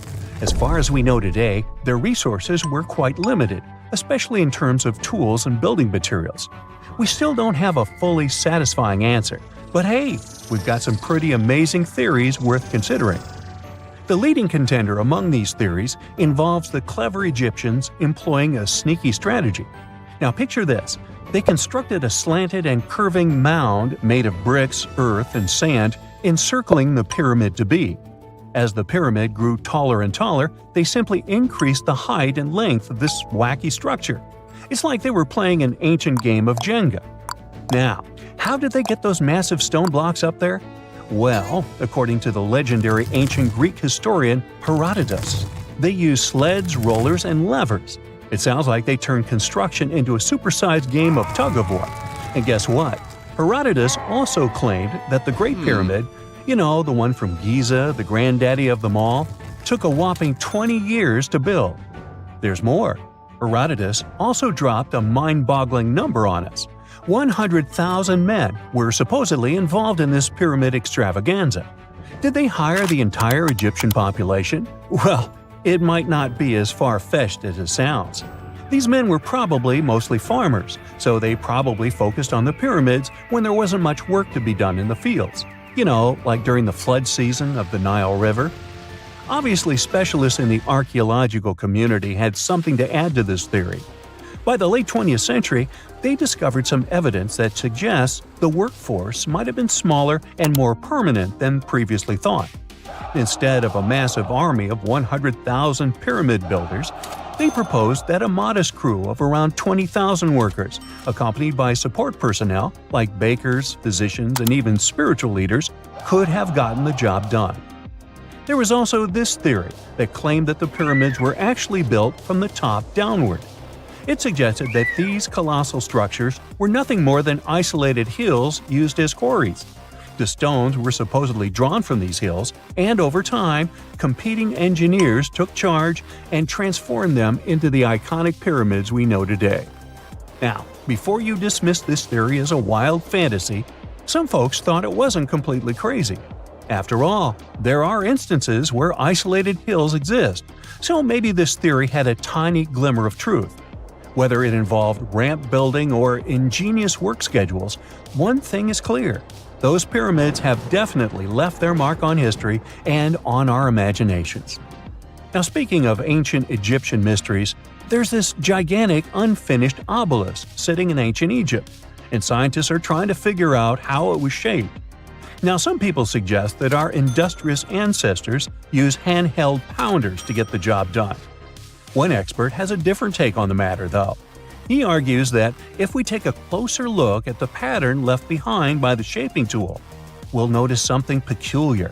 As far as we know today, their resources were quite limited, especially in terms of tools and building materials. We still don't have a fully satisfying answer, but hey, we've got some pretty amazing theories worth considering. The leading contender among these theories involves the clever Egyptians employing a sneaky strategy. Now picture this. They constructed a slanted and curving mound made of bricks, earth, and sand encircling the pyramid to be. As the pyramid grew taller and taller, they simply increased the height and length of this wacky structure. It's like they were playing an ancient game of Jenga. Now, how did they get those massive stone blocks up there? Well, according to the legendary ancient Greek historian Herodotus, they used sleds, rollers, and levers. It sounds like they turned construction into a supersized game of tug-of-war. And guess what? Herodotus also claimed that the Great Pyramid, the one from Giza, the granddaddy of them all, took a whopping 20 years to build. There's more. Herodotus also dropped a mind-boggling number on us. 100,000 men were supposedly involved in this pyramid extravaganza. Did they hire the entire Egyptian population? Well, it might not be as far-fetched as it sounds. These men were probably mostly farmers, so they probably focused on the pyramids when there wasn't much work to be done in the fields. Like during the flood season of the Nile River. Obviously, specialists in the archaeological community had something to add to this theory. By the late 20th century, they discovered some evidence that suggests the workforce might have been smaller and more permanent than previously thought. Instead of a massive army of 100,000 pyramid builders, they proposed that a modest crew of around 20,000 workers, accompanied by support personnel like bakers, physicians, and even spiritual leaders, could have gotten the job done. There was also this theory that claimed that the pyramids were actually built from the top downward. It suggested that these colossal structures were nothing more than isolated hills used as quarries. The stones were supposedly drawn from these hills, and over time, competing engineers took charge and transformed them into the iconic pyramids we know today. Now, before you dismiss this theory as a wild fantasy, some folks thought it wasn't completely crazy. After all, there are instances where isolated hills exist, so maybe this theory had a tiny glimmer of truth. Whether it involved ramp building or ingenious work schedules, one thing is clear. Those pyramids have definitely left their mark on history and on our imaginations. Now, speaking of ancient Egyptian mysteries, there's this gigantic unfinished obelisk sitting in ancient Egypt, and scientists are trying to figure out how it was shaped. Now, some people suggest that our industrious ancestors used handheld pounders to get the job done. One expert has a different take on the matter, though. He argues that if we take a closer look at the pattern left behind by the shaping tool, we'll notice something peculiar.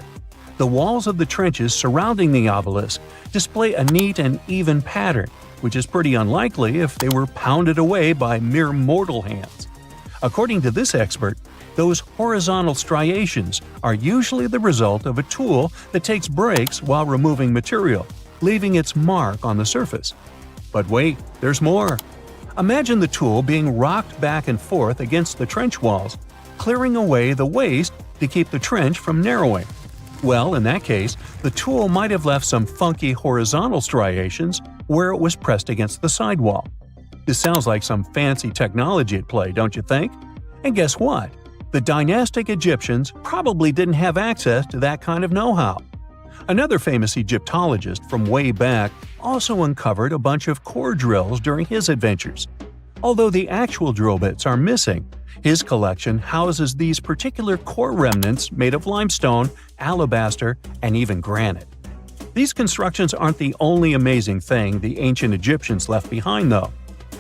The walls of the trenches surrounding the obelisk display a neat and even pattern, which is pretty unlikely if they were pounded away by mere mortal hands. According to this expert, Those horizontal striations are usually the result of a tool that takes breaks while removing material, leaving its mark on the surface. But wait, there's more. Imagine the tool being rocked back and forth against the trench walls, clearing away the waste to keep the trench from narrowing. Well, in that case, the tool might have left some funky horizontal striations where it was pressed against the sidewall. This sounds like some fancy technology at play, don't you think? And guess what? The dynastic Egyptians probably didn't have access to that kind of know-how. Another famous Egyptologist from way back also uncovered a bunch of core drills during his adventures. Although the actual drill bits are missing, his collection houses these particular core remnants made of limestone, alabaster, and even granite. These constructions aren't the only amazing thing the ancient Egyptians left behind, though.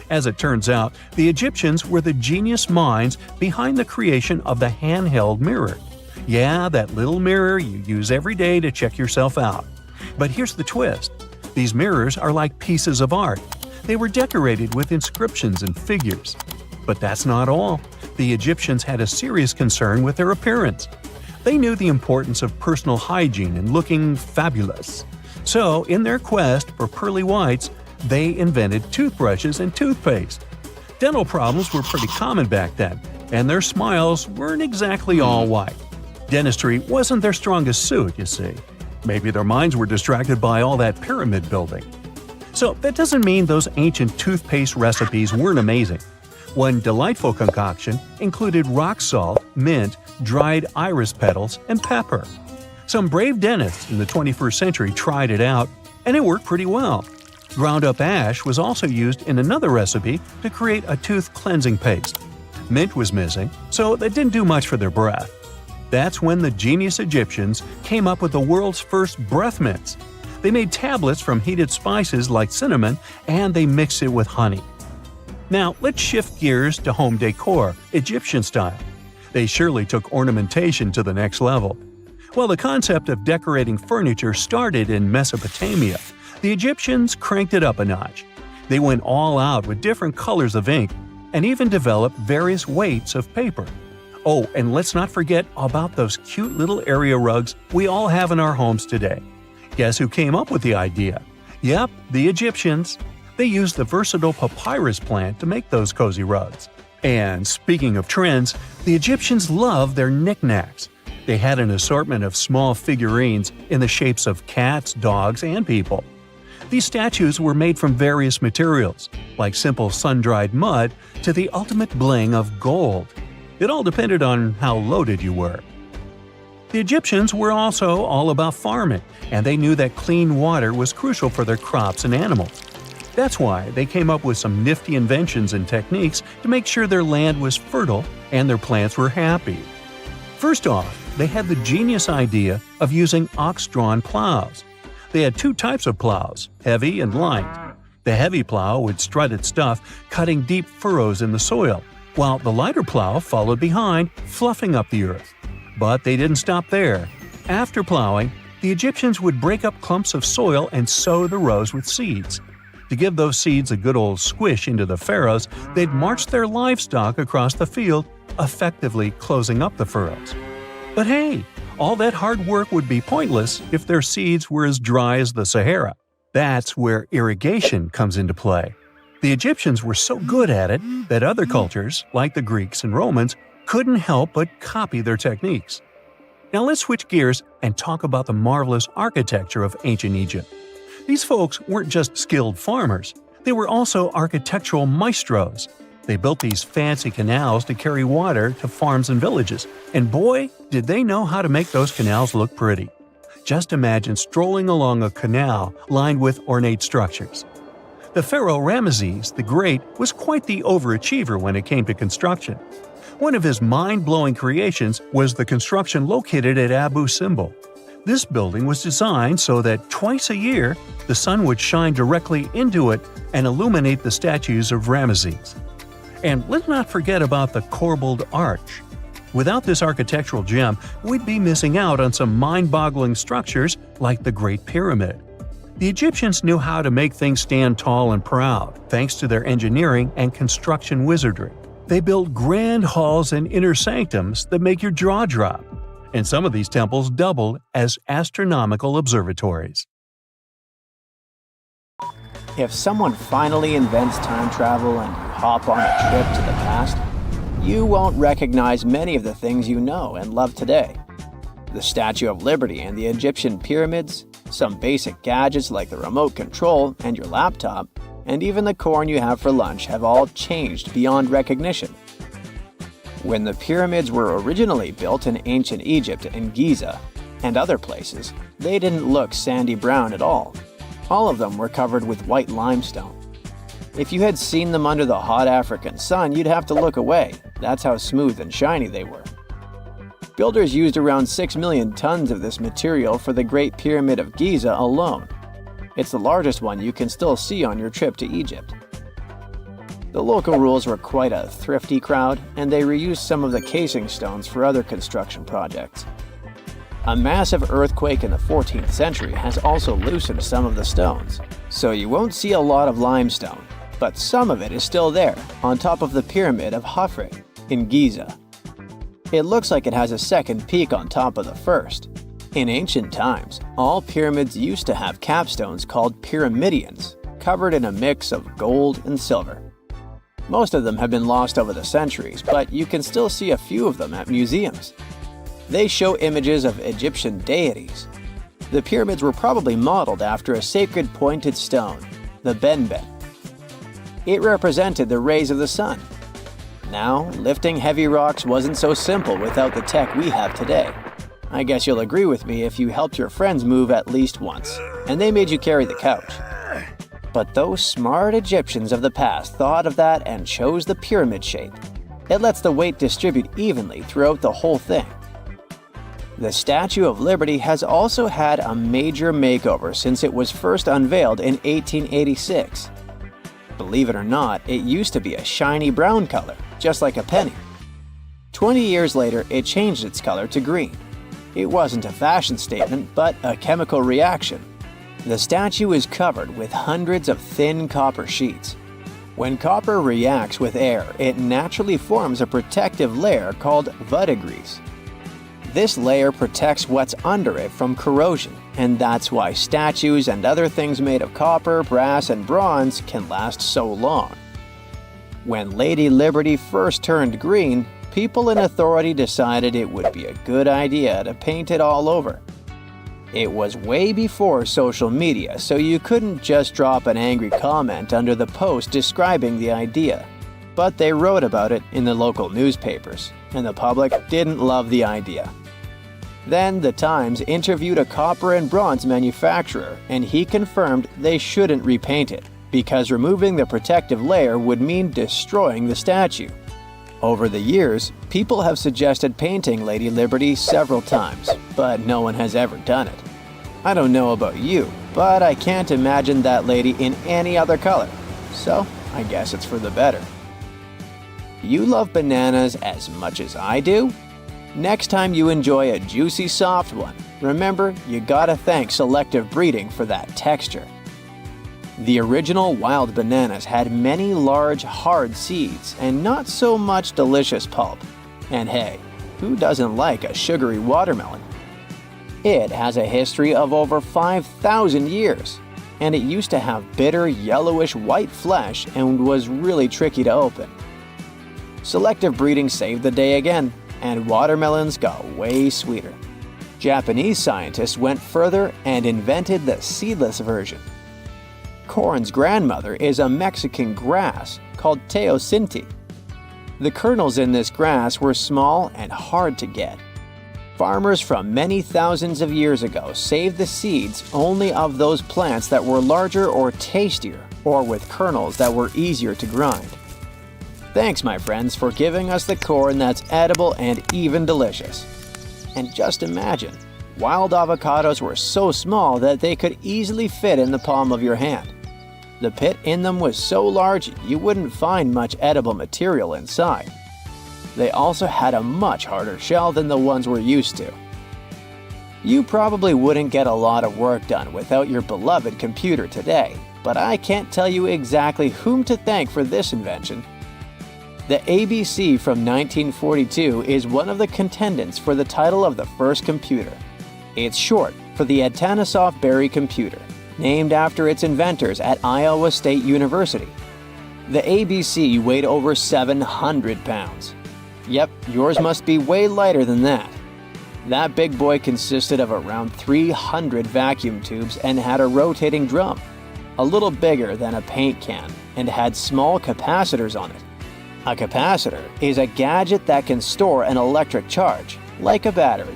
As it turns out, the Egyptians were the genius minds behind the creation of the handheld mirror. Yeah, that little mirror you use every day to check yourself out. But here's the twist. These mirrors are like pieces of art. They were decorated with inscriptions and figures. But that's not all. The Egyptians had a serious concern with their appearance. They knew the importance of personal hygiene and looking fabulous. So, in their quest for pearly whites, they invented toothbrushes and toothpaste. Dental problems were pretty common back then, and their smiles weren't exactly all white. Dentistry wasn't their strongest suit, you see. Maybe their minds were distracted by all that pyramid building. So that doesn't mean those ancient toothpaste recipes weren't amazing. One delightful concoction included rock salt, mint, dried iris petals, and pepper. Some brave dentists in the 21st century tried it out, and it worked pretty well. Ground-up ash was also used in another recipe to create a tooth cleansing paste. Mint was missing, so that didn't do much for their breath. That's when the genius Egyptians came up with the world's first breath mints. They made tablets from heated spices like cinnamon, and they mixed it with honey. Now, let's shift gears to home decor, Egyptian style. They surely took ornamentation to the next level. While the concept of decorating furniture started in Mesopotamia, the Egyptians cranked it up a notch. They went all out with different colors of ink and even developed various weights of paper. Oh, and let's not forget about those cute little area rugs we all have in our homes today. Guess who came up with the idea? Yep, the Egyptians. They used the versatile papyrus plant to make those cozy rugs. And speaking of trends, the Egyptians loved their knickknacks. They had an assortment of small figurines in the shapes of cats, dogs, and people. These statues were made from various materials, like simple sun-dried mud to the ultimate bling of gold. It all depended on how loaded you were. The Egyptians were also all about farming, and they knew that clean water was crucial for their crops and animals. That's why they came up with some nifty inventions and techniques to make sure their land was fertile and their plants were happy. First off, they had the genius idea of using ox-drawn plows. They had two types of plows, heavy and light. The heavy plow would strut its stuff, cutting deep furrows in the soil, while the lighter plow followed behind, fluffing up the earth. But they didn't stop there. After plowing, the Egyptians would break up clumps of soil and sow the rows with seeds. To give those seeds a good old squish into the furrows, they'd march their livestock across the field, effectively closing up the furrows. But hey, all that hard work would be pointless if their seeds were as dry as the Sahara. That's where irrigation comes into play. The Egyptians were so good at it that other cultures, like the Greeks and Romans, couldn't help but copy their techniques. Now let's switch gears and talk about the marvelous architecture of ancient Egypt. These folks weren't just skilled farmers, they were also architectural maestros. They built these fancy canals to carry water to farms and villages, and boy, did they know how to make those canals look pretty. Just imagine strolling along a canal lined with ornate structures. The pharaoh Ramesses the Great was quite the overachiever when it came to construction. One of his mind-blowing creations was the construction located at Abu Simbel. This building was designed so that twice a year, the sun would shine directly into it and illuminate the statues of Ramesses. And let's not forget about the corbelled arch. Without this architectural gem, we'd be missing out on some mind-boggling structures like the Great Pyramid. The Egyptians knew how to make things stand tall and proud, thanks to their engineering and construction wizardry. They built grand halls and inner sanctums that make your jaw drop, and some of these temples doubled as astronomical observatories. If someone finally invents time travel and you hop on a trip to the past, you won't recognize many of the things you know and love today. The Statue of Liberty and the Egyptian pyramids, some basic gadgets like the remote control and your laptop, and even the corn you have for lunch have all changed beyond recognition. When the pyramids were originally built in ancient Egypt and Giza and other places, they didn't look sandy brown at all. All of them were covered with white limestone. If you had seen them under the hot African sun, you'd have to look away. That's how smooth and shiny they were. Builders used around 6 million tons of this material for the Great Pyramid of Giza alone. It's the largest one you can still see on your trip to Egypt. The local rules were quite a thrifty crowd, and they reused some of the casing stones for other construction projects. A massive earthquake in the 14th century has also loosened some of the stones, so you won't see a lot of limestone, but some of it is still there, on top of the Pyramid of Khafre in Giza. It looks like it has a second peak on top of the first. In ancient times, all pyramids used to have capstones called pyramidions, covered in a mix of gold and silver. Most of them have been lost over the centuries, but you can still see a few of them at museums. They show images of Egyptian deities. The pyramids were probably modeled after a sacred pointed stone, the benben. It represented the rays of the sun. Now, lifting heavy rocks wasn't so simple without the tech we have today. I guess you'll agree with me if you helped your friends move at least once, and they made you carry the couch. But those smart Egyptians of the past thought of that and chose the pyramid shape. It lets the weight distribute evenly throughout the whole thing. The Statue of Liberty has also had a major makeover since it was first unveiled in 1886. Believe it or not, it used to be a shiny brown color, just like a penny. 20 years later, it changed its color to green. It wasn't a fashion statement, but a chemical reaction. The statue is covered with hundreds of thin copper sheets. When copper reacts with air, it naturally forms a protective layer called verdigris. This layer protects what's under it from corrosion, and that's why statues and other things made of copper, brass, and bronze can last so long. When Lady Liberty first turned green, people in authority decided it would be a good idea to paint it all over. It was way before social media, so you couldn't just drop an angry comment under the post describing the idea. But they wrote about it in the local newspapers, and the public didn't love the idea. Then the Times interviewed a copper and bronze manufacturer, and he confirmed they shouldn't repaint it, because removing the protective layer would mean destroying the statue. Over the years, people have suggested painting Lady Liberty several times, but no one has ever done it. I don't know about you, but I can't imagine that lady in any other color, so I guess it's for the better. You love bananas as much as I do? Next time you enjoy a juicy soft one, remember you gotta thank selective breeding for that texture. The original wild bananas had many large, hard seeds and not so much delicious pulp. And hey, who doesn't like a sugary watermelon? It has a history of over 5,000 years, and it used to have bitter, yellowish white flesh and was really tricky to open. Selective breeding saved the day again, and watermelons got way sweeter. Japanese scientists went further and invented the seedless version. Corn's grandmother is a Mexican grass called teosinte. The kernels in this grass were small and hard to get. Farmers from many thousands of years ago saved the seeds only of those plants that were larger or tastier, or with kernels that were easier to grind. Thanks, my friends, for giving us the corn that's edible and even delicious. And just imagine, wild avocados were so small that they could easily fit in the palm of your hand. The pit in them was so large you wouldn't find much edible material inside. They also had a much harder shell than the ones we're used to. You probably wouldn't get a lot of work done without your beloved computer today, but I can't tell you exactly whom to thank for this invention. The ABC from 1942 is one of the contendants for the title of the first computer. It's short for the Atanasoff-Berry computer, named after its inventors at Iowa State University. The ABC weighed over 700 pounds. Yep, yours must be way lighter than that. That big boy consisted of around 300 vacuum tubes and had a rotating drum, a little bigger than a paint can, and had small capacitors on it. A capacitor is a gadget that can store an electric charge, like a battery.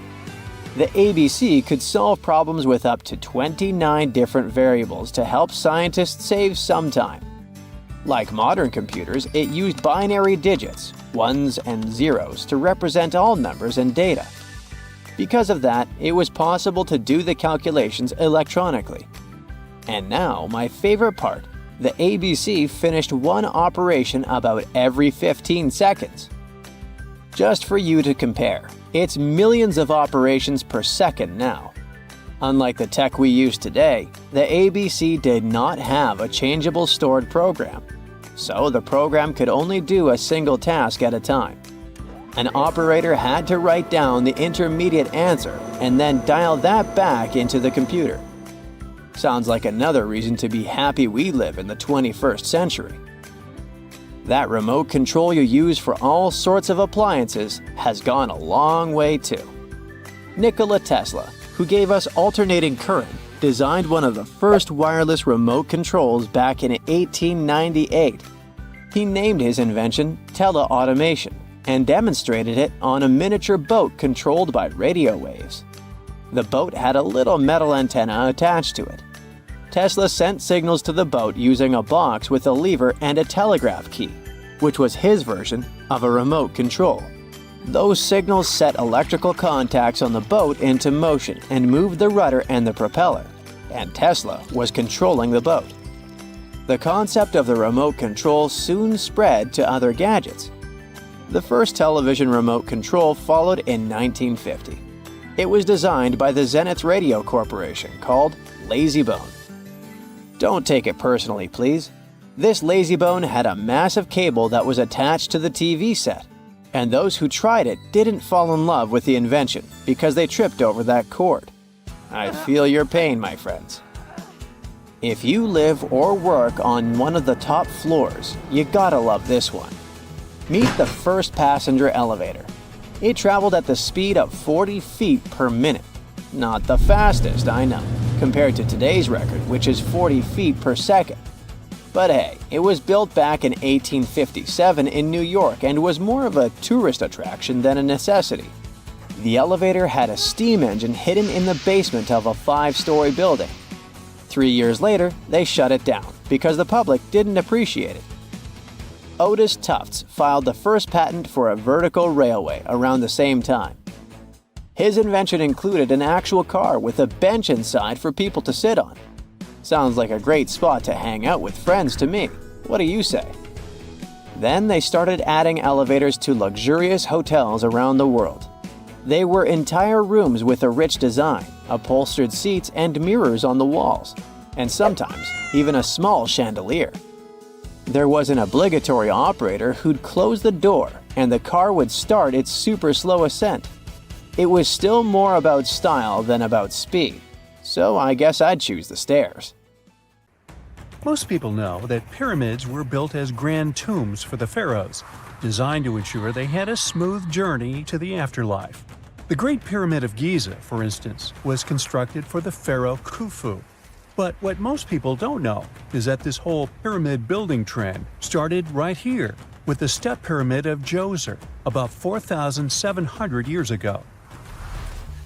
The ABC could solve problems with up to 29 different variables to help scientists save some time. Like modern computers, it used binary digits, ones and zeros, to represent all numbers and data. Because of that, it was possible to do the calculations electronically. And now, my favorite part, the ABC finished one operation about every 15 seconds. Just for you to compare, it's millions of operations per second now. Unlike the tech we use today, the ABC did not have a changeable stored program, so the program could only do a single task at a time. An operator had to write down the intermediate answer and then dial that back into the computer. Sounds like another reason to be happy we live in the 21st century. That remote control you use for all sorts of appliances has gone a long way too. Nikola Tesla, who gave us alternating current, designed one of the first wireless remote controls back in 1898. He named his invention teleautomation and demonstrated it on a miniature boat controlled by radio waves. The boat had a little metal antenna attached to it. Tesla sent signals to the boat using a box with a lever and a telegraph key, which was his version of a remote control. Those signals set electrical contacts on the boat into motion and moved the rudder and the propeller, and Tesla was controlling the boat. The concept of the remote control soon spread to other gadgets. The first television remote control followed in 1950. It was designed by the Zenith Radio Corporation called LazyBone. Don't take it personally, please. This LazyBone had a massive cable that was attached to the TV set, and those who tried it didn't fall in love with the invention because they tripped over that cord. I feel your pain, my friends. If you live or work on one of the top floors, you gotta love this one. Meet the first passenger elevator. It traveled at the speed of 40 feet per minute. Not the fastest, I know, compared to today's record, which is 40 feet per second. But hey, it was built back in 1857 in New York and was more of a tourist attraction than a necessity. The elevator had a steam engine hidden in the basement of a 5-story building. 3 years later, they shut it down because the public didn't appreciate it. Otis Tufts filed the first patent for a vertical railway around the same time. His invention included an actual car with a bench inside for people to sit on. Sounds like a great spot to hang out with friends to me. What do you say? Then they started adding elevators to luxurious hotels around the world. They were entire rooms with a rich design, upholstered seats and mirrors on the walls, and sometimes even a small chandelier. There was an obligatory operator who'd close the door and the car would start its super slow ascent. It was still more about style than about speed, so I guess I'd choose the stairs. Most people know that pyramids were built as grand tombs for the pharaohs, designed to ensure they had a smooth journey to the afterlife. The Great Pyramid of Giza, for instance, was constructed for the pharaoh Khufu. But what most people don't know is that this whole pyramid building trend started right here with the step pyramid of Djoser about 4,700 years ago.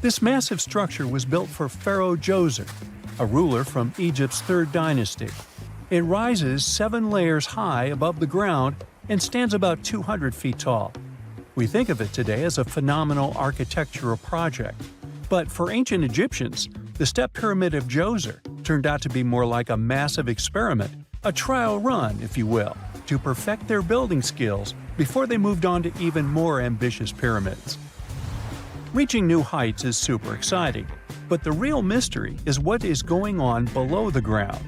This massive structure was built for Pharaoh Djoser, a ruler from Egypt's 3rd dynasty. It rises 7 layers high above the ground and stands about 200 feet tall. We think of it today as a phenomenal architectural project, but for ancient Egyptians, the step pyramid of Djoser turned out to be more like a massive experiment, a trial run, if you will, to perfect their building skills before they moved on to even more ambitious pyramids. Reaching new heights is super exciting, but the real mystery is what is going on below the ground.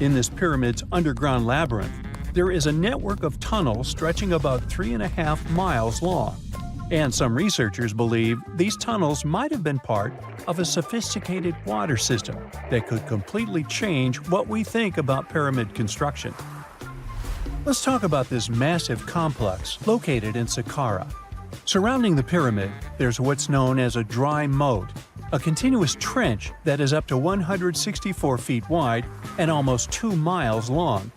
In this pyramid's underground labyrinth, there is a network of tunnels stretching about 3.5 miles long. And some researchers believe these tunnels might have been part of a sophisticated water system that could completely change what we think about pyramid construction. Let's talk about this massive complex located in Saqqara. Surrounding the pyramid, there's what's known as a dry moat, a continuous trench that is up to 164 feet wide and almost 2 miles long.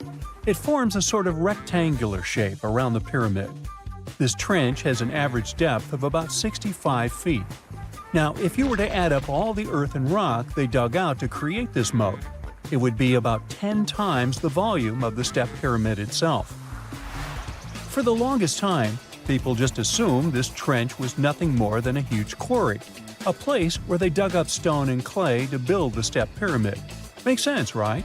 It forms a sort of rectangular shape around the pyramid. This trench has an average depth of about 65 feet. Now, if you were to add up all the earth and rock they dug out to create this moat, it would be about 10 times the volume of the step pyramid itself. For the longest time, people just assumed this trench was nothing more than a huge quarry, a place where they dug up stone and clay to build the step pyramid. Makes sense, right?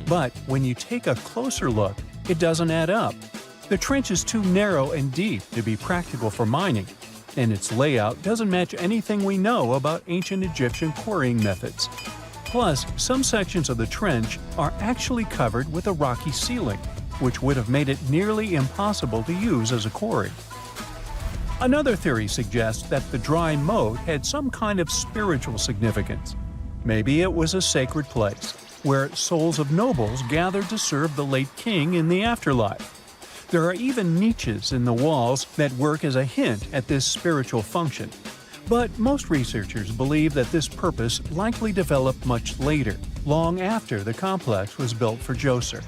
But when you take a closer look, it doesn't add up. The trench is too narrow and deep to be practical for mining, and its layout doesn't match anything we know about ancient Egyptian quarrying methods. Plus, some sections of the trench are actually covered with a rocky ceiling, which would have made it nearly impossible to use as a quarry. Another theory suggests that the dry moat had some kind of spiritual significance. Maybe it was a sacred place, where souls of nobles gathered to serve the late king in the afterlife. There are even niches in the walls that work as a hint at this spiritual function. But most researchers believe that this purpose likely developed much later, long after the complex was built for Djoser.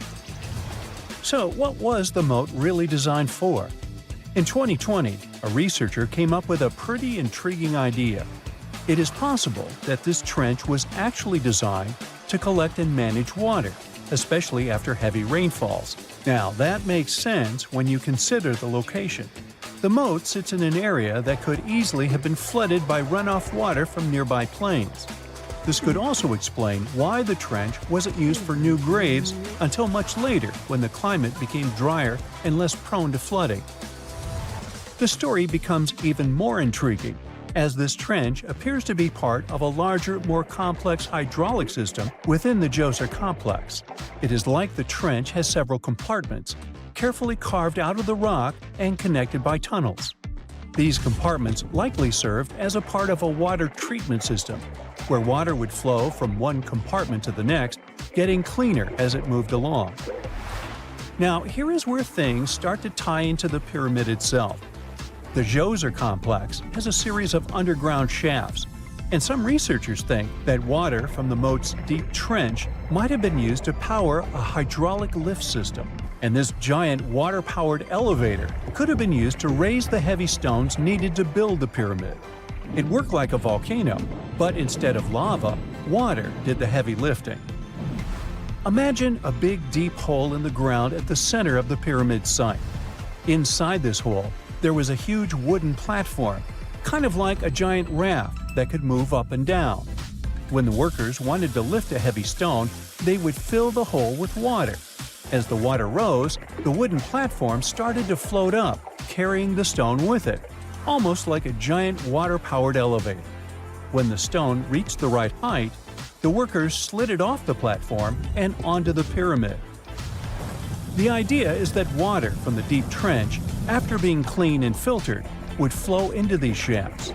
So, what was the moat really designed for? In 2020, a researcher came up with a pretty intriguing idea. It is possible that this trench was actually designed to collect and manage water, especially after heavy rainfalls. Now, that makes sense when you consider the location. The moat sits in an area that could easily have been flooded by runoff water from nearby plains. This could also explain why the trench wasn't used for new graves until much later when the climate became drier and less prone to flooding. The story becomes even more intriguing, as this trench appears to be part of a larger, more complex hydraulic system within the Djoser complex. It is like the trench has several compartments, carefully carved out of the rock and connected by tunnels. These compartments likely served as a part of a water treatment system, where water would flow from one compartment to the next, getting cleaner as it moved along. Now, here is where things start to tie into the pyramid itself. The Djoser complex has a series of underground shafts, and some researchers think that water from the moat's deep trench might have been used to power a hydraulic lift system, and this giant water-powered elevator could have been used to raise the heavy stones needed to build the pyramid. It worked like a volcano, but instead of lava, water did the heavy lifting. Imagine a big deep hole in the ground at the center of the pyramid site. Inside this hole, there was a huge wooden platform, kind of like a giant raft that could move up and down. When the workers wanted to lift a heavy stone, they would fill the hole with water. As the water rose, the wooden platform started to float up, carrying the stone with it, almost like a giant water-powered elevator. When the stone reached the right height, the workers slid it off the platform and onto the pyramid. The idea is that water from the deep trench, after being cleaned and filtered, would flow into these shafts.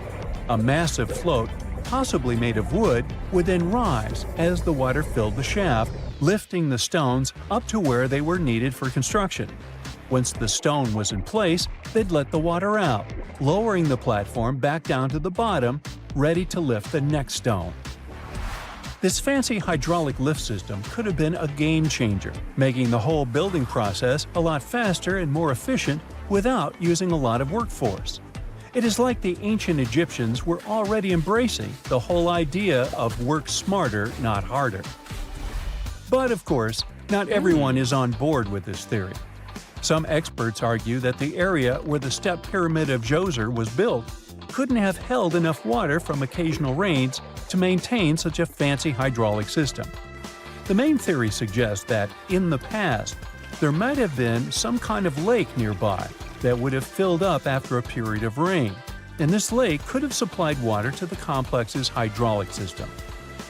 A massive float, possibly made of wood, would then rise as the water filled the shaft, lifting the stones up to where they were needed for construction. Once the stone was in place, they'd let the water out, lowering the platform back down to the bottom, ready to lift the next stone. This fancy hydraulic lift system could have been a game changer, making the whole building process a lot faster and more efficient without using a lot of workforce. It is like the ancient Egyptians were already embracing the whole idea of work smarter, not harder. But of course, not everyone is on board with this theory. Some experts argue that the area where the step pyramid of Djoser was built couldn't have held enough water from occasional rains to maintain such a fancy hydraulic system. The main theory suggests that, in the past, there might have been some kind of lake nearby that would have filled up after a period of rain, and this lake could have supplied water to the complex's hydraulic system.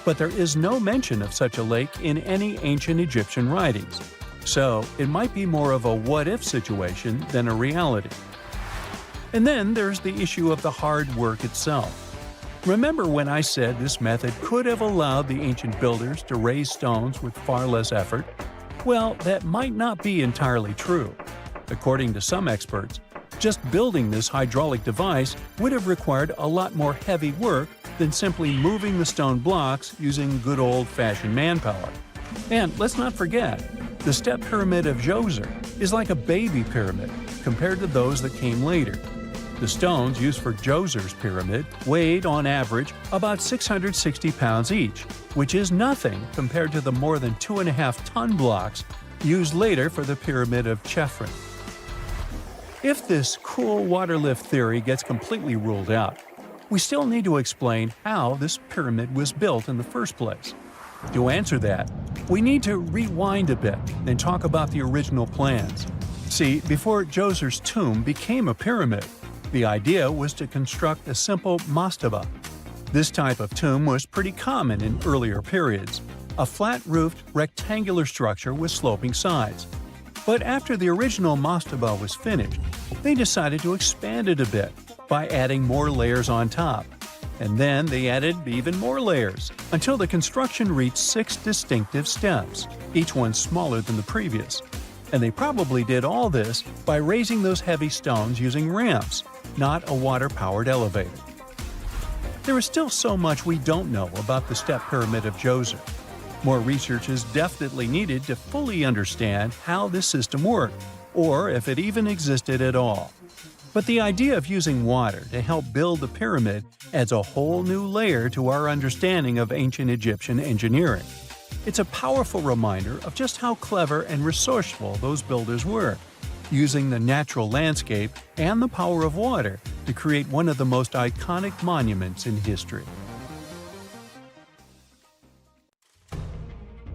But there is no mention of such a lake in any ancient Egyptian writings. So it might be more of a what-if situation than a reality. And then there's the issue of the hard work itself. Remember when I said this method could have allowed the ancient builders to raise stones with far less effort? Well, that might not be entirely true. According to some experts, just building this hydraulic device would have required a lot more heavy work than simply moving the stone blocks using good old-fashioned manpower. And let's not forget, the step pyramid of Djoser is like a baby pyramid compared to those that came later. The stones used for Djoser's pyramid weighed, on average, about 660 pounds each, which is nothing compared to the more than 2.5-ton blocks used later for the pyramid of Chephren. If this cool water lift theory gets completely ruled out, we still need to explain how this pyramid was built in the first place. To answer that, we need to rewind a bit and talk about the original plans. See, before Djoser's tomb became a pyramid, the idea was to construct a simple mastaba. This type of tomb was pretty common in earlier periods, a flat-roofed, rectangular structure with sloping sides. But after the original mastaba was finished, they decided to expand it a bit by adding more layers on top. And then they added even more layers, until the construction reached 6 distinctive steps, each one smaller than the previous. And they probably did all this by raising those heavy stones using ramps, not a water-powered elevator. There is still so much we don't know about the step pyramid of Djoser. More research is definitely needed to fully understand how this system worked, or if it even existed at all. But the idea of using water to help build the pyramid adds a whole new layer to our understanding of ancient Egyptian engineering. It's a powerful reminder of just how clever and resourceful those builders were, using the natural landscape and the power of water to create one of the most iconic monuments in history.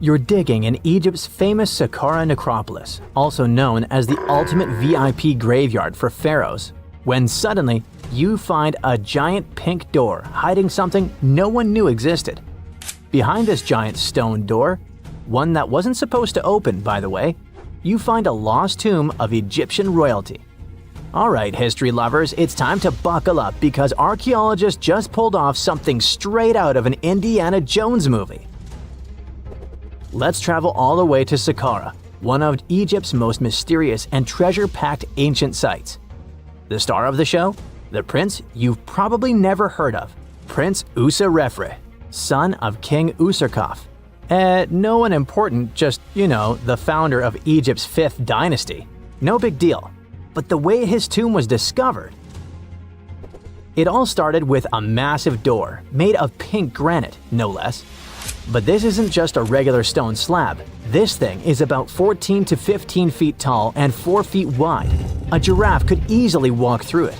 You're digging in Egypt's famous Saqqara necropolis, also known as the ultimate VIP graveyard for pharaohs, when suddenly you find a giant pink door hiding something no one knew existed. Behind this giant stone door, one that wasn't supposed to open, by the way, you find a lost tomb of Egyptian royalty. Alright, history lovers, it's time to buckle up because archaeologists just pulled off something straight out of an Indiana Jones movie. Let's travel all the way to Saqqara, one of Egypt's most mysterious and treasure-packed ancient sites. The star of the show? The prince you've probably never heard of, Prince Userref, son of King Userkaf. No one important, just, the founder of Egypt's 5th dynasty. No big deal. But the way his tomb was discovered… It all started with a massive door, made of pink granite, no less. But this isn't just a regular stone slab. This thing is about 14 to 15 feet tall and 4 feet wide. A giraffe could easily walk through it.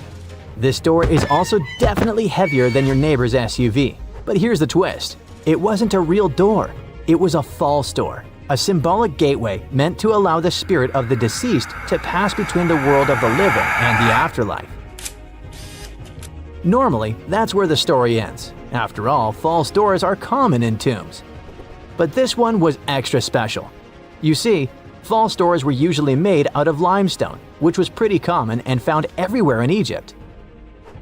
This door is also definitely heavier than your neighbor's SUV. But here's the twist. It wasn't a real door. It was a false door, a symbolic gateway meant to allow the spirit of the deceased to pass between the world of the living and the afterlife. Normally, that's where the story ends. After all, false doors are common in tombs. But this one was extra special. You see, false doors were usually made out of limestone, which was pretty common and found everywhere in Egypt.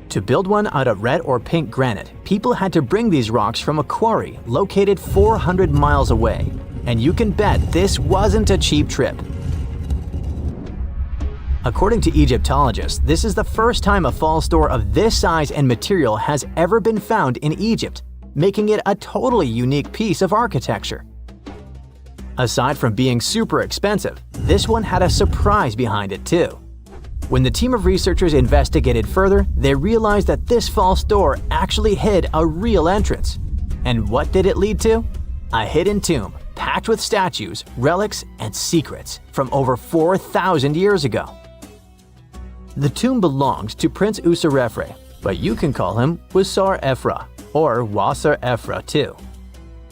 To build one out of red or pink granite, people had to bring these rocks from a quarry located 400 miles away. And you can bet this wasn't a cheap trip. According to Egyptologists, this is the first time a false door of this size and material has ever been found in Egypt, making it a totally unique piece of architecture. Aside from being super expensive, this one had a surprise behind it too. When the team of researchers investigated further, they realized that this false door actually hid a real entrance. And what did it lead to? A hidden tomb, packed with statues, relics, and secrets from over 4,000 years ago. The tomb belongs to Prince Userref, but you can call him Userref or Wasser-Efra too.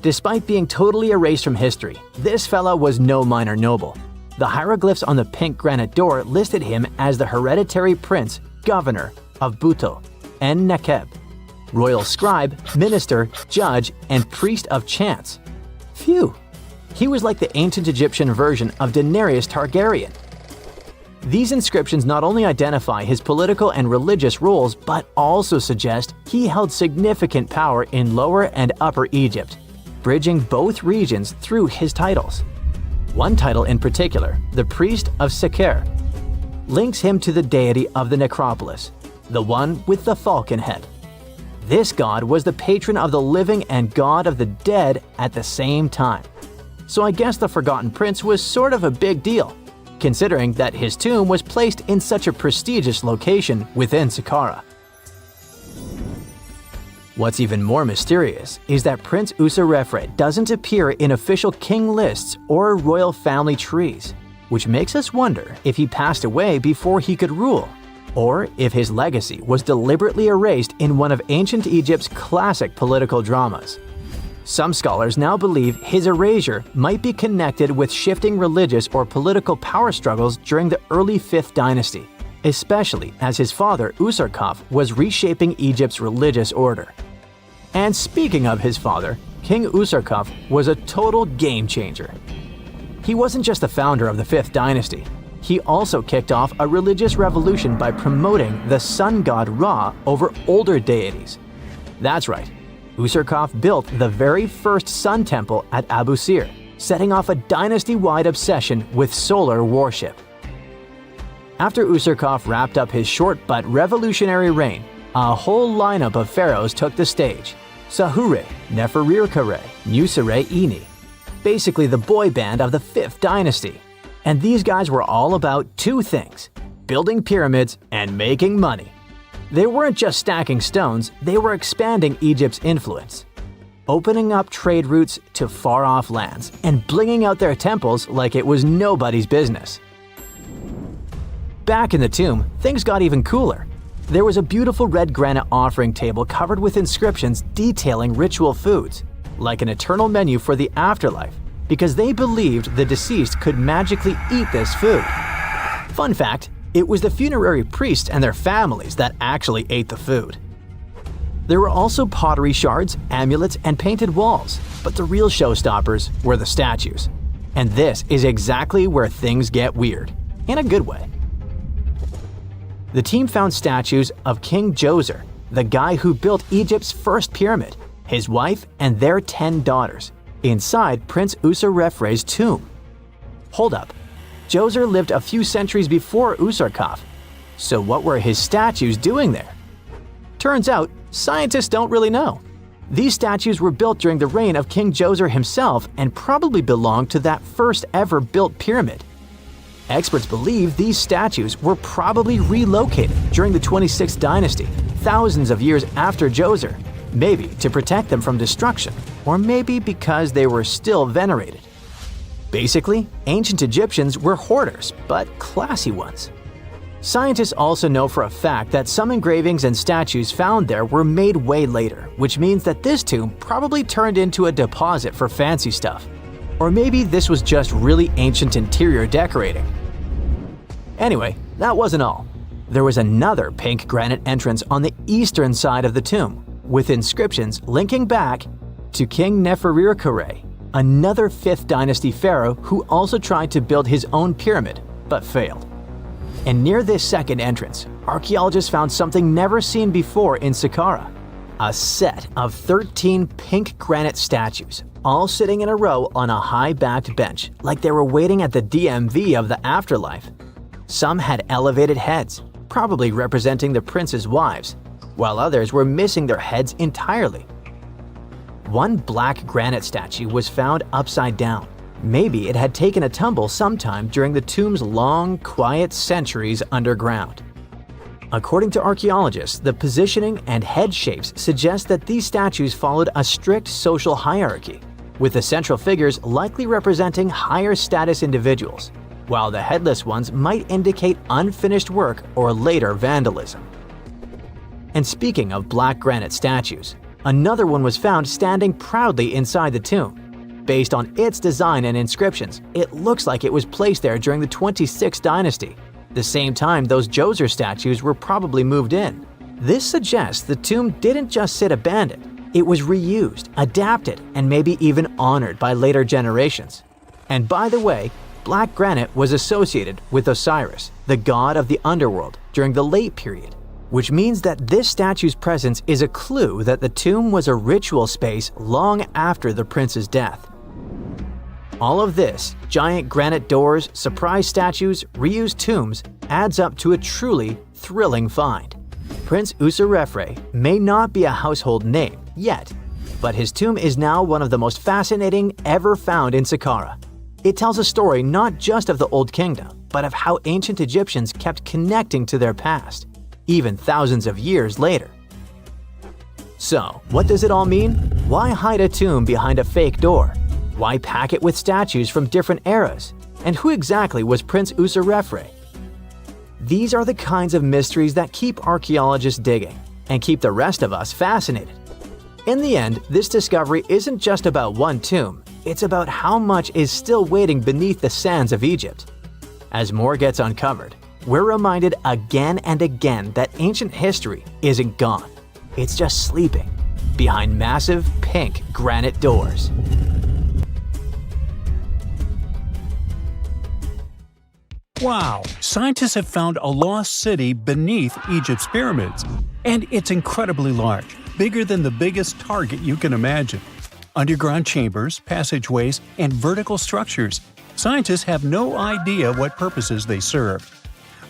Despite being totally erased from history, this fella was no minor noble. The hieroglyphs on the pink granite door listed him as the hereditary prince, governor of Buto and Nekeb, royal scribe, minister, judge, and priest of chance. Phew! He was like the ancient Egyptian version of Daenerys Targaryen. These inscriptions not only identify his political and religious roles, but also suggest he held significant power in Lower and Upper Egypt, bridging both regions through his titles. One title in particular, the Priest of Saqqara, links him to the deity of the necropolis, the one with the falcon head. This god was the patron of the living and god of the dead at the same time. So I guess the Forgotten Prince was sort of a big deal, considering that his tomb was placed in such a prestigious location within Saqqara. What's even more mysterious is that Prince Userref doesn't appear in official king lists or royal family trees, which makes us wonder if he passed away before he could rule, or if his legacy was deliberately erased in one of ancient Egypt's classic political dramas. Some scholars now believe his erasure might be connected with shifting religious or political power struggles during the early 5th dynasty, especially as his father Userkaf was reshaping Egypt's religious order. And speaking of his father, King Userkaf was a total game changer. He wasn't just the founder of the 5th dynasty, he also kicked off a religious revolution by promoting the sun god Ra over older deities. That's right, Userkaf built the very first sun temple at Abu Sir, setting off a dynasty-wide obsession with solar worship. After Userkaf wrapped up his short but revolutionary reign, a whole lineup of pharaohs took the stage. Sahure, Neferirkare, Muserre-ini, basically the boy band of the 5th dynasty. And these guys were all about two things: building pyramids and making money. They weren't just stacking stones, they were expanding Egypt's influence, opening up trade routes to far-off lands and blinging out their temples like it was nobody's business. Back in the tomb, things got even cooler. There was a beautiful red granite offering table covered with inscriptions detailing ritual foods, like an eternal menu for the afterlife, because they believed the deceased could magically eat this food. Fun fact, it was the funerary priests and their families that actually ate the food. There were also pottery shards, amulets, and painted walls, but the real showstoppers were the statues. And this is exactly where things get weird, in a good way. The team found statues of King Djoser, the guy who built Egypt's first pyramid, his wife, and their 10 daughters, inside Prince Userref's tomb. Hold up, Djoser lived a few centuries before Userkaf, so what were his statues doing there? Turns out, scientists don't really know. These statues were built during the reign of King Djoser himself and probably belonged to that first ever built pyramid. Experts believe these statues were probably relocated during the 26th dynasty, thousands of years after Djoser, maybe to protect them from destruction, or maybe because they were still venerated. Basically, ancient Egyptians were hoarders, but classy ones. Scientists also know for a fact that some engravings and statues found there were made way later, which means that this tomb probably turned into a deposit for fancy stuff. Or maybe this was just really ancient interior decorating. Anyway, that wasn't all. There was another pink granite entrance on the eastern side of the tomb, with inscriptions linking back to King Neferirkare, another 5th dynasty pharaoh who also tried to build his own pyramid, but failed. And near this second entrance, archaeologists found something never seen before in Saqqara: a set of 13 pink granite statues, all sitting in a row on a high-backed bench, like they were waiting at the DMV of the afterlife. Some had elevated heads, probably representing the prince's wives, while others were missing their heads entirely. One black granite statue was found upside down. Maybe it had taken a tumble sometime during the tomb's long, quiet centuries underground. According to archaeologists, the positioning and head shapes suggest that these statues followed a strict social hierarchy, with the central figures likely representing higher status individuals, while the headless ones might indicate unfinished work or later vandalism. And speaking of black granite statues, another one was found standing proudly inside the tomb. Based on its design and inscriptions, it looks like it was placed there during the 26th dynasty, the same time those Djoser statues were probably moved in. This suggests the tomb didn't just sit abandoned, it was reused, adapted, and maybe even honored by later generations. And by the way, black granite was associated with Osiris, the god of the underworld, during the late period, which means that this statue's presence is a clue that the tomb was a ritual space long after the prince's death. All of this, giant granite doors, surprise statues, reused tombs, adds up to a truly thrilling find. Prince Userref may not be a household name yet, but his tomb is now one of the most fascinating ever found in Saqqara. It tells a story not just of the Old Kingdom, but of how ancient Egyptians kept connecting to their past, even thousands of years later. So, what does it all mean? Why hide a tomb behind a fake door? Why pack it with statues from different eras? And who exactly was Prince Userref? These are the kinds of mysteries that keep archaeologists digging and keep the rest of us fascinated. In the end, this discovery isn't just about one tomb, it's about how much is still waiting beneath the sands of Egypt. As more gets uncovered, we're reminded again and again that ancient history isn't gone. It's just sleeping behind massive pink granite doors. Wow! Scientists have found a lost city beneath Egypt's pyramids. And it's incredibly large, bigger than the biggest target you can imagine. Underground chambers, passageways, and vertical structures. Scientists have no idea what purposes they serve.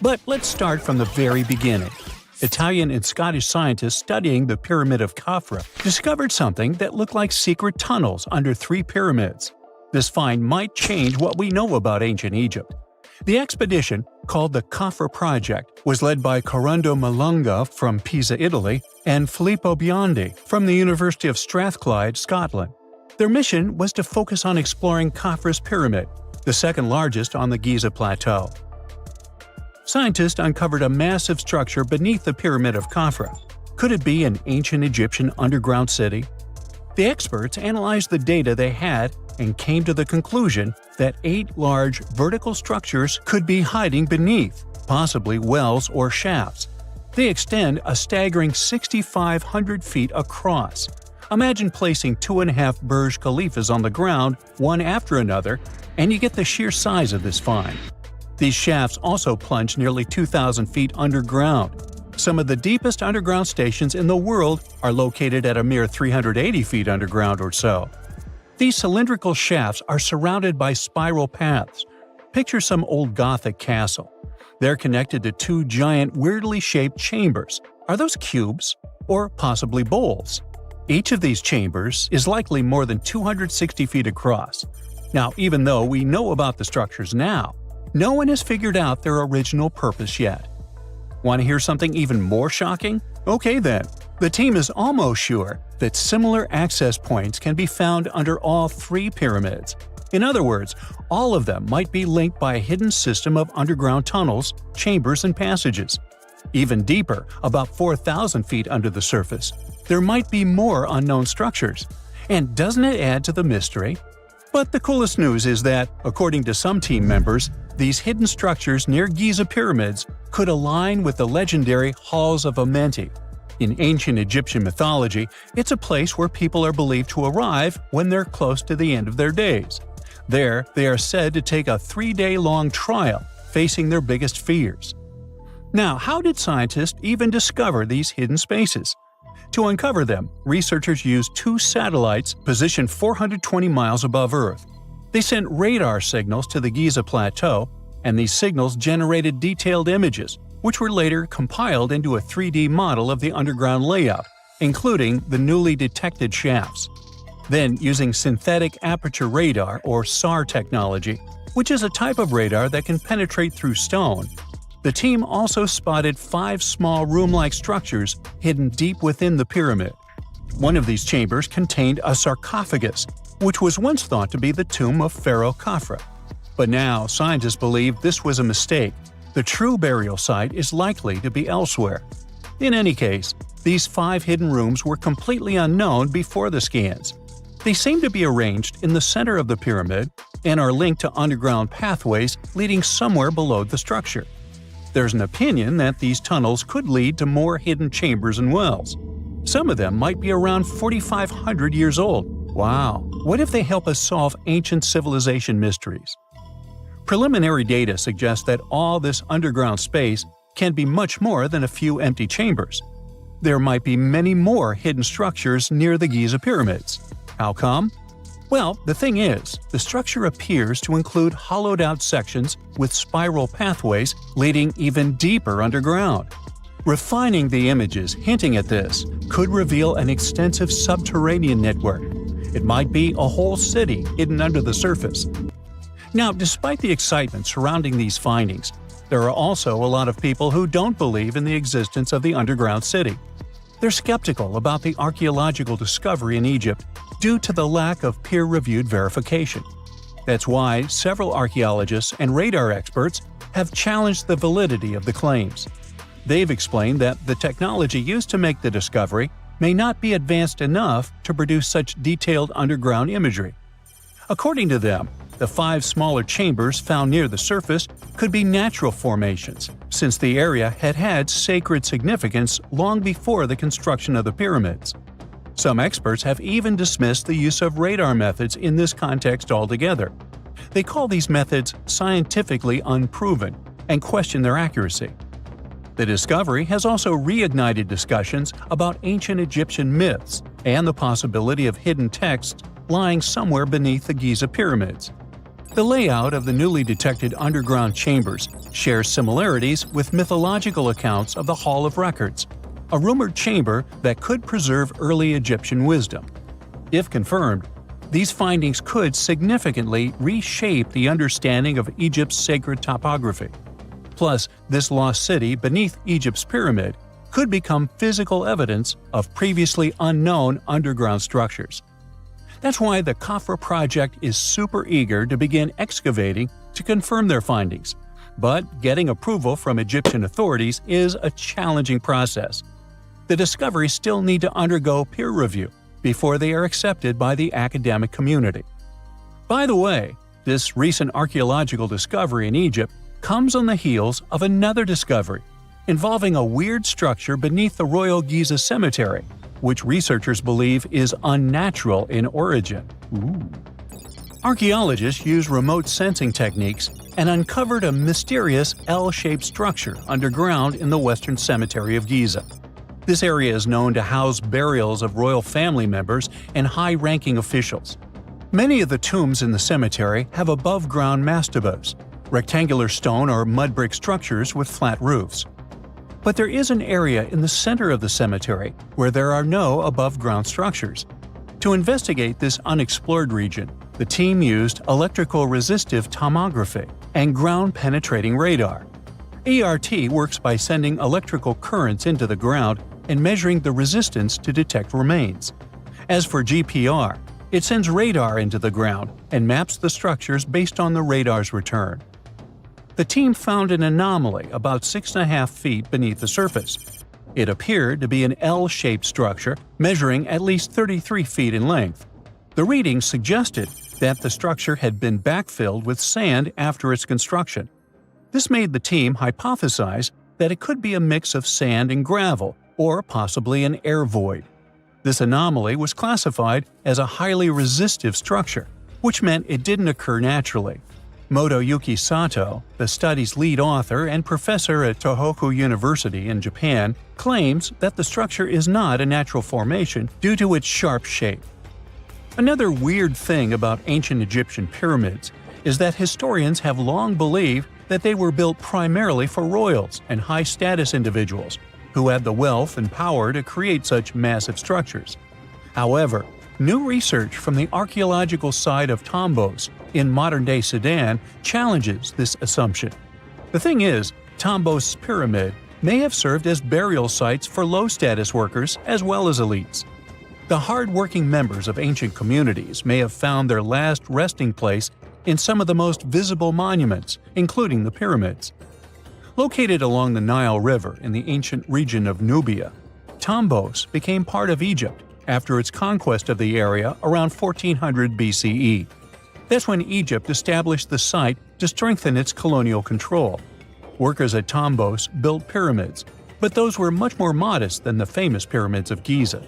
But let's start from the very beginning. Italian and Scottish scientists studying the Pyramid of Khafra discovered something that looked like secret tunnels under 3 pyramids. This find might change what we know about ancient Egypt. The expedition, called the Khafra Project, was led by Corrado Malunga from Pisa, Italy, and Filippo Biondi from the University of Strathclyde, Scotland. Their mission was to focus on exploring Khafra's pyramid, the second largest on the Giza Plateau. Scientists uncovered a massive structure beneath the Pyramid of Khafra. Could it be an ancient Egyptian underground city? The experts analyzed the data they had and came to the conclusion that 8 large vertical structures could be hiding beneath, possibly wells or shafts. They extend a staggering 6,500 feet across. Imagine placing 2.5 Burj Khalifas on the ground, one after another, and you get the sheer size of this find. These shafts also plunge nearly 2,000 feet underground. Some of the deepest underground stations in the world are located at a mere 380 feet underground or so. These cylindrical shafts are surrounded by spiral paths. Picture some old Gothic castle. They're connected to 2 giant, weirdly shaped chambers. Are those cubes? Or possibly bowls? Each of these chambers is likely more than 260 feet across. Now, even though we know about the structures now, no one has figured out their original purpose yet. Want to hear something even more shocking? Okay then. The team is almost sure that similar access points can be found under all 3 pyramids. In other words, all of them might be linked by a hidden system of underground tunnels, chambers, and passages. Even deeper, about 4,000 feet under the surface, there might be more unknown structures. And doesn't it add to the mystery? But the coolest news is that, according to some team members, these hidden structures near Giza pyramids could align with the legendary Halls of Amenti. In ancient Egyptian mythology, it's a place where people are believed to arrive when they're close to the end of their days. There, they are said to take a 3-day-long trial, facing their biggest fears. Now, how did scientists even discover these hidden spaces? To uncover them, researchers used 2 satellites positioned 420 miles above Earth. They sent radar signals to the Giza Plateau, and these signals generated detailed images, which were later compiled into a 3D model of the underground layout, including the newly detected shafts. Then, using synthetic aperture radar or SAR technology, which is a type of radar that can penetrate through stone, the team also spotted 5 small room-like structures hidden deep within the pyramid. One of these chambers contained a sarcophagus, which was once thought to be the tomb of Pharaoh Khafra. But now, scientists believe this was a mistake. The true burial site is likely to be elsewhere. In any case, these 5 hidden rooms were completely unknown before the scans. They seem to be arranged in the center of the pyramid and are linked to underground pathways leading somewhere below the structure. There's an opinion that these tunnels could lead to more hidden chambers and wells. Some of them might be around 4,500 years old. Wow! What if they help us solve ancient civilization mysteries? Preliminary data suggests that all this underground space can be much more than a few empty chambers. There might be many more hidden structures near the Giza pyramids. How come? Well, the thing is, the structure appears to include hollowed-out sections with spiral pathways leading even deeper underground. Refining the images hinting at this could reveal an extensive subterranean network. It might be a whole city hidden under the surface. Now, despite the excitement surrounding these findings, there are also a lot of people who don't believe in the existence of the underground city. They're skeptical about the archaeological discovery in Egypt due to the lack of peer-reviewed verification. That's why several archaeologists and radar experts have challenged the validity of the claims. They've explained that the technology used to make the discovery may not be advanced enough to produce such detailed underground imagery. According to them, the 5 smaller chambers found near the surface could be natural formations, since the area had had sacred significance long before the construction of the pyramids. Some experts have even dismissed the use of radar methods in this context altogether. They call these methods scientifically unproven and question their accuracy. The discovery has also reignited discussions about ancient Egyptian myths and the possibility of hidden texts lying somewhere beneath the Giza pyramids. The layout of the newly detected underground chambers shares similarities with mythological accounts of the Hall of Records, a rumored chamber that could preserve early Egyptian wisdom. If confirmed, these findings could significantly reshape the understanding of Egypt's sacred topography. Plus, this lost city beneath Egypt's pyramid could become physical evidence of previously unknown underground structures. That's why the Khafra project is super eager to begin excavating to confirm their findings. But getting approval from Egyptian authorities is a challenging process. The discoveries still need to undergo peer review before they are accepted by the academic community. By the way, this recent archaeological discovery in Egypt comes on the heels of another discovery involving a weird structure beneath the Royal Giza Cemetery, which researchers believe is unnatural in origin. Archaeologists use remote sensing techniques and uncovered a mysterious L-shaped structure underground in the Western Cemetery of Giza. This area is known to house burials of royal family members and high-ranking officials. Many of the tombs in the cemetery have above-ground mastabas, rectangular stone or mud brick structures with flat roofs. But there is an area in the center of the cemetery where there are no above-ground structures. To investigate this unexplored region, the team used electrical resistive tomography and ground-penetrating radar. ERT works by sending electrical currents into the ground and measuring the resistance to detect remains. As for GPR, it sends radar into the ground and maps the structures based on the radar's return. The team found an anomaly about 6.5 feet beneath the surface. It appeared to be an L-shaped structure measuring at least 33 feet in length. The readings suggested that the structure had been backfilled with sand after its construction. This made the team hypothesize that it could be a mix of sand and gravel, or possibly an air void. This anomaly was classified as a highly resistive structure, which meant it didn't occur naturally. Motoyuki Sato, the study's lead author and professor at Tohoku University in Japan, claims that the structure is not a natural formation due to its sharp shape. Another weird thing about ancient Egyptian pyramids is that historians have long believed that they were built primarily for royals and high-status individuals who had the wealth and power to create such massive structures. However, new research from the archaeological site of Tombos in modern-day Sudan challenges this assumption. The thing is, Tombos' pyramid may have served as burial sites for low-status workers as well as elites. The hard-working members of ancient communities may have found their last resting place in some of the most visible monuments, including the pyramids. Located along the Nile River in the ancient region of Nubia, Tombos became part of Egypt after its conquest of the area around 1400 BCE. That's when Egypt established the site to strengthen its colonial control. Workers at Tombos built pyramids, but those were much more modest than the famous pyramids of Giza.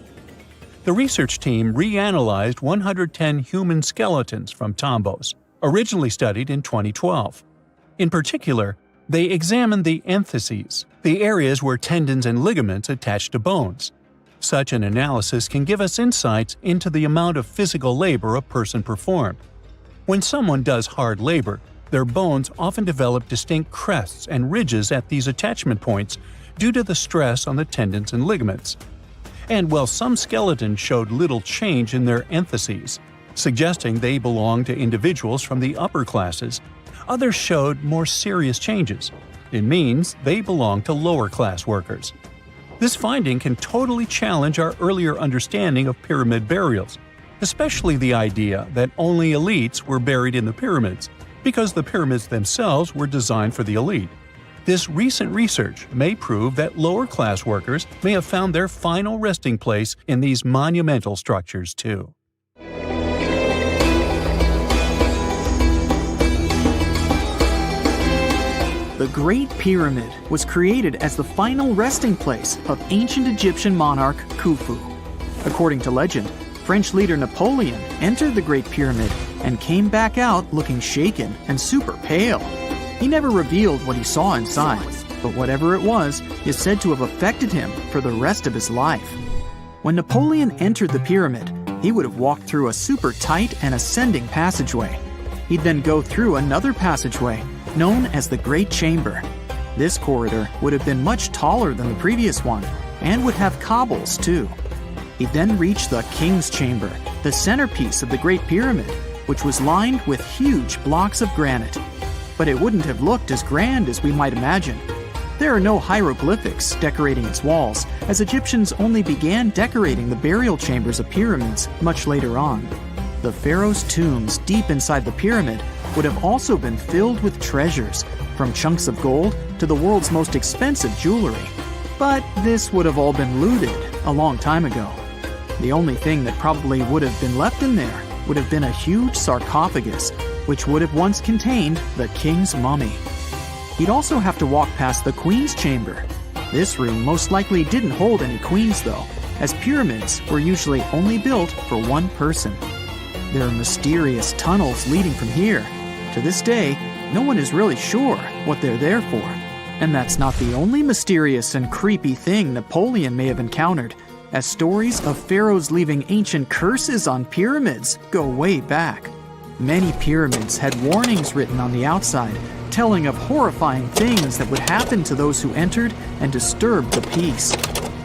The research team reanalyzed 110 human skeletons from tombos, originally studied in 2012. In particular, they examined the entheses, the areas where tendons and ligaments attach to bones. Such an analysis can give us insights into the amount of physical labor a person performed. When someone does hard labor, their bones often develop distinct crests and ridges at these attachment points due to the stress on the tendons and ligaments. And while some skeletons showed little change in their entheses, suggesting they belonged to individuals from the upper classes, others showed more serious changes. It means they belong to lower-class workers. This finding can totally challenge our earlier understanding of pyramid burials, especially the idea that only elites were buried in the pyramids, because the pyramids themselves were designed for the elite. This recent research may prove that lower-class workers may have found their final resting place in these monumental structures too. The Great Pyramid was created as the final resting place of ancient Egyptian monarch Khufu. According to legend, French leader Napoleon entered the Great Pyramid and came back out looking shaken and super pale. He never revealed what he saw inside, but whatever it was is said to have affected him for the rest of his life. When Napoleon entered the pyramid, he would have walked through a super tight and ascending passageway. He'd then go through another passageway, known as the Great Chamber. This corridor would have been much taller than the previous one, and would have cobbles too. He'd then reach the King's Chamber, the centerpiece of the Great Pyramid, which was lined with huge blocks of granite. But it wouldn't have looked as grand as we might imagine. There are no hieroglyphics decorating its walls, as Egyptians only began decorating the burial chambers of pyramids much later on. The pharaoh's tombs deep inside the pyramid would have also been filled with treasures, from chunks of gold to the world's most expensive jewelry. But this would have all been looted a long time ago. The only thing that probably would have been left in there would have been a huge sarcophagus, which would have once contained the king's mummy. He'd also have to walk past the queen's chamber. This room most likely didn't hold any queens though, as pyramids were usually only built for one person. There are mysterious tunnels leading from here. To this day, no one is really sure what they're there for. And that's not the only mysterious and creepy thing Napoleon may have encountered, as stories of pharaohs leaving ancient curses on pyramids go way back. Many pyramids had warnings written on the outside, telling of horrifying things that would happen to those who entered and disturbed the peace.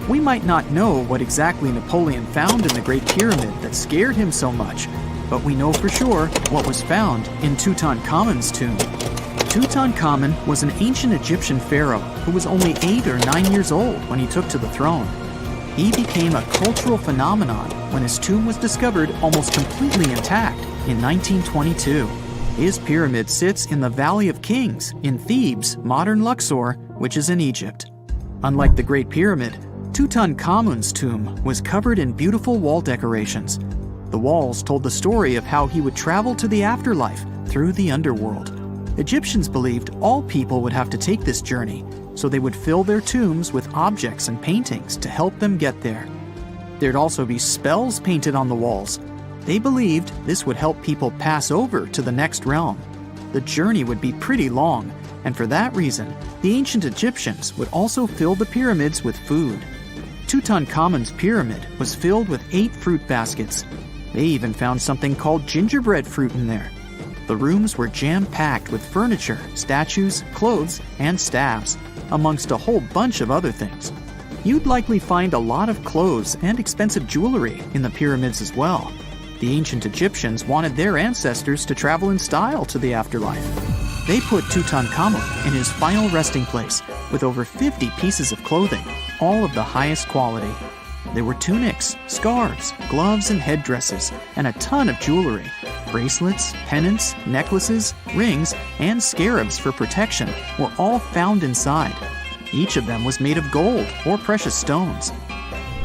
We might not know what exactly Napoleon found in the Great Pyramid that scared him so much, but we know for sure what was found in Tutankhamun's tomb. Tutankhamun was an ancient Egyptian pharaoh who was only 8 or 9 years old when he took to the throne. He became a cultural phenomenon when his tomb was discovered almost completely intact in 1922. His pyramid sits in the Valley of Kings in Thebes, modern Luxor, which is in Egypt. Unlike the Great Pyramid, Tutankhamun's tomb was covered in beautiful wall decorations. The walls told the story of how he would travel to the afterlife through the underworld. Egyptians believed all people would have to take this journey, so they would fill their tombs with objects and paintings to help them get there. There'd also be spells painted on the walls. They believed this would help people pass over to the next realm. The journey would be pretty long, and for that reason, the ancient Egyptians would also fill the pyramids with food. Tutankhamun's pyramid was filled with 8 fruit baskets. They even found something called gingerbread fruit in there. The rooms were jam-packed with furniture, statues, clothes, and staffs, amongst a whole bunch of other things. You'd likely find a lot of clothes and expensive jewelry in the pyramids as well. The ancient Egyptians wanted their ancestors to travel in style to the afterlife. They put Tutankhamun in his final resting place with over 50 pieces of clothing, all of the highest quality. There were tunics, scarves, gloves, and headdresses, and a ton of jewelry. Bracelets, pendants, necklaces, rings, and scarabs for protection were all found inside. Each of them was made of gold or precious stones.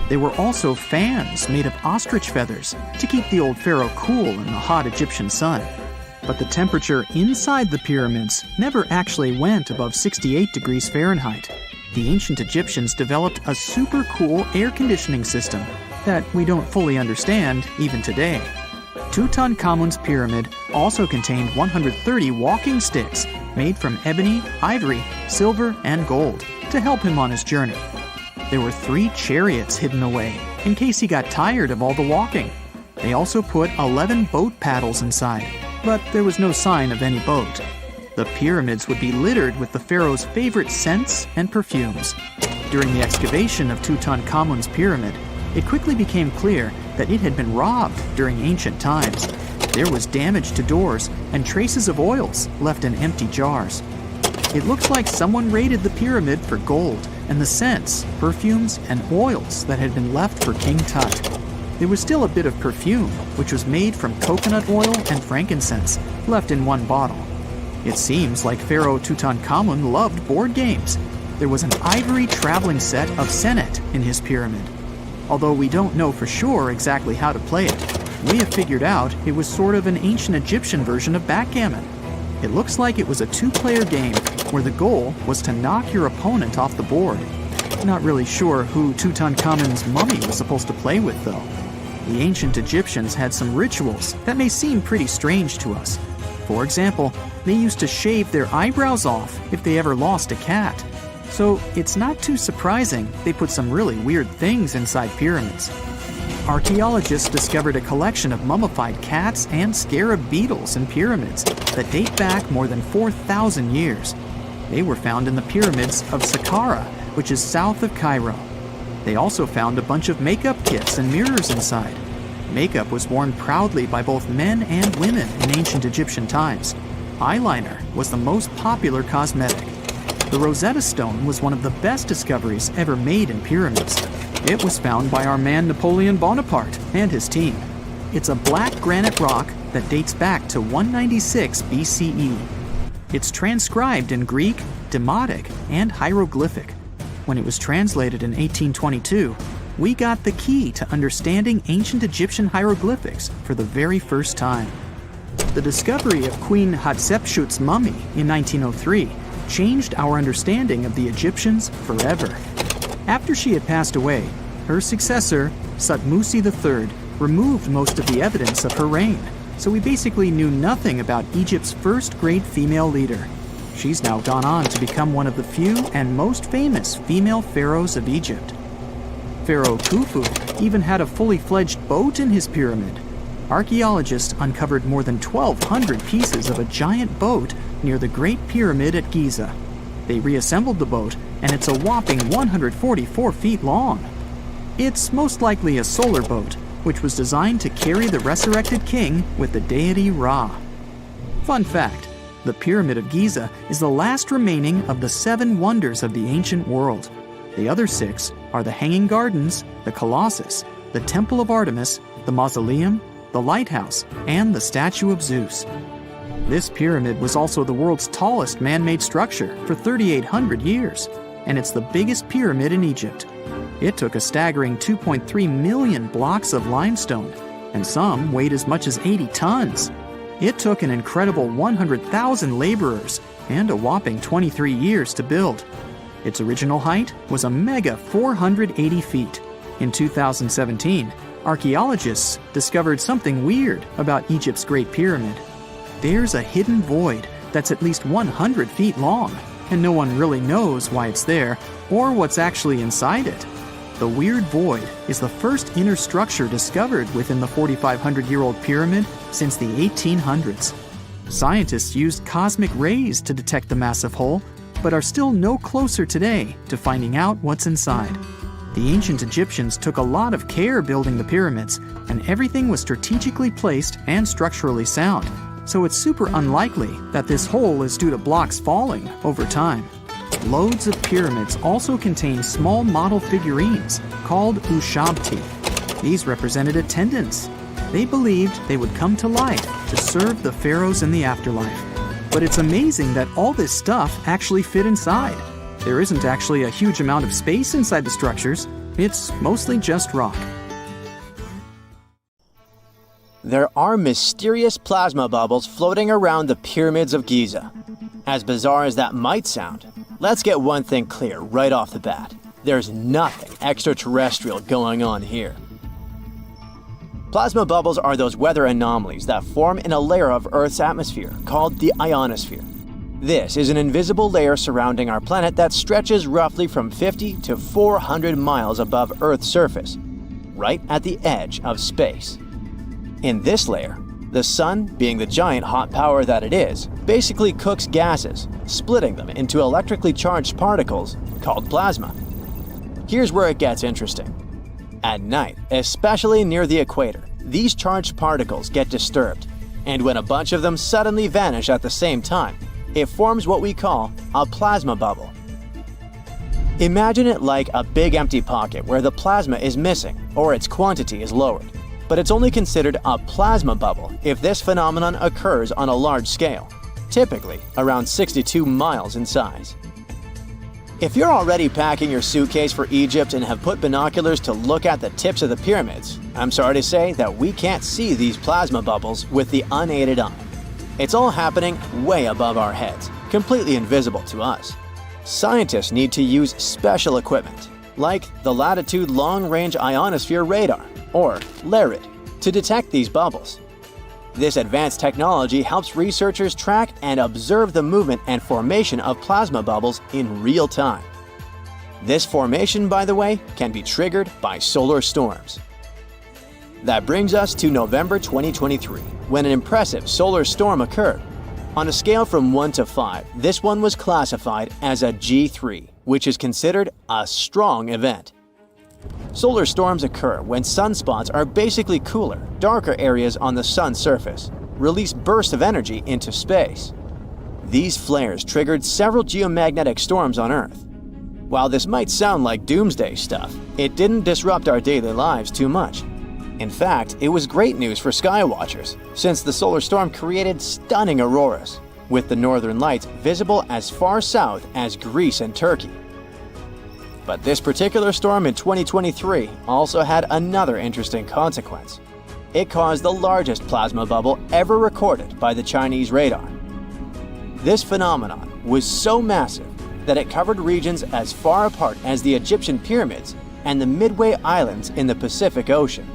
There were also fans made of ostrich feathers to keep the old pharaoh cool in the hot Egyptian sun. But the temperature inside the pyramids never actually went above 68 degrees Fahrenheit. The ancient Egyptians developed a super cool air conditioning system that we don't fully understand even today. Tutankhamun's pyramid also contained 130 walking sticks made from ebony, ivory, silver, and gold to help him on his journey. There were 3 chariots hidden away in case he got tired of all the walking. They also put 11 boat paddles inside, but there was no sign of any boat. The pyramids would be littered with the pharaoh's favorite scents and perfumes. During the excavation of Tutankhamun's pyramid, it quickly became clear that it had been robbed during ancient times. There was damage to doors and traces of oils left in empty jars. It looks like someone raided the pyramid for gold and the scents, perfumes, and oils that had been left for King Tut. There was still a bit of perfume, which was made from coconut oil and frankincense, left in one bottle. It seems like Pharaoh Tutankhamun loved board games. There was an ivory traveling set of Senet in his pyramid. Although we don't know for sure exactly how to play it, we have figured out it was sort of an ancient Egyptian version of backgammon. It looks like it was a 2-player game where the goal was to knock your opponent off the board. Not really sure who Tutankhamun's mummy was supposed to play with, though. The ancient Egyptians had some rituals that may seem pretty strange to us. For example, they used to shave their eyebrows off if they ever lost a cat. So it's not too surprising they put some really weird things inside pyramids. Archaeologists discovered a collection of mummified cats and scarab beetles in pyramids that date back more than 4,000 years. They were found in the pyramids of Saqqara, which is south of Cairo. They also found a bunch of makeup kits and mirrors inside. Makeup was worn proudly by both men and women in ancient Egyptian times. Eyeliner was the most popular cosmetic. The Rosetta Stone was one of the best discoveries ever made in pyramids. It was found by our man Napoleon Bonaparte and his team. It's a black granite rock that dates back to 196 BCE. It's transcribed in Greek, Demotic, and hieroglyphic. When it was translated in 1822, we got the key to understanding ancient Egyptian hieroglyphics for the very first time. The discovery of Queen Hatshepsut's mummy in 1903 changed our understanding of the Egyptians forever. After she had passed away, her successor, Thutmose III, removed most of the evidence of her reign, so we basically knew nothing about Egypt's first great female leader. She's now gone on to become one of the few and most famous female pharaohs of Egypt. Pharaoh Khufu even had a fully fledged boat in his pyramid. Archaeologists uncovered more than 1,200 pieces of a giant boat near the Great Pyramid at Giza. They reassembled the boat, and it's a whopping 144 feet long. It's most likely a solar boat, which was designed to carry the resurrected king with the deity Ra. Fun fact, the Pyramid of Giza is the last remaining of the 7 wonders of the ancient world. The other 6 are the Hanging Gardens, the Colossus, the Temple of Artemis, the Mausoleum, the Lighthouse, and the Statue of Zeus. This pyramid was also the world's tallest man-made structure for 3,800 years, and it's the biggest pyramid in Egypt. It took a staggering 2.3 million blocks of limestone, and some weighed as much as 80 tons. It took an incredible 100,000 laborers and a whopping 23 years to build. Its original height was a mega 480 feet. In 2017, archaeologists discovered something weird about Egypt's Great Pyramid. There's a hidden void that's at least 100 feet long, and no one really knows why it's there or what's actually inside it. The weird void is the first inner structure discovered within the 4,500-year-old pyramid since the 1800s. Scientists used cosmic rays to detect the massive hole, but are still no closer today to finding out what's inside. The ancient Egyptians took a lot of care building the pyramids, and everything was strategically placed and structurally sound, so it's super unlikely that this hole is due to blocks falling over time. Loads of pyramids also contain small model figurines called ushabti. These represented attendants. They believed they would come to life to serve the pharaohs in the afterlife. But it's amazing that all this stuff actually fit inside. There isn't actually a huge amount of space inside the structures. It's mostly just rock. There are mysterious plasma bubbles floating around the pyramids of Giza. As bizarre as that might sound, let's get one thing clear right off the bat. There's nothing extraterrestrial going on here. Plasma bubbles are those weather anomalies that form in a layer of Earth's atmosphere called the ionosphere. This is an invisible layer surrounding our planet that stretches roughly from 50 to 400 miles above Earth's surface, right at the edge of space. In this layer, the sun, being the giant hot power that it is, basically cooks gases, splitting them into electrically charged particles called plasma. Here's where it gets interesting. At night, especially near the equator, these charged particles get disturbed, and when a bunch of them suddenly vanish at the same time, it forms what we call a plasma bubble. Imagine it like a big empty pocket where the plasma is missing or its quantity is lowered, but it's only considered a plasma bubble if this phenomenon occurs on a large scale, typically around 62 miles in size. If you're already packing your suitcase for Egypt and have put binoculars to look at the tips of the pyramids, I'm sorry to say that we can't see these plasma bubbles with the unaided eye. It's all happening way above our heads, completely invisible to us. Scientists need to use special equipment, like the Latitude Long-Range Ionosphere Radar, or LARID, to detect these bubbles. This advanced technology helps researchers track and observe the movement and formation of plasma bubbles in real time. This formation, by the way, can be triggered by solar storms. That brings us to November 2023, when an impressive solar storm occurred. On a scale from 1 to 5, this one was classified as a G3, which is considered a strong event. Solar storms occur when sunspots are basically cooler, darker areas on the sun's surface, release bursts of energy into space. These flares triggered several geomagnetic storms on Earth. While this might sound like doomsday stuff, it didn't disrupt our daily lives too much. In fact, it was great news for skywatchers, since the solar storm created stunning auroras, with the northern lights visible as far south as Greece and Turkey. But this particular storm in 2023 also had another interesting consequence. It caused the largest plasma bubble ever recorded by the Chinese radar. This phenomenon was so massive that it covered regions as far apart as the Egyptian pyramids and the Midway Islands in the Pacific Ocean.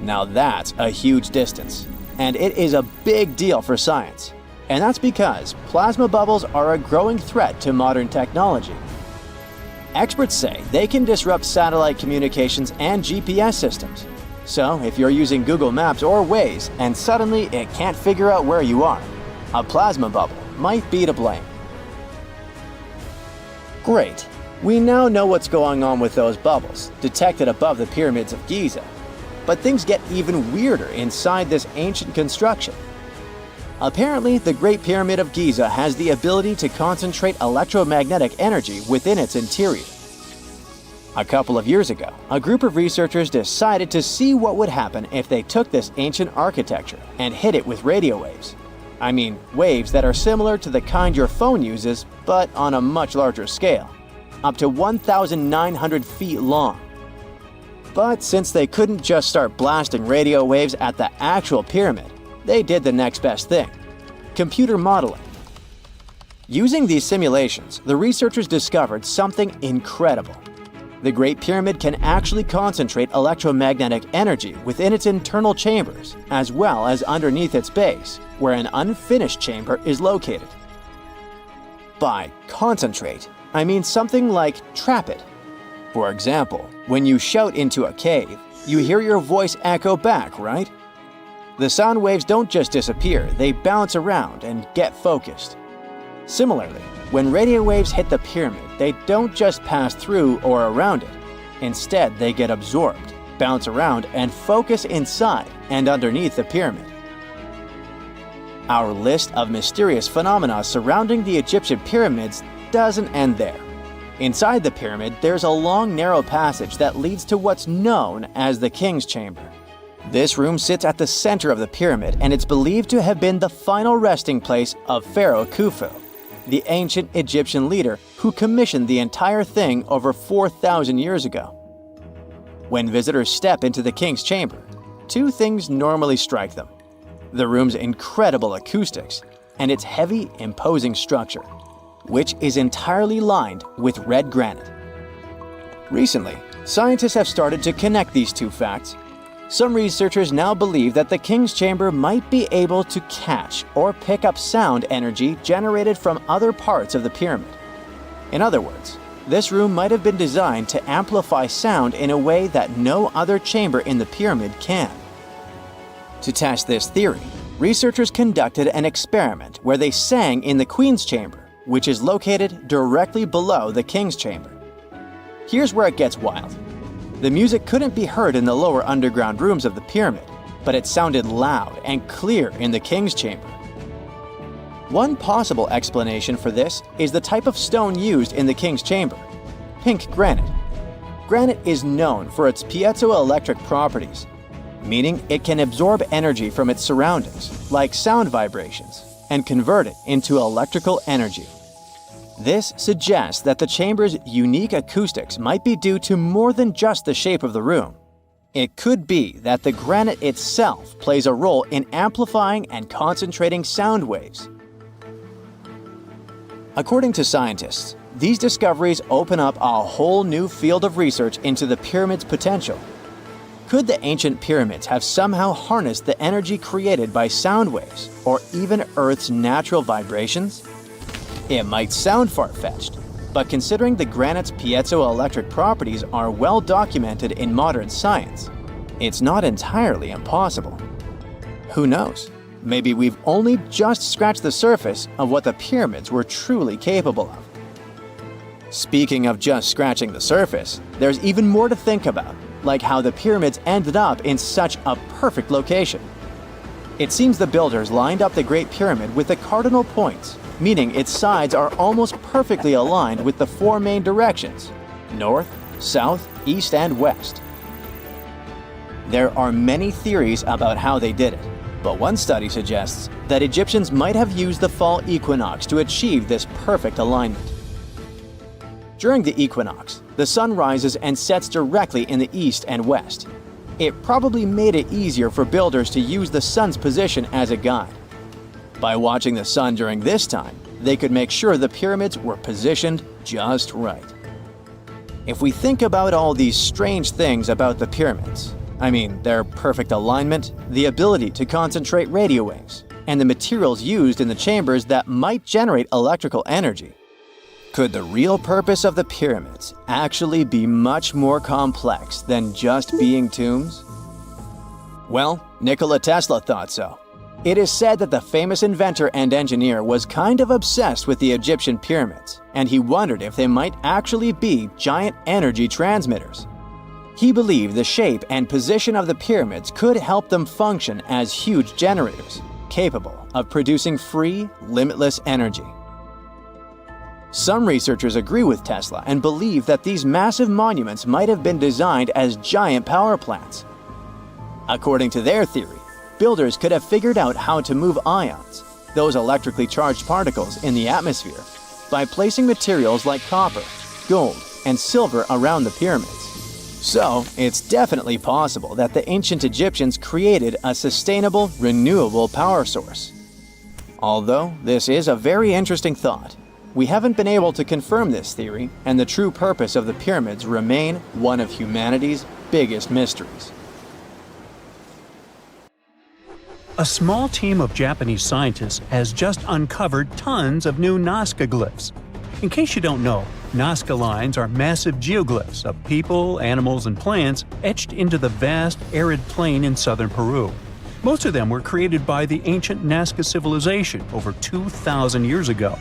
Now that's a huge distance, and it is a big deal for science. And that's because plasma bubbles are a growing threat to modern technology. Experts say they can disrupt satellite communications and GPS systems. So if you're using Google Maps or Waze and suddenly it can't figure out where you are, a plasma bubble might be to blame. Great, we now know what's going on with those bubbles, detected above the pyramids of Giza. But things get even weirder inside this ancient construction. Apparently, the Great Pyramid of Giza has the ability to concentrate electromagnetic energy within its interior. A couple of years ago, a group of researchers decided to see what would happen if they took this ancient architecture and hit it with radio waves. I mean, waves that are similar to the kind your phone uses, but on a much larger scale, up to 1,900 feet long. But since they couldn't just start blasting radio waves at the actual pyramid, they did the next best thing: computer modeling. Using these simulations, the researchers discovered something incredible. The Great Pyramid can actually concentrate electromagnetic energy within its internal chambers, as well as underneath its base, where an unfinished chamber is located. By concentrate, I mean something like trap it. For example, when you shout into a cave, you hear your voice echo back, right? The sound waves don't just disappear, they bounce around and get focused. Similarly, when radio waves hit the pyramid, they don't just pass through or around it. Instead, they get absorbed, bounce around, and focus inside and underneath the pyramid. Our list of mysterious phenomena surrounding the Egyptian pyramids doesn't end there. Inside the pyramid, there's a long, narrow passage that leads to what's known as the King's Chamber. This room sits at the center of the pyramid, and it's believed to have been the final resting place of Pharaoh Khufu, the ancient Egyptian leader who commissioned the entire thing over 4,000 years ago. When visitors step into the King's Chamber, two things normally strike them: the room's incredible acoustics and its heavy, imposing structure, which is entirely lined with red granite. Recently, scientists have started to connect these two facts. Some researchers now believe that the king's chamber might be able to catch or pick up sound energy generated from other parts of the pyramid. In other words, this room might have been designed to amplify sound in a way that no other chamber in the pyramid can. To test this theory, researchers conducted an experiment where they sang in the Queen's chamber, which is located directly below the King's chamber. Here's where it gets wild. The music couldn't be heard in the lower underground rooms of the pyramid, but it sounded loud and clear in the King's chamber. One possible explanation for this is the type of stone used in the King's chamber: pink granite. Granite is known for its piezoelectric properties, meaning it can absorb energy from its surroundings, like sound vibrations, and convert it into electrical energy. This suggests that the chamber's unique acoustics might be due to more than just the shape of the room. It could be that the granite itself plays a role in amplifying and concentrating sound waves. According to scientists, these discoveries open up a whole new field of research into the pyramid's potential. Could the ancient pyramids have somehow harnessed the energy created by sound waves, or even Earth's natural vibrations? It might sound far-fetched, but considering the granite's piezoelectric properties are well documented in modern science, it's not entirely impossible. Who knows? Maybe we've only just scratched the surface of what the pyramids were truly capable of. Speaking of just scratching the surface, there's even more to think about, like how the pyramids ended up in such a perfect location. It seems the builders lined up the Great Pyramid with the cardinal points, meaning its sides are almost perfectly aligned with the four main directions: north, south, east, and west. There are many theories about how they did it, but one study suggests that Egyptians might have used the fall equinox to achieve this perfect alignment. During the equinox, the sun rises and sets directly in the east and west. It probably made it easier for builders to use the sun's position as a guide. By watching the sun during this time, they could make sure the pyramids were positioned just right. If we think about all these strange things about the pyramids, I mean their perfect alignment, the ability to concentrate radio waves, and the materials used in the chambers that might generate electrical energy, could the real purpose of the pyramids actually be much more complex than just being tombs? Well, Nikola Tesla thought so. It is said that the famous inventor and engineer was kind of obsessed with the Egyptian pyramids, and he wondered if they might actually be giant energy transmitters. He believed the shape and position of the pyramids could help them function as huge generators, capable of producing free, limitless energy. Some researchers agree with Tesla and believe that these massive monuments might have been designed as giant power plants. According to their theory, builders could have figured out how to move ions, those electrically charged particles in the atmosphere, by placing materials like copper, gold, and silver around the pyramids. So, it's definitely possible that the ancient Egyptians created a sustainable, renewable power source. Although this is a very interesting thought, we haven't been able to confirm this theory, and the true purpose of the pyramids remain one of humanity's biggest mysteries. A small team of Japanese scientists has just uncovered tons of new Nazca glyphs. In case you don't know, Nazca lines are massive geoglyphs of people, animals, and plants etched into the vast, arid plain in southern Peru. Most of them were created by the ancient Nazca civilization over 2,000 years ago.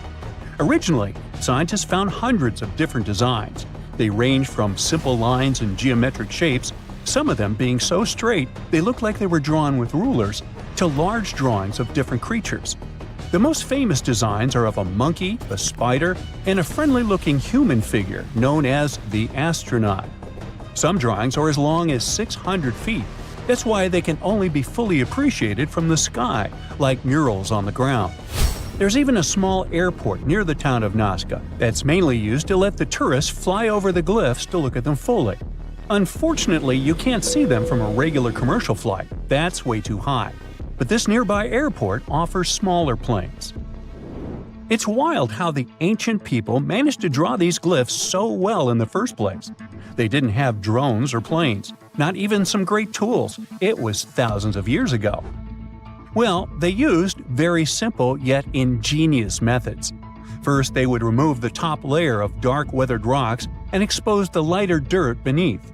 Originally, scientists found hundreds of different designs. They range from simple lines and geometric shapes, some of them being so straight they look like they were drawn with rulers, to large drawings of different creatures. The most famous designs are of a monkey, a spider, and a friendly-looking human figure known as the astronaut. Some drawings are as long as 600 feet. That's why they can only be fully appreciated from the sky, like murals on the ground. There's even a small airport near the town of Nazca that's mainly used to let the tourists fly over the glyphs to look at them fully. Unfortunately, you can't see them from a regular commercial flight. That's way too high. But this nearby airport offers smaller planes. It's wild how the ancient people managed to draw these glyphs so well in the first place. They didn't have drones or planes. not even some great tools. It was thousands of years ago. Well, they used very simple yet ingenious methods. First, they would remove the top layer of dark weathered rocks and expose the lighter dirt beneath.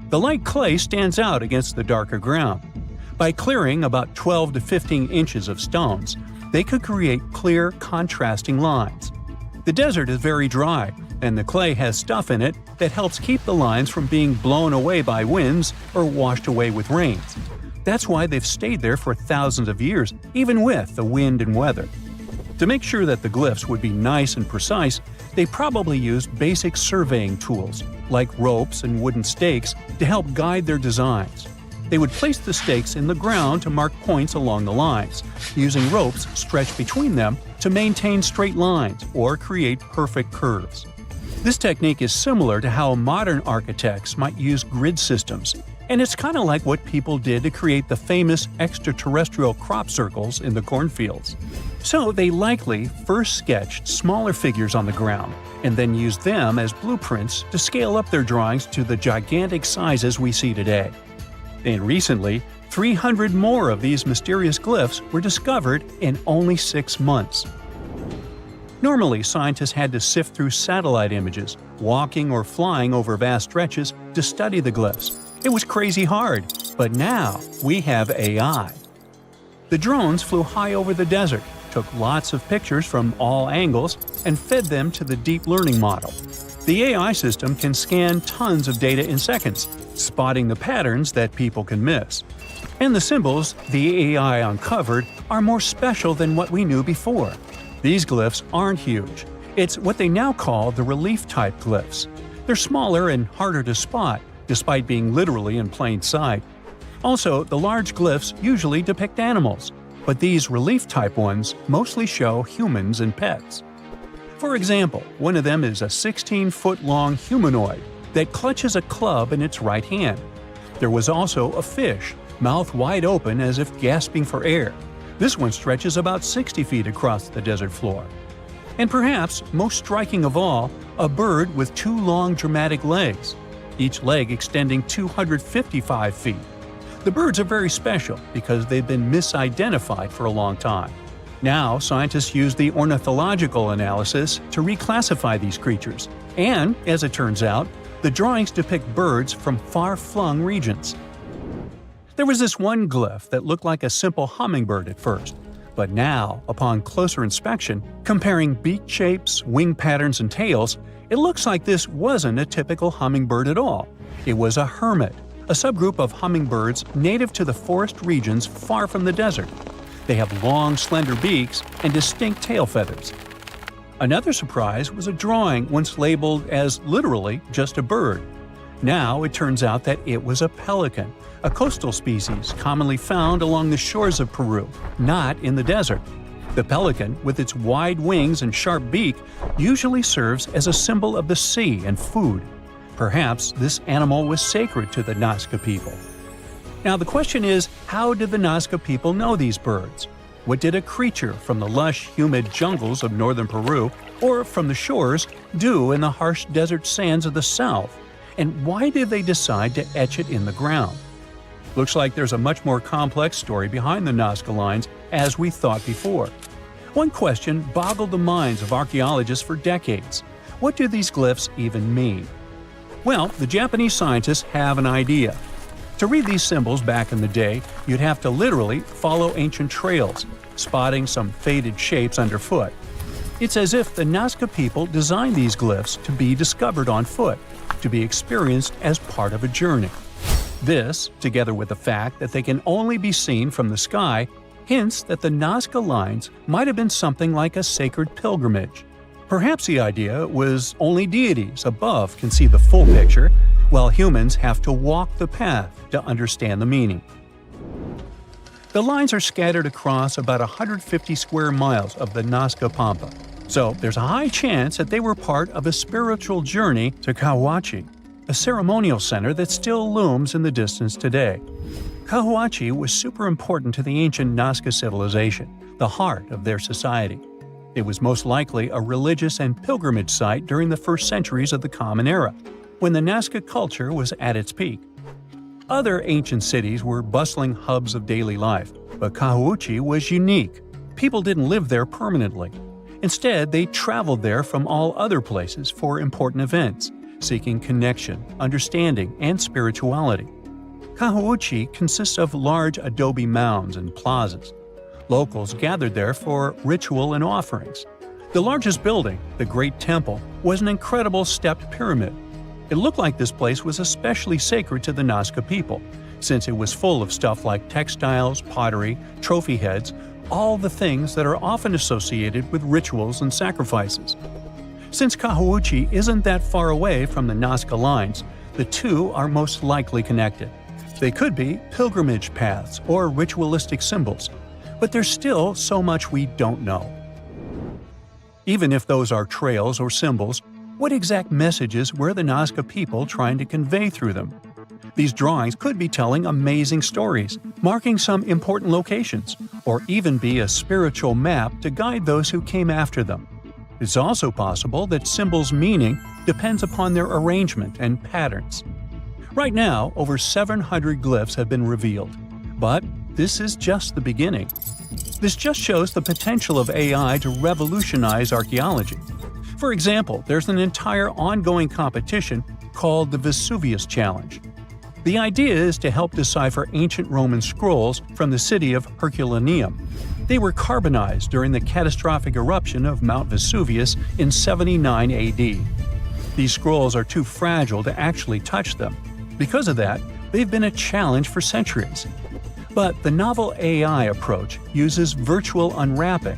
The light clay stands out against the darker ground. By clearing about 12 to 15 inches of stones, they could create clear, contrasting lines. The desert is very dry, and the clay has stuff in it that helps keep the lines from being blown away by winds or washed away with rains. That's why they've stayed there for thousands of years, even with the wind and weather. To make sure that the glyphs would be nice and precise, they probably used basic surveying tools, like ropes and wooden stakes, to help guide their designs. They would place the stakes in the ground to mark points along the lines, using ropes stretched between them to maintain straight lines or create perfect curves. This technique is similar to how modern architects might use grid systems, and it's kind of like what people did to create the famous extraterrestrial crop circles in the cornfields. So they likely first sketched smaller figures on the ground, and then used them as blueprints to scale up their drawings to the gigantic sizes we see today. And recently, 300 more of these mysterious glyphs were discovered in only 6 months. Normally, scientists had to sift through satellite images, walking or flying over vast stretches to study the glyphs. It was crazy hard, but now we have AI. The drones flew high over the desert, took lots of pictures from all angles, and fed them to the deep learning model. The AI system can scan tons of data in seconds, spotting the patterns that people can miss. And the symbols the AI uncovered are more special than what we knew before. These glyphs aren't huge. It's what they now call the relief-type glyphs. They're smaller and harder to spot, despite being literally in plain sight. Also, the large glyphs usually depict animals, but these relief-type ones mostly show humans and pets. For example, one of them is a 16-foot-long humanoid that clutches a club in its right hand. There was also a fish, mouth wide open as if gasping for air. This one stretches about 60 feet across the desert floor. And perhaps most striking of all, a bird with 2 long dramatic legs, each leg extending 255 feet. The birds are very special because they've been misidentified for a long time. Now, scientists use the ornithological analysis to reclassify these creatures, and, as it turns out, the drawings depict birds from far-flung regions. There was this one glyph that looked like a simple hummingbird at first, but now, upon closer inspection, comparing beak shapes, wing patterns, and tails, it looks like this wasn't a typical hummingbird at all. It was a hermit, a subgroup of hummingbirds native to the forest regions far from the desert. They have long, slender beaks and distinct tail feathers. Another surprise was a drawing once labeled as literally just a bird. Now it turns out that it was a pelican, a coastal species commonly found along the shores of Peru, not in the desert. The pelican, with its wide wings and sharp beak, usually serves as a symbol of the sea and food. Perhaps this animal was sacred to the Nazca people. Now the question is, how did the Nazca people know these birds? What did a creature from the lush, humid jungles of northern Peru, or from the shores, do in the harsh desert sands of the south? And why did they decide to etch it in the ground? Looks like there's a much more complex story behind the Nazca lines as we thought before. One question boggled the minds of archaeologists for decades. What do these glyphs even mean? Well, the Japanese scientists have an idea. To read these symbols back in the day, you'd have to literally follow ancient trails, spotting some faded shapes underfoot. It's as if the Nazca people designed these glyphs to be discovered on foot, to be experienced as part of a journey. This, together with the fact that they can only be seen from the sky, hints that the Nazca lines might have been something like a sacred pilgrimage. Perhaps the idea was only deities above can see the full picture, while humans have to walk the path to understand the meaning. The lines are scattered across about 150 square miles of the Nazca Pampa, so there's a high chance that they were part of a spiritual journey to Cahuachi, a ceremonial center that still looms in the distance today. Cahuachi was super important to the ancient Nazca civilization, the heart of their society. It was most likely a religious and pilgrimage site during the first centuries of the Common Era, when the Nazca culture was at its peak. Other ancient cities were bustling hubs of daily life, but Cahuuchi was unique. People didn't live there permanently. Instead, they traveled there from all other places for important events, seeking connection, understanding, and spirituality. Cahuuchi consists of large adobe mounds and plazas. Locals gathered there for ritual and offerings. The largest building, the Great Temple, was an incredible stepped pyramid. It looked like this place was especially sacred to the Nazca people, since it was full of stuff like textiles, pottery, trophy heads, all the things that are often associated with rituals and sacrifices. Since Cahuuchi isn't that far away from the Nazca lines, the two are most likely connected. They could be pilgrimage paths or ritualistic symbols, but there's still so much we don't know. Even if those are trails or symbols, what exact messages were the Nazca people trying to convey through them? These drawings could be telling amazing stories, marking some important locations, or even be a spiritual map to guide those who came after them. It's also possible that symbols' meaning depends upon their arrangement and patterns. Right now, over 700 glyphs have been revealed, but this is just the beginning. This just shows the potential of AI to revolutionize archaeology. For example, there's an entire ongoing competition called the Vesuvius Challenge. The idea is to help decipher ancient Roman scrolls from the city of Herculaneum. They were carbonized during the catastrophic eruption of Mount Vesuvius in 79 AD. These scrolls are too fragile to actually touch them. Because of that, they've been a challenge for centuries. But the novel AI approach uses virtual unwrapping.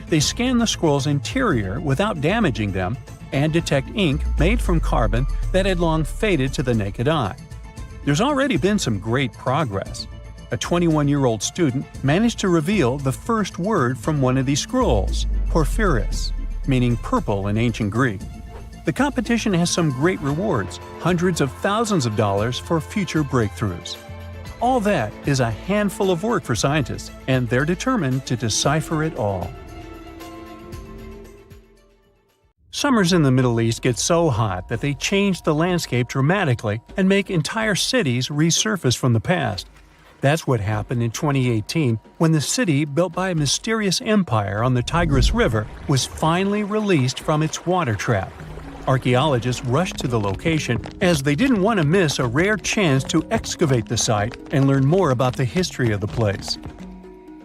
They scan the scroll's interior without damaging them and detect ink made from carbon that had long faded to the naked eye. There's already been some great progress. A 21-year-old student managed to reveal the first word from one of these scrolls, porphyris, meaning purple in ancient Greek. The competition has some great rewards, hundreds of thousands of dollars for future breakthroughs. All that is a handful of work for scientists, and they're determined to decipher it all. Summers in the Middle East get so hot that they change the landscape dramatically and make entire cities resurface from the past. That's what happened in 2018 when the city built by a mysterious empire on the Tigris River was finally released from its water trap. Archaeologists rushed to the location as they didn't want to miss a rare chance to excavate the site and learn more about the history of the place.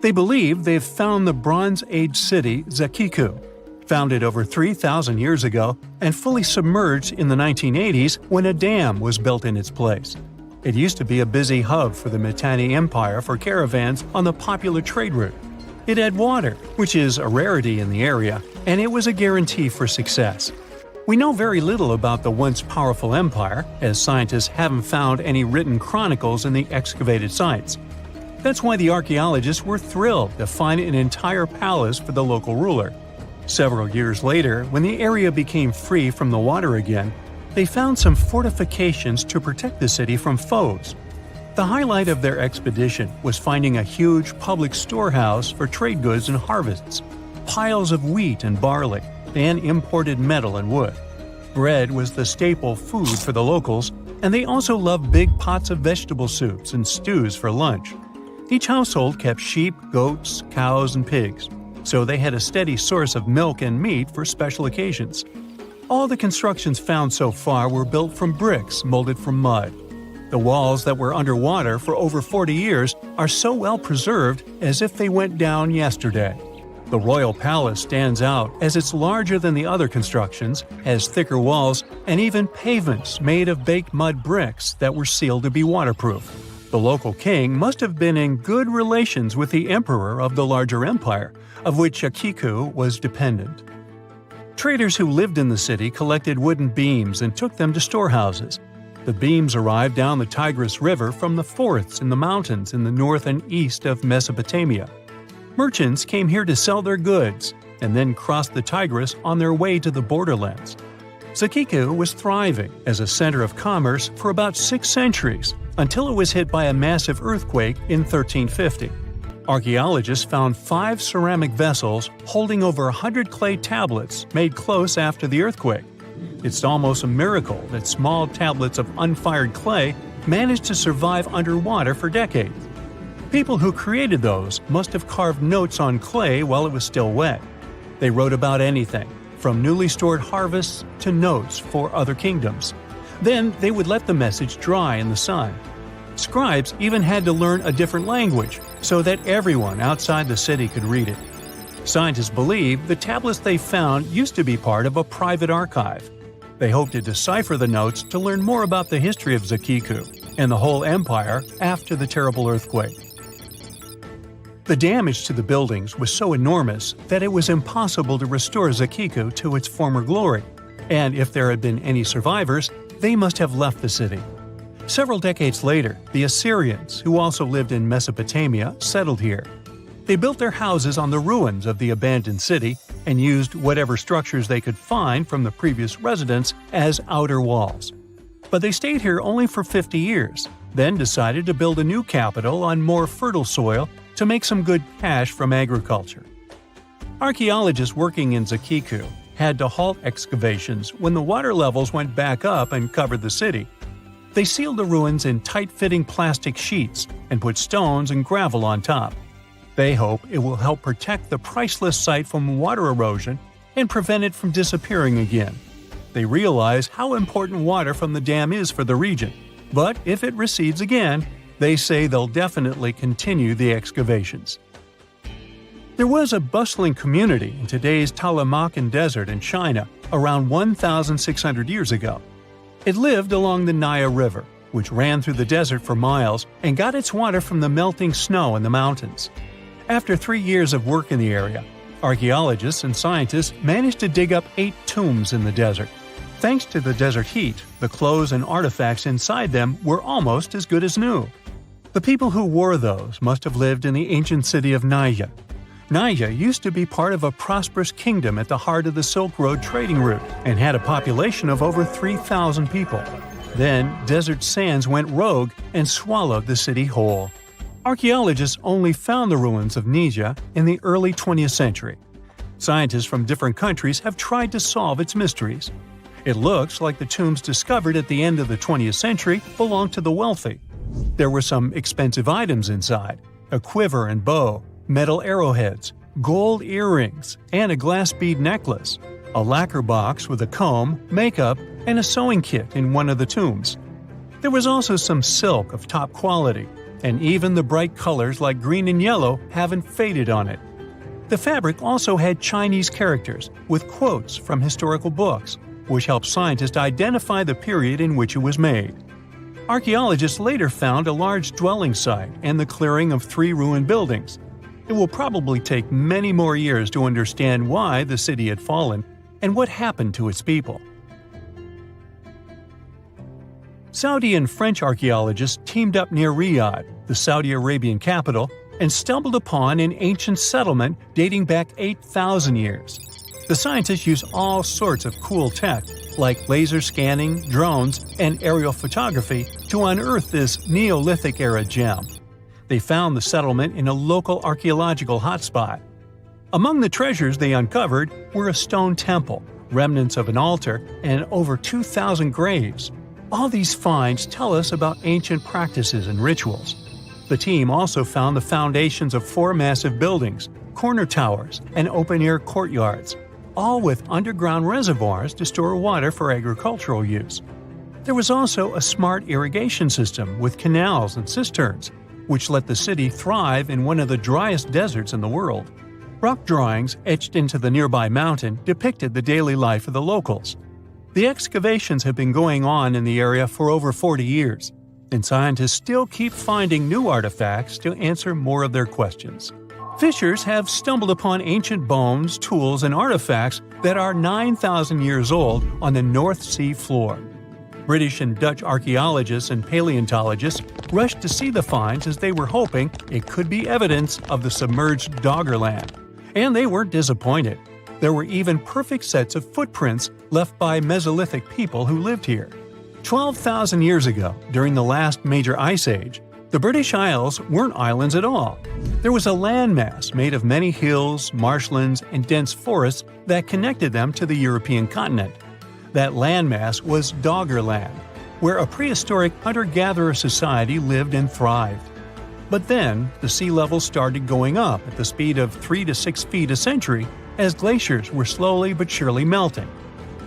They believe they've found the Bronze Age city Zaikiku, founded over 3,000 years ago and fully submerged in the 1980s when a dam was built in its place. It used to be a busy hub for the Mitanni Empire for caravans on the popular trade route. It had water, which is a rarity in the area, and it was a guarantee for success. We know very little about the once powerful empire, as scientists haven't found any written chronicles in the excavated sites. That's why the archaeologists were thrilled to find an entire palace for the local ruler. Several years later, when the area became free from the water again, they found some fortifications to protect the city from foes. The highlight of their expedition was finding a huge public storehouse for trade goods and harvests, piles of wheat and barley, and imported metal and wood. Bread was the staple food for the locals, and they also loved big pots of vegetable soups and stews for lunch. Each household kept sheep, goats, cows, and pigs, so they had a steady source of milk and meat for special occasions. All the constructions found so far were built from bricks molded from mud. The walls that were underwater for over 40 years are so well preserved as if they went down yesterday. The royal palace stands out as it's larger than the other constructions, has thicker walls, and even pavements made of baked mud bricks that were sealed to be waterproof. The local king must have been in good relations with the emperor of the larger empire, of which Zaikiku was dependent. Traders who lived in the city collected wooden beams and took them to storehouses. The beams arrived down the Tigris River from the forests in the mountains in the north and east of Mesopotamia. Merchants came here to sell their goods and then crossed the Tigris on their way to the borderlands. Zaikiku was thriving as a center of commerce for about 6 centuries until it was hit by a massive earthquake in 1350. Archaeologists found 5 ceramic vessels holding over 100 clay tablets made close after the earthquake. It's almost a miracle that small tablets of unfired clay managed to survive underwater for decades. People who created those must have carved notes on clay while it was still wet. They wrote about anything, from newly stored harvests to notes for other kingdoms. Then they would let the message dry in the sun. Scribes even had to learn a different language so that everyone outside the city could read it. Scientists believe the tablets they found used to be part of a private archive. They hoped to decipher the notes to learn more about the history of Zaikiku and the whole empire after the terrible earthquake. The damage to the buildings was so enormous that it was impossible to restore Zaikiku to its former glory, and if there had been any survivors, they must have left the city. Several decades later, the Assyrians, who also lived in Mesopotamia, settled here. They built their houses on the ruins of the abandoned city and used whatever structures they could find from the previous residents as outer walls. But they stayed here only for 50 years, then decided to build a new capital on more fertile soil to make some good cash from agriculture. Archaeologists working in Zaikiku had to halt excavations when the water levels went back up and covered the city. They sealed the ruins in tight-fitting plastic sheets and put stones and gravel on top. They hope it will help protect the priceless site from water erosion and prevent it from disappearing again. They realize how important water from the dam is for the region, but if it recedes again, they say they'll definitely continue the excavations. There was a bustling community in today's Taklamakan Desert in China around 1,600 years ago. It lived along the Nile River, which ran through the desert for miles and got its water from the melting snow in the mountains. After 3 years of work in the area, archaeologists and scientists managed to dig up 8 tombs in the desert. Thanks to the desert heat, the clothes and artifacts inside them were almost as good as new. The people who wore those must have lived in the ancient city of Naya. Naya used to be part of a prosperous kingdom at the heart of the Silk Road trading route and had a population of over 3,000 people. Then, desert sands went rogue and swallowed the city whole. Archaeologists only found the ruins of Nija in the early 20th century. Scientists from different countries have tried to solve its mysteries. It looks like the tombs discovered at the end of the 20th century belonged to the wealthy. There were some expensive items inside: a quiver and bow, metal arrowheads, gold earrings, and a glass bead necklace, a lacquer box with a comb, makeup, and a sewing kit in one of the tombs. There was also some silk of top quality, and even the bright colors like green and yellow haven't faded on it. The fabric also had Chinese characters with quotes from historical books, which helped scientists identify the period in which it was made. Archaeologists later found a large dwelling site and the clearing of 3 ruined buildings. It will probably take many more years to understand why the city had fallen and what happened to its people. Saudi and French archaeologists teamed up near Riyadh, the Saudi Arabian capital, and stumbled upon an ancient settlement dating back 8,000 years. The scientists used all sorts of cool tech, like laser scanning, drones, and aerial photography, to unearth this Neolithic-era gem. They found the settlement in a local archaeological hotspot. Among the treasures they uncovered were a stone temple, remnants of an altar, and over 2,000 graves. All these finds tell us about ancient practices and rituals. The team also found the foundations of 4 massive buildings, corner towers, and open-air courtyards, all with underground reservoirs to store water for agricultural use. There was also a smart irrigation system with canals and cisterns, which let the city thrive in one of the driest deserts in the world. Rock drawings etched into the nearby mountain depicted the daily life of the locals. The excavations have been going on in the area for over 40 years, and scientists still keep finding new artifacts to answer more of their questions. Fishers have stumbled upon ancient bones, tools, and artifacts that are 9,000 years old on the North Sea floor. British and Dutch archaeologists and paleontologists rushed to see the finds as they were hoping it could be evidence of the submerged Doggerland. And they weren't disappointed. There were even perfect sets of footprints left by Mesolithic people who lived here. 12,000 years ago, during the last major ice age, the British Isles weren't islands at all. There was a landmass made of many hills, marshlands, and dense forests that connected them to the European continent. That landmass was Doggerland. where a prehistoric hunter-gatherer society lived and thrived. But then, the sea level started going up at the speed of 3 to 6 feet a century as glaciers were slowly but surely melting.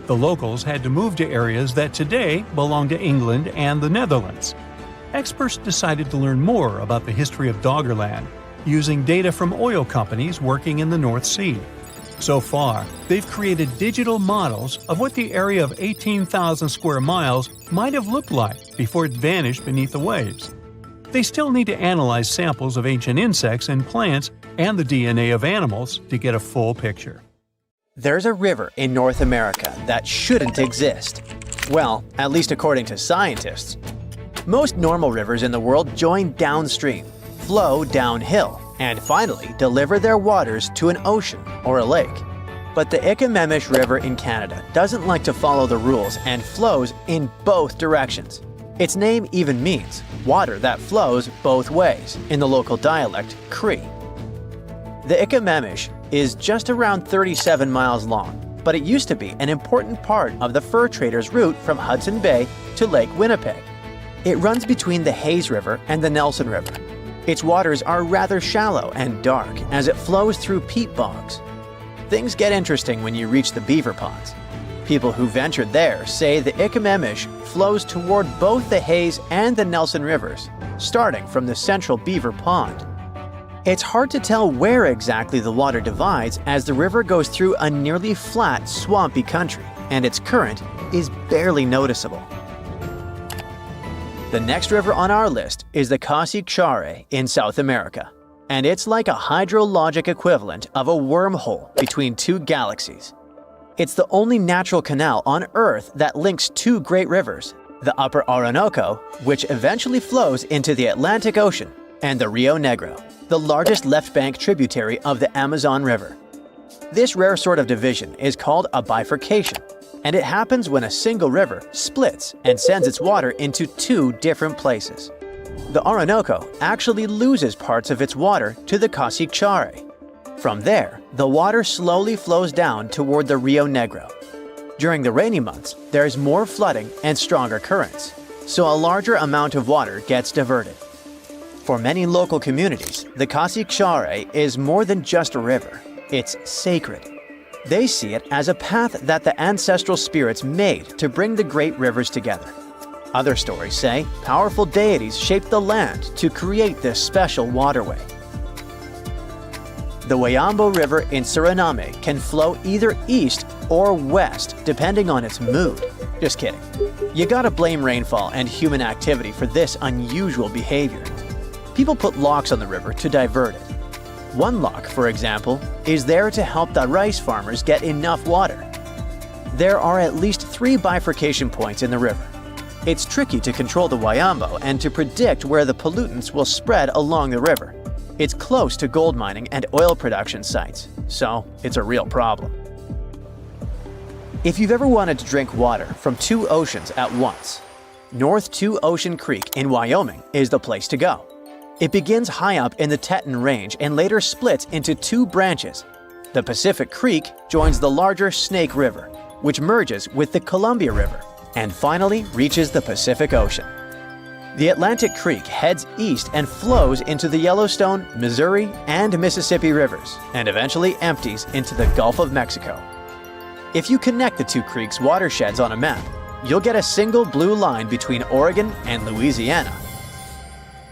The locals had to move to areas that today belong to England and the Netherlands. Experts decided to learn more about the history of Doggerland, using data from oil companies working in the North Sea. So far, they've created digital models of what the area of 18,000 square miles might have looked like before it vanished beneath the waves. They still need to analyze samples of ancient insects and plants and the DNA of animals to get a full picture. There's a river in North America that shouldn't exist. Well, at least according to scientists. Most normal rivers in the world join downstream, flow downhill, and finally deliver their waters to an ocean or a lake. But the Unopened River in Canada doesn't like to follow the rules and flows in both directions. Its name even means water that flows both ways, in the local dialect, Cree. The Unopened is just around 37 miles long, but it used to be an important part of the fur traders' route from Hudson Bay to Lake Winnipeg. It runs between the Hayes River and the Nelson River. Its waters are rather shallow and dark as it flows through peat bogs. Things get interesting when you reach the beaver ponds. People who ventured there say the Unopened flows toward both the Hayes and the Nelson rivers, starting from the central beaver pond. It's hard to tell where exactly the water divides as the river goes through a nearly flat, swampy country, and its current is barely noticeable. The next river on our list is the Saqqara in South America, and it's like a hydrologic equivalent of a wormhole between two galaxies. It's the only natural canal on Earth that links two great rivers, the Upper Orinoco, which eventually flows into the Atlantic Ocean, and the Rio Negro, the largest left bank tributary of the Amazon River. This rare sort of division is called a bifurcation, and it happens when a single river splits and sends its water into two different places. The Orinoco actually loses parts of its water to the Saqqara. From there, the water slowly flows down toward the Rio Negro. During the rainy months, there is more flooding and stronger currents, so a larger amount of water gets diverted. For many local communities, the Saqqara is more than just a river, it's sacred. They see it as a path that the ancestral spirits made to bring the great rivers together. Other stories say powerful deities shaped the land to create this special waterway. The Wayambo River in Suriname can flow either east or west depending on its mood. Just kidding. You gotta blame rainfall and human activity for this unusual behavior. People put locks on the river to divert it. One lock, for example, is there to help the rice farmers get enough water. There are at least 3 bifurcation points in the river. It's tricky to control the Wayambo and to predict where the pollutants will spread along the river. It's close to gold mining and oil production sites, so it's a real problem. If you've ever wanted to drink water from 2 oceans at once, North Two Ocean Creek in Wyoming is the place to go. It begins high up in the Teton Range and later splits into 2 branches. The Pacific Creek joins the larger Snake River, which merges with the Columbia River, and finally reaches the Pacific Ocean. The Atlantic Creek heads east and flows into the Yellowstone, Missouri, and Mississippi rivers, and eventually empties into the Gulf of Mexico. If you connect the 2 creeks' watersheds on a map, you'll get a single blue line between Oregon and Louisiana.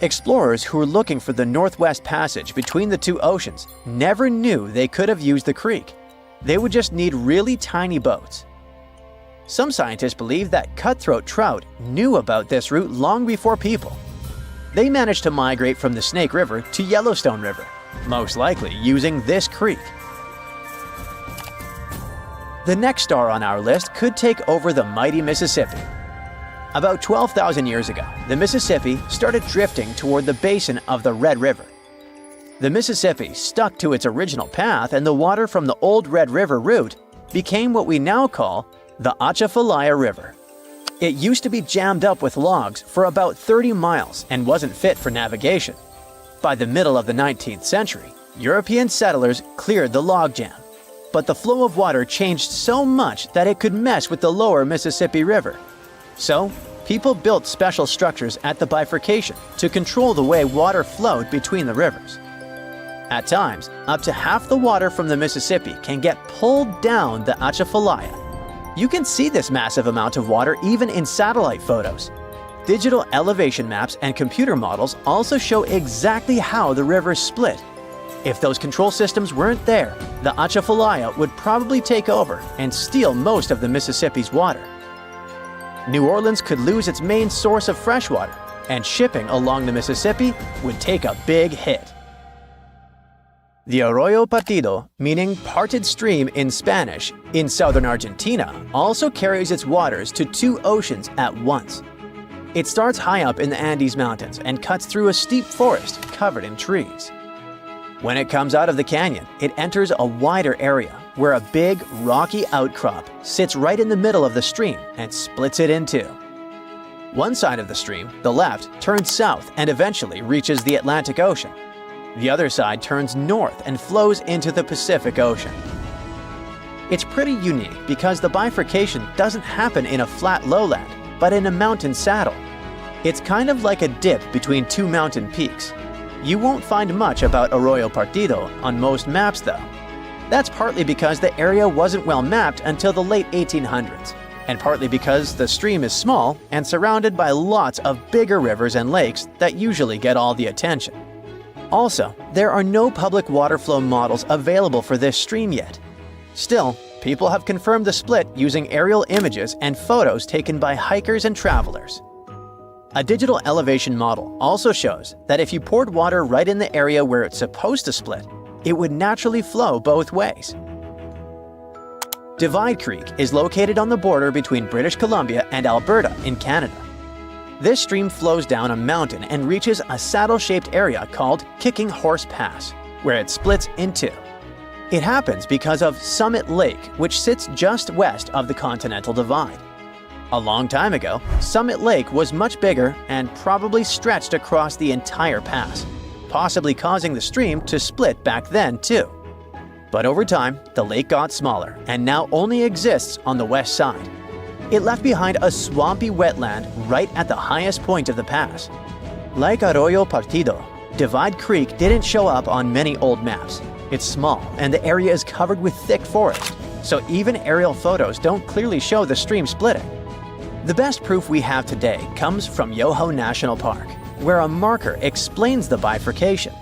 Explorers who were looking for the Northwest Passage between the 2 oceans never knew they could have used the creek. They would just need really tiny boats. Some scientists believe that cutthroat trout knew about this route long before people. They managed to migrate from the Snake River to Yellowstone River, most likely using this creek. The next star on our list could take over the mighty Mississippi. About 12,000 years ago, the Mississippi started drifting toward the basin of the Red River. The Mississippi stuck to its original path, and the water from the old Red River route became what we now call the Atchafalaya River. It used to be jammed up with logs for about 30 miles and wasn't fit for navigation. By the middle of the 19th century, European settlers cleared the logjam. But the flow of water changed so much that it could mess with the lower Mississippi River. So, people built special structures at the bifurcation to control the way water flowed between the rivers. At times, up to half the water from the Mississippi can get pulled down the Atchafalaya. You can see this massive amount of water even in satellite photos. Digital elevation maps and computer models also show exactly how the rivers split. If those control systems weren't there, the Atchafalaya would probably take over and steal most of the Mississippi's water. New Orleans could lose its main source of fresh water, and shipping along the Mississippi would take a big hit. The Arroyo Partido, meaning parted stream in Spanish, in southern Argentina, also carries its waters to two oceans at once. It starts high up in the Andes Mountains and cuts through a steep forest covered in trees. When it comes out of the canyon, it enters a wider area where a big, rocky outcrop sits right in the middle of the stream and splits it in two. One side of the stream, the left, turns south and eventually reaches the Atlantic Ocean. The other side turns north and flows into the Pacific Ocean. It's pretty unique because the bifurcation doesn't happen in a flat lowland, but in a mountain saddle. It's kind of like a dip between two mountain peaks. You won't find much about Arroyo Partido on most maps though. That's partly because the area wasn't well mapped until the late 1800s, and partly because the stream is small and surrounded by lots of bigger rivers and lakes that usually get all the attention. Also, there are no public water flow models available for this stream yet. Still, people have confirmed the split using aerial images and photos taken by hikers and travelers. A digital elevation model also shows that if you poured water right in the area where it's supposed to split, it would naturally flow both ways. Divide Creek is located on the border between British Columbia and Alberta in Canada. This stream flows down a mountain and reaches a saddle-shaped area called Kicking Horse Pass, where it splits in two. It happens because of Summit Lake, which sits just west of the Continental Divide. A long time ago, Summit Lake was much bigger and probably stretched across the entire pass, possibly causing the stream to split back then too. But over time, the lake got smaller and now only exists on the west side. It left behind a swampy wetland right at the highest point of the pass. Like Arroyo Partido, Divide Creek didn't show up on many old maps. It's small and the area is covered with thick forest, so even aerial photos don't clearly show the stream splitting. The best proof we have today comes from Yoho National Park, where a marker explains the bifurcation.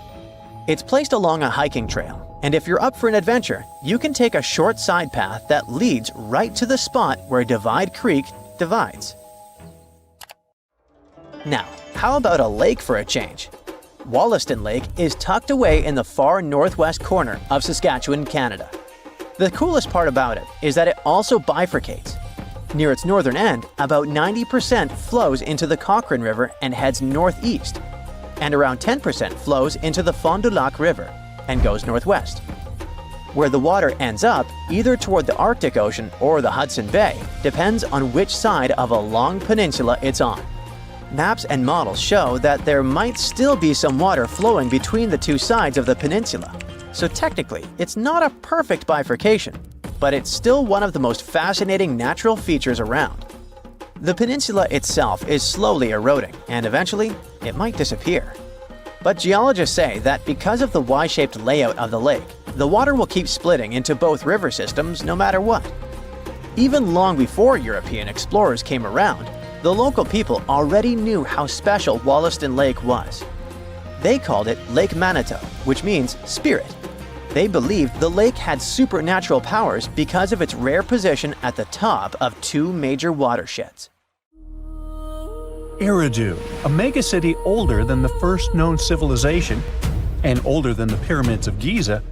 It's placed along a hiking trail, and if you're up for an adventure, you can take a short side path that leads right to the spot where Divide Creek divides. Now, how about a lake for a change? Wollaston Lake is tucked away in the far northwest corner of Saskatchewan, Canada. The coolest part about it is that it also bifurcates. Near its northern end, about 90% flows into the Cochrane River and heads northeast, and around 10% flows into the Fond du Lac River and goes northwest. Where the water ends up, either toward the Arctic Ocean or the Hudson Bay, depends on which side of a long peninsula it's on. Maps and models show that there might still be some water flowing between the two sides of the peninsula, so technically it's not a perfect bifurcation, but it's still one of the most fascinating natural features around. The peninsula itself is slowly eroding, and eventually, it might disappear. But geologists say that because of the Y-shaped layout of the lake, the water will keep splitting into both river systems no matter what. Even long before European explorers came around, the local people already knew how special Wollaston Lake was. They called it Lake Manitou, which means spirit. They believed the lake had supernatural powers because of its rare position at the top of two major watersheds. Iridu, a megacity older than the first known civilization and older than the pyramids of Giza,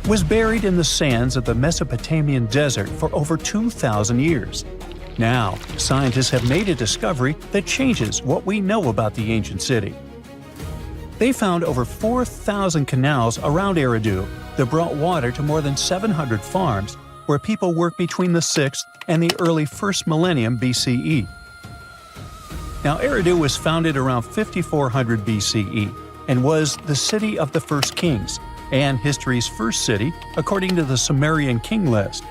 was buried in the sands of the Mesopotamian desert for over 2,000 years. Now, scientists have made a discovery that changes what we know about the ancient city. They found over 4,000 canals around Iridu that brought water to more than 700 farms where people worked between the 6th and the early 1st millennium BCE. Now, Iridu was founded around 5400 BCE and was the city of the first kings and history's first city according to the Sumerian king list,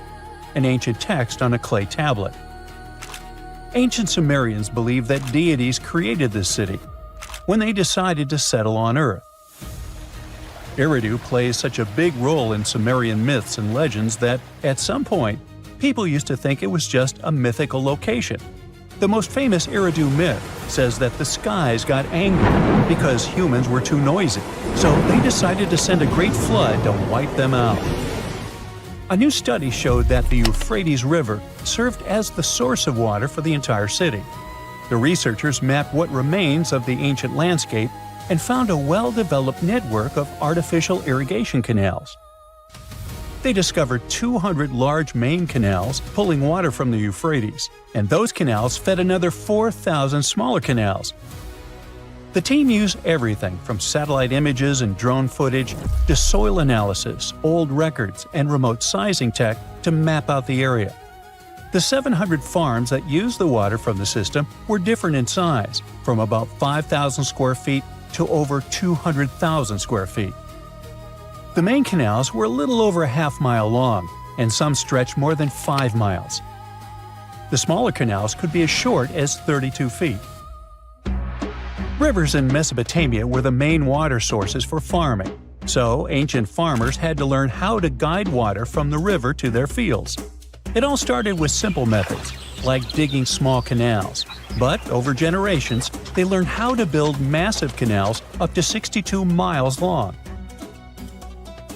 an ancient text on a clay tablet. Ancient Sumerians believed that deities created this city when they decided to settle on Earth. Iridu plays such a big role in Sumerian myths and legends that, at some point, people used to think it was just a mythical location. The most famous Iridu myth says that the skies got angry because humans were too noisy, so they decided to send a great flood to wipe them out. A new study showed that the Euphrates River served as the source of water for the entire city. The researchers mapped what remains of the ancient landscape and found a well-developed network of artificial irrigation canals. They discovered 200 large main canals pulling water from the Euphrates, and those canals fed another 4,000 smaller canals. The team used everything from satellite images and drone footage to soil analysis, old records, and remote sizing tech to map out the area. The 700 farms that used the water from the system were different in size, from about 5,000 square feet to over 200,000 square feet. The main canals were a little over a half-mile long, and some stretched more than 5 miles. The smaller canals could be as short as 32 feet. Rivers in Mesopotamia were the main water sources for farming, so ancient farmers had to learn how to guide water from the river to their fields. It all started with simple methods, like digging small canals, but over generations, they learned how to build massive canals up to 62 miles long.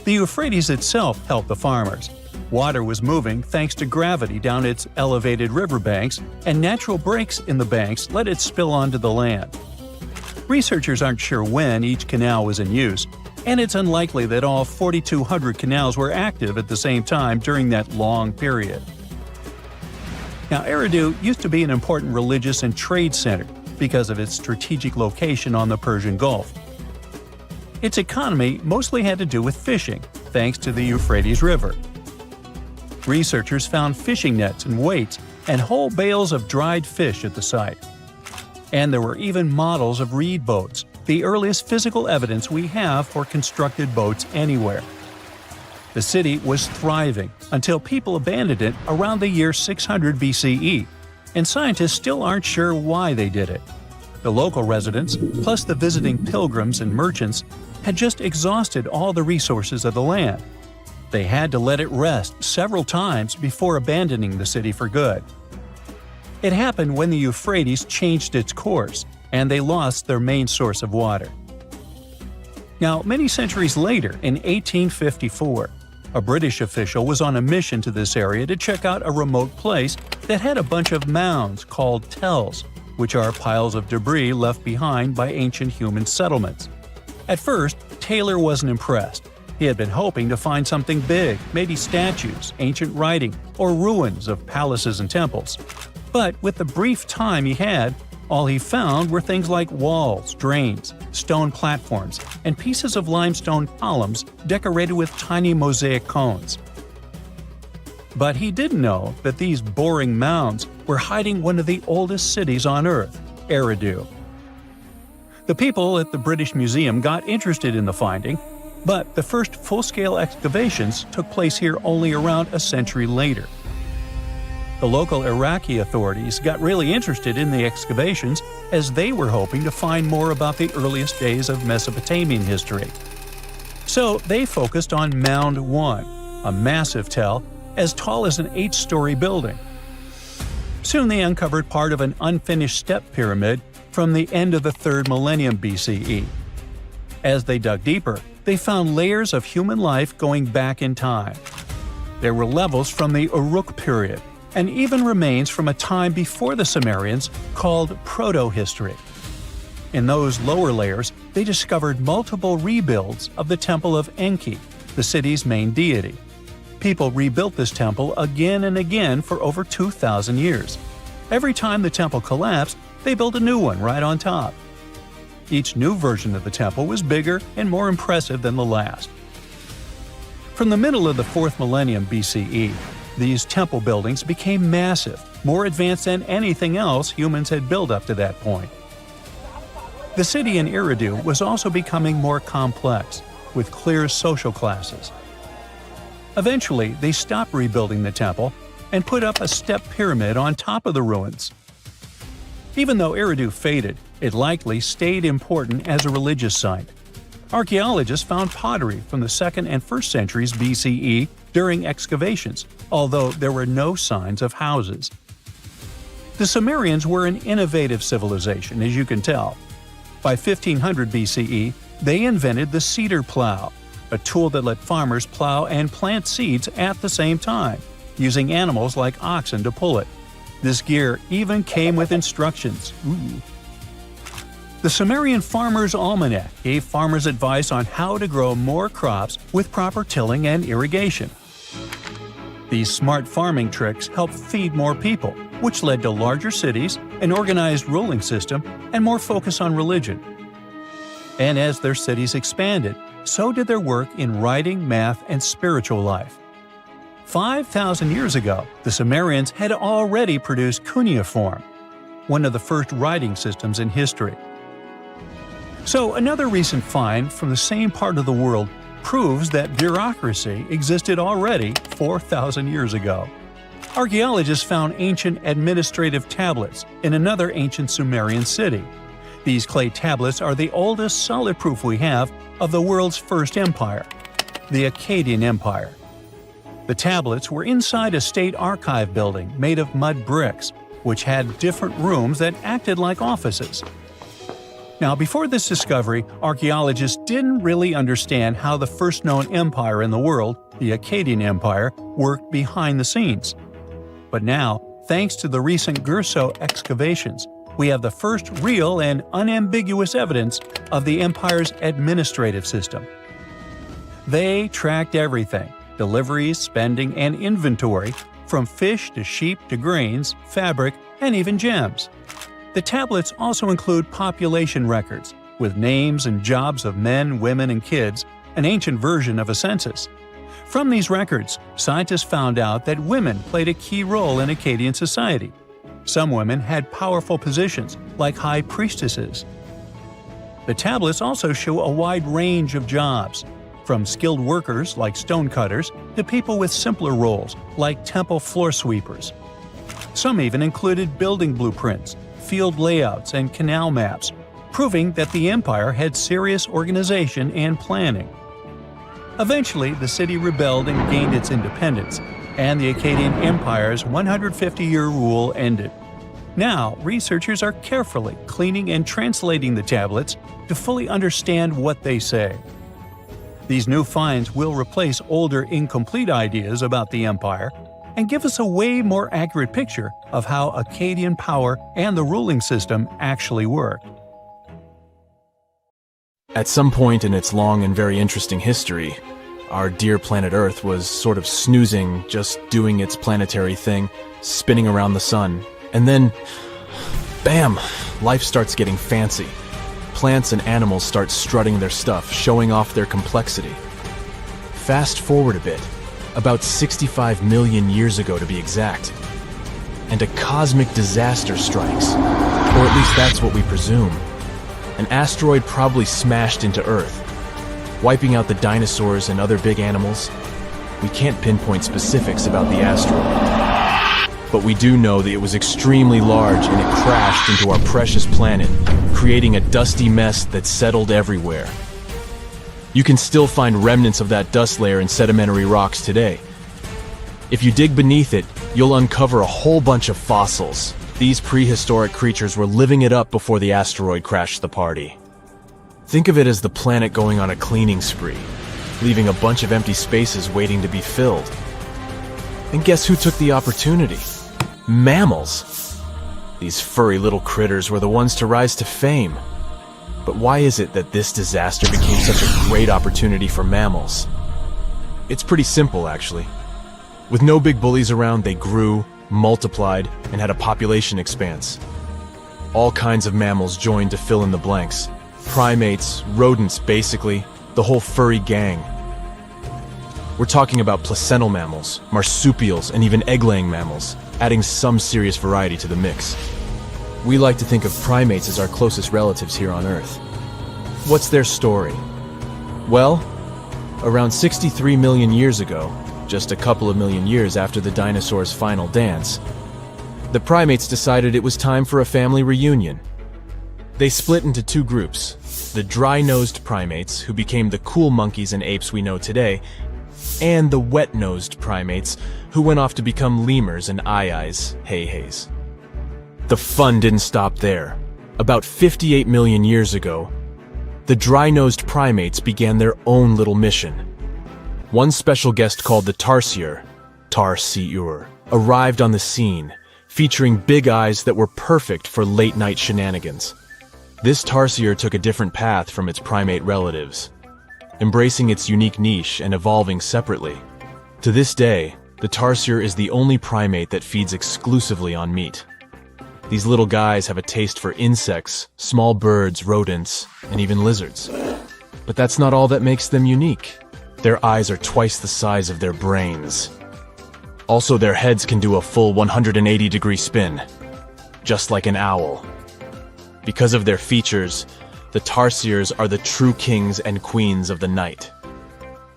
The Euphrates itself helped the farmers. Water was moving thanks to gravity down its elevated riverbanks, and natural breaks in the banks let it spill onto the land. Researchers aren't sure when each canal was in use, and it's unlikely that all 4,200 canals were active at the same time during that long period. Now, Eridu used to be an important religious and trade center because of its strategic location on the Persian Gulf. Its economy mostly had to do with fishing, thanks to the Euphrates River. Researchers found fishing nets and weights and whole bales of dried fish at the site. And there were even models of reed boats, the earliest physical evidence we have for constructed boats anywhere. The city was thriving until people abandoned it around the year 600 BCE, and scientists still aren't sure why they did it. The local residents, plus the visiting pilgrims and merchants, had just exhausted all the resources of the land. They had to let it rest several times before abandoning the city for good. It happened when the Euphrates changed its course, and they lost their main source of water. Now, many centuries later, in 1854, a British official was on a mission to this area to check out a remote place that had a bunch of mounds called tells, which are piles of debris left behind by ancient human settlements. At first, Taylor wasn't impressed. He had been hoping to find something big, maybe statues, ancient writing, or ruins of palaces and temples. But with the brief time he had, all he found were things like walls, drains, stone platforms, and pieces of limestone columns decorated with tiny mosaic cones. But he didn't know that these boring mounds were hiding one of the oldest cities on Earth, Eridu. The people at the British Museum got interested in the finding, but the first full-scale excavations took place here only around a century later. The local Iraqi authorities got really interested in the excavations as they were hoping to find more about the earliest days of Mesopotamian history. So they focused on Mound 1, a massive tell as tall as an 8-story building. Soon they uncovered part of an unfinished step pyramid from the end of the 3rd millennium BCE. As they dug deeper, they found layers of human life going back in time. There were levels from the Uruk period, and even remains from a time before the Sumerians called proto-history. In those lower layers, they discovered multiple rebuilds of the Temple of Enki, the city's main deity. People rebuilt this temple again and again for over 2,000 years. Every time the temple collapsed, they built a new one right on top. Each new version of the temple was bigger and more impressive than the last. From the middle of the 4th millennium BCE, these temple buildings became massive, more advanced than anything else humans had built up to that point. The city in Iridu was also becoming more complex, with clear social classes. Eventually, they stopped rebuilding the temple and put up a step pyramid on top of the ruins. Even though Iridu faded, it likely stayed important as a religious site. Archaeologists found pottery from the 2nd and 1st centuries BCE during excavations, although there were no signs of houses. The Sumerians were an innovative civilization, as you can tell. By 1500 BCE, they invented the cedar plow, a tool that let farmers plow and plant seeds at the same time, using animals like oxen to pull it. This gear even came with instructions. The Sumerian Farmer's Almanac gave farmers advice on how to grow more crops with proper tilling and irrigation. These smart farming tricks helped feed more people, which led to larger cities, an organized ruling system, and more focus on religion. And as their cities expanded, so did their work in writing, math, and spiritual life. 5,000 years ago, the Sumerians had already produced cuneiform, one of the first writing systems in history. So another recent find from the same part of the world proves that bureaucracy existed already 4,000 years ago. Archaeologists found ancient administrative tablets in another ancient Sumerian city. These clay tablets are the oldest solid proof we have of the world's first empire, the Akkadian Empire. The tablets were inside a state archive building made of mud bricks, which had different rooms that acted like offices. Now, before this discovery, archaeologists didn't really understand how the first known empire in the world, the Akkadian Empire, worked behind the scenes. But now, thanks to the recent Gerso excavations, we have the first real and unambiguous evidence of the empire's administrative system. They tracked everything – deliveries, spending, and inventory, from fish to sheep to grains, fabric, and even gems. The tablets also include population records, with names and jobs of men, women, and kids, an ancient version of a census. From these records, scientists found out that women played a key role in Akkadian society. Some women had powerful positions, like high priestesses. The tablets also show a wide range of jobs, from skilled workers like stonecutters to people with simpler roles like temple floor sweepers. Some even included building blueprints, field layouts, and canal maps, proving that the empire had serious organization and planning. Eventually, the city rebelled and gained its independence, and the Akkadian Empire's 150-year rule ended. Now, researchers are carefully cleaning and translating the tablets to fully understand what they say. These new finds will replace older, incomplete ideas about the empire and give us a way more accurate picture of how Akkadian power and the ruling system actually worked. At some point in its long and very interesting history, our dear planet Earth was sort of snoozing, just doing its planetary thing, spinning around the sun. And then, bam, life starts getting fancy. Plants and animals start strutting their stuff, showing off their complexity. Fast forward a bit, about 65 million years ago to be exact, and a cosmic disaster strikes, or at least that's what we presume. An asteroid probably smashed into Earth, wiping out the dinosaurs and other big animals. We can't pinpoint specifics about the asteroid, but we do know that it was extremely large and it crashed into our precious planet, creating a dusty mess that settled everywhere. You can still find remnants of that dust layer in sedimentary rocks today. If you dig beneath it, you'll uncover a whole bunch of fossils. These prehistoric creatures were living it up before the asteroid crashed the party. Think of it as the planet going on a cleaning spree, leaving a bunch of empty spaces waiting to be filled. And guess who took the opportunity? Mammals! These furry little critters were the ones to rise to fame. But why is it that this disaster became such a great opportunity for mammals? It's pretty simple, actually. With no big bullies around, they grew, multiplied, and had a population expanse. All kinds of mammals joined to fill in the blanks. Primates, rodents, basically, the whole furry gang. We're talking about placental mammals, marsupials, and even egg-laying mammals, adding some serious variety to the mix. We like to think of primates as our closest relatives here on Earth. What's their story? Well, around 63 million years ago, just a couple of million years after the dinosaurs' final dance, the primates decided it was time for a family reunion. They split into two groups, the dry-nosed primates, who became the cool monkeys and apes we know today, and the wet-nosed primates, who went off to become lemurs and aye-ayes, hey-hays. The fun didn't stop there. About 58 million years ago, the dry-nosed primates began their own little mission. One special guest called the Tarsier, arrived on the scene, featuring big eyes that were perfect for late-night shenanigans. This Tarsier took a different path from its primate relatives, embracing its unique niche and evolving separately. To this day, the Tarsier is the only primate that feeds exclusively on meat. These little guys have a taste for insects, small birds, rodents, and even lizards. But that's not all that makes them unique. Their eyes are twice the size of their brains. Also, their heads can do a full 180-degree spin, just like an owl. Because of their features, the Tarsiers are the true kings and queens of the night.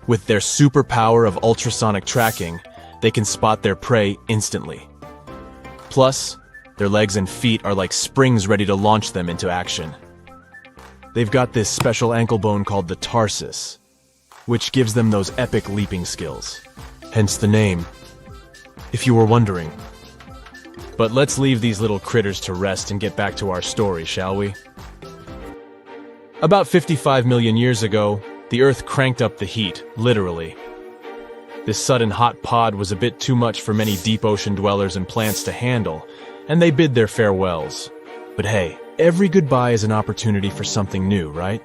With their superpower of ultrasonic tracking, they can spot their prey instantly. Plus, their legs and feet are like springs ready to launch them into action. They've got this special ankle bone called the tarsus, which gives them those epic leaping skills. Hence the name, if you were wondering. But let's leave these little critters to rest and get back to our story, shall we? About 55 million years ago, the Earth cranked up the heat, literally. This sudden hot pod was a bit too much for many deep ocean dwellers and plants to handle, and they bid their farewells. But hey, every goodbye is an opportunity for something new, right?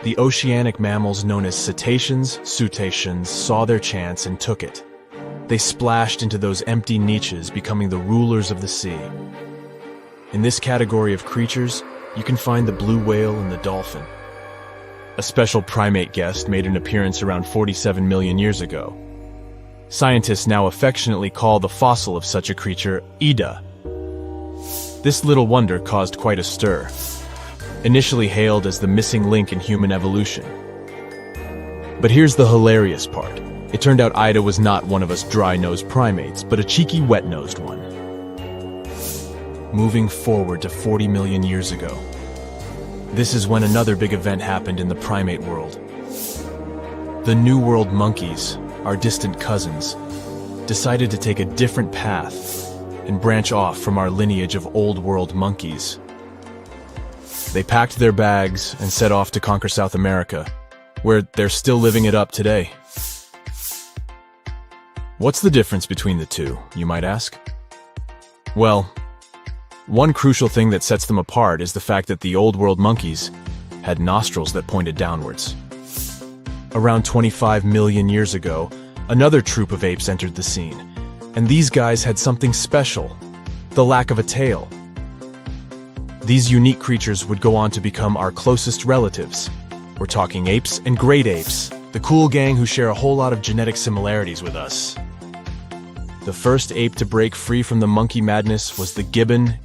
The oceanic mammals known as cetaceans, saw their chance and took it. They splashed into those empty niches, becoming the rulers of the sea. In this category of creatures, you can find the blue whale and the dolphin. A special primate guest made an appearance around 47 million years ago. Scientists now affectionately call the fossil of such a creature Ida. This little wonder caused quite a stir, initially hailed as the missing link in human evolution. But here's the hilarious part. It turned out Ida was not one of us dry-nosed primates, but a cheeky wet-nosed one. Moving forward to 40 million years ago, this is when another big event happened in the primate world. The New World monkeys, our distant cousins, decided to take a different path and branch off from our lineage of Old World monkeys. They packed their bags and set off to conquer South America, where they're still living it up today. What's the difference between the two, you might ask? Well, one crucial thing that sets them apart is the fact that the Old World monkeys had nostrils that pointed downwards. Around 25 million years ago, another troop of apes entered the scene, and these guys had something special, the lack of a tail. These unique creatures would go on to become our closest relatives. We're talking apes and great apes, the cool gang who share a whole lot of genetic similarities with us. The first ape to break free from the monkey madness was the gibbon.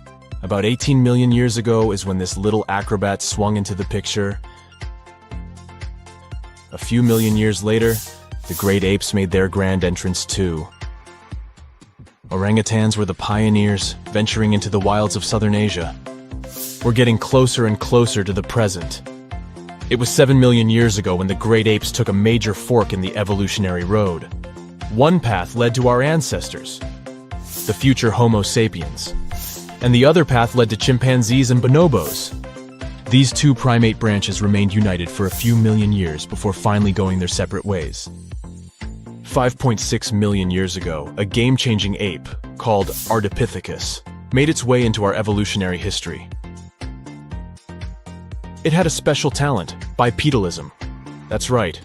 About 18 million years ago is when this little acrobat swung into the picture. A few million years later, the great apes made their grand entrance too. Orangutans were the pioneers, venturing into the wilds of southern Asia. We're getting closer and closer to the present. It was 7 million years ago when the great apes took a major fork in the evolutionary road. One path led to our ancestors, the future Homo sapiens, and the other path led to chimpanzees and bonobos. These two primate branches remained united for a few million years before finally going their separate ways. 5.6 million years ago, a game-changing ape called Ardipithecus made its way into our evolutionary history. It had a special talent, bipedalism. That's right,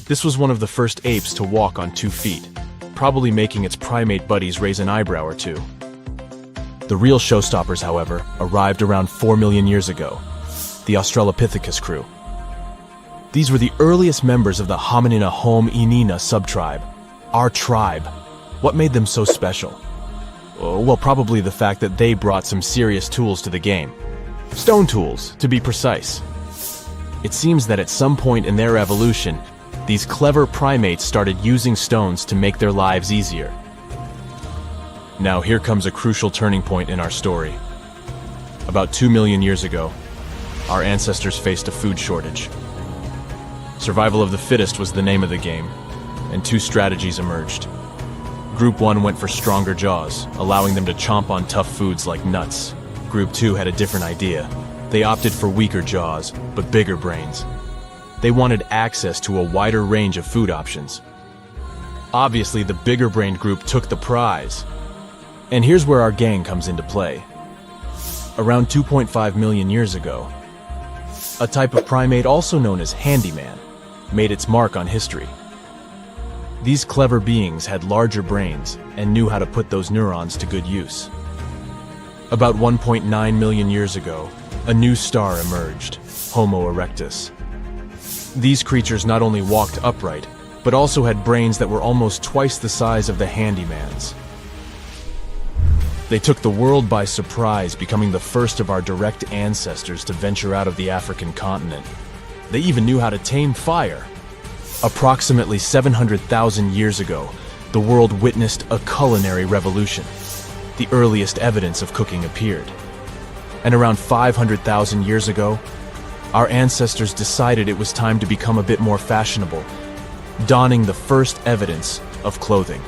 this was one of the first apes to walk on 2 feet, probably making its primate buddies raise an eyebrow or two. The real showstoppers, however, arrived around 4 million years ago, the Australopithecus crew. These were the earliest members of the Hominina hominina subtribe, our tribe. What made them so special? Well, probably the fact that they brought some serious tools to the game. Stone tools, to be precise. It seems that at some point in their evolution, these clever primates started using stones to make their lives easier. Now here comes a crucial turning point in our story. About 2 million years ago, our ancestors faced a food shortage. Survival of the fittest was the name of the game, and two strategies emerged. Group 1 went for stronger jaws, allowing them to chomp on tough foods like nuts. Group 2 had a different idea. They opted for weaker jaws, but bigger brains. They wanted access to a wider range of food options. Obviously, the bigger-brained group took the prize. And here's where our gang comes into play. Around 2.5 million years ago, a type of primate also known as handyman made its mark on history. These clever beings had larger brains and knew how to put those neurons to good use. About 1.9 million years ago, a new star emerged, Homo erectus. These creatures not only walked upright, but also had brains that were almost twice the size of the handyman's. They took the world by surprise, becoming the first of our direct ancestors to venture out of the African continent. They even knew how to tame fire. Approximately 700,000 years ago, the world witnessed a culinary revolution. The earliest evidence of cooking appeared. And around 500,000 years ago, our ancestors decided it was time to become a bit more fashionable, donning the first evidence of clothing.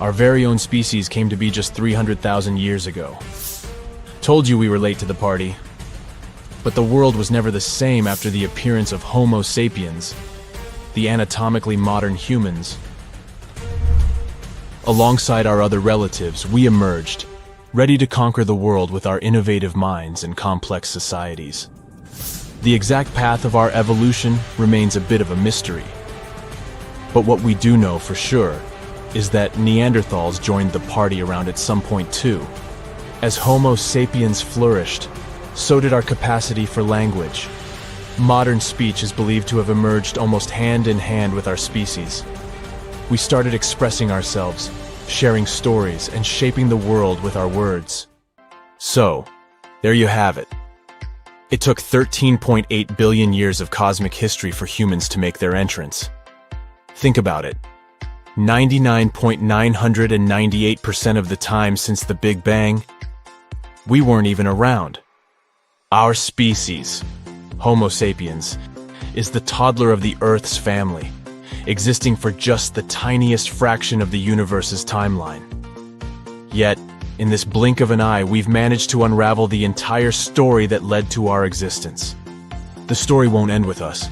Our very own species came to be just 300,000 years ago. Told you we were late to the party. But the world was never the same after the appearance of Homo sapiens, the anatomically modern humans. Alongside our other relatives, we emerged, ready to conquer the world with our innovative minds and complex societies. The exact path of our evolution remains a bit of a mystery. But what we do know for sure is that Neanderthals joined the party around at some point too. As Homo sapiens flourished, so did our capacity for language. Modern speech is believed to have emerged almost hand in hand with our species. We started expressing ourselves, sharing stories, and shaping the world with our words. So, there you have it. It took 13.8 billion years of cosmic history for humans to make their entrance. Think about it. 99.998% of the time since the Big Bang, we weren't even around. Our species, Homo sapiens, is the toddler of the Earth's family, existing for just the tiniest fraction of the universe's timeline. Yet, in this blink of an eye, we've managed to unravel the entire story that led to our existence. The story won't end with us.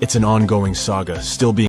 It's an ongoing saga, still being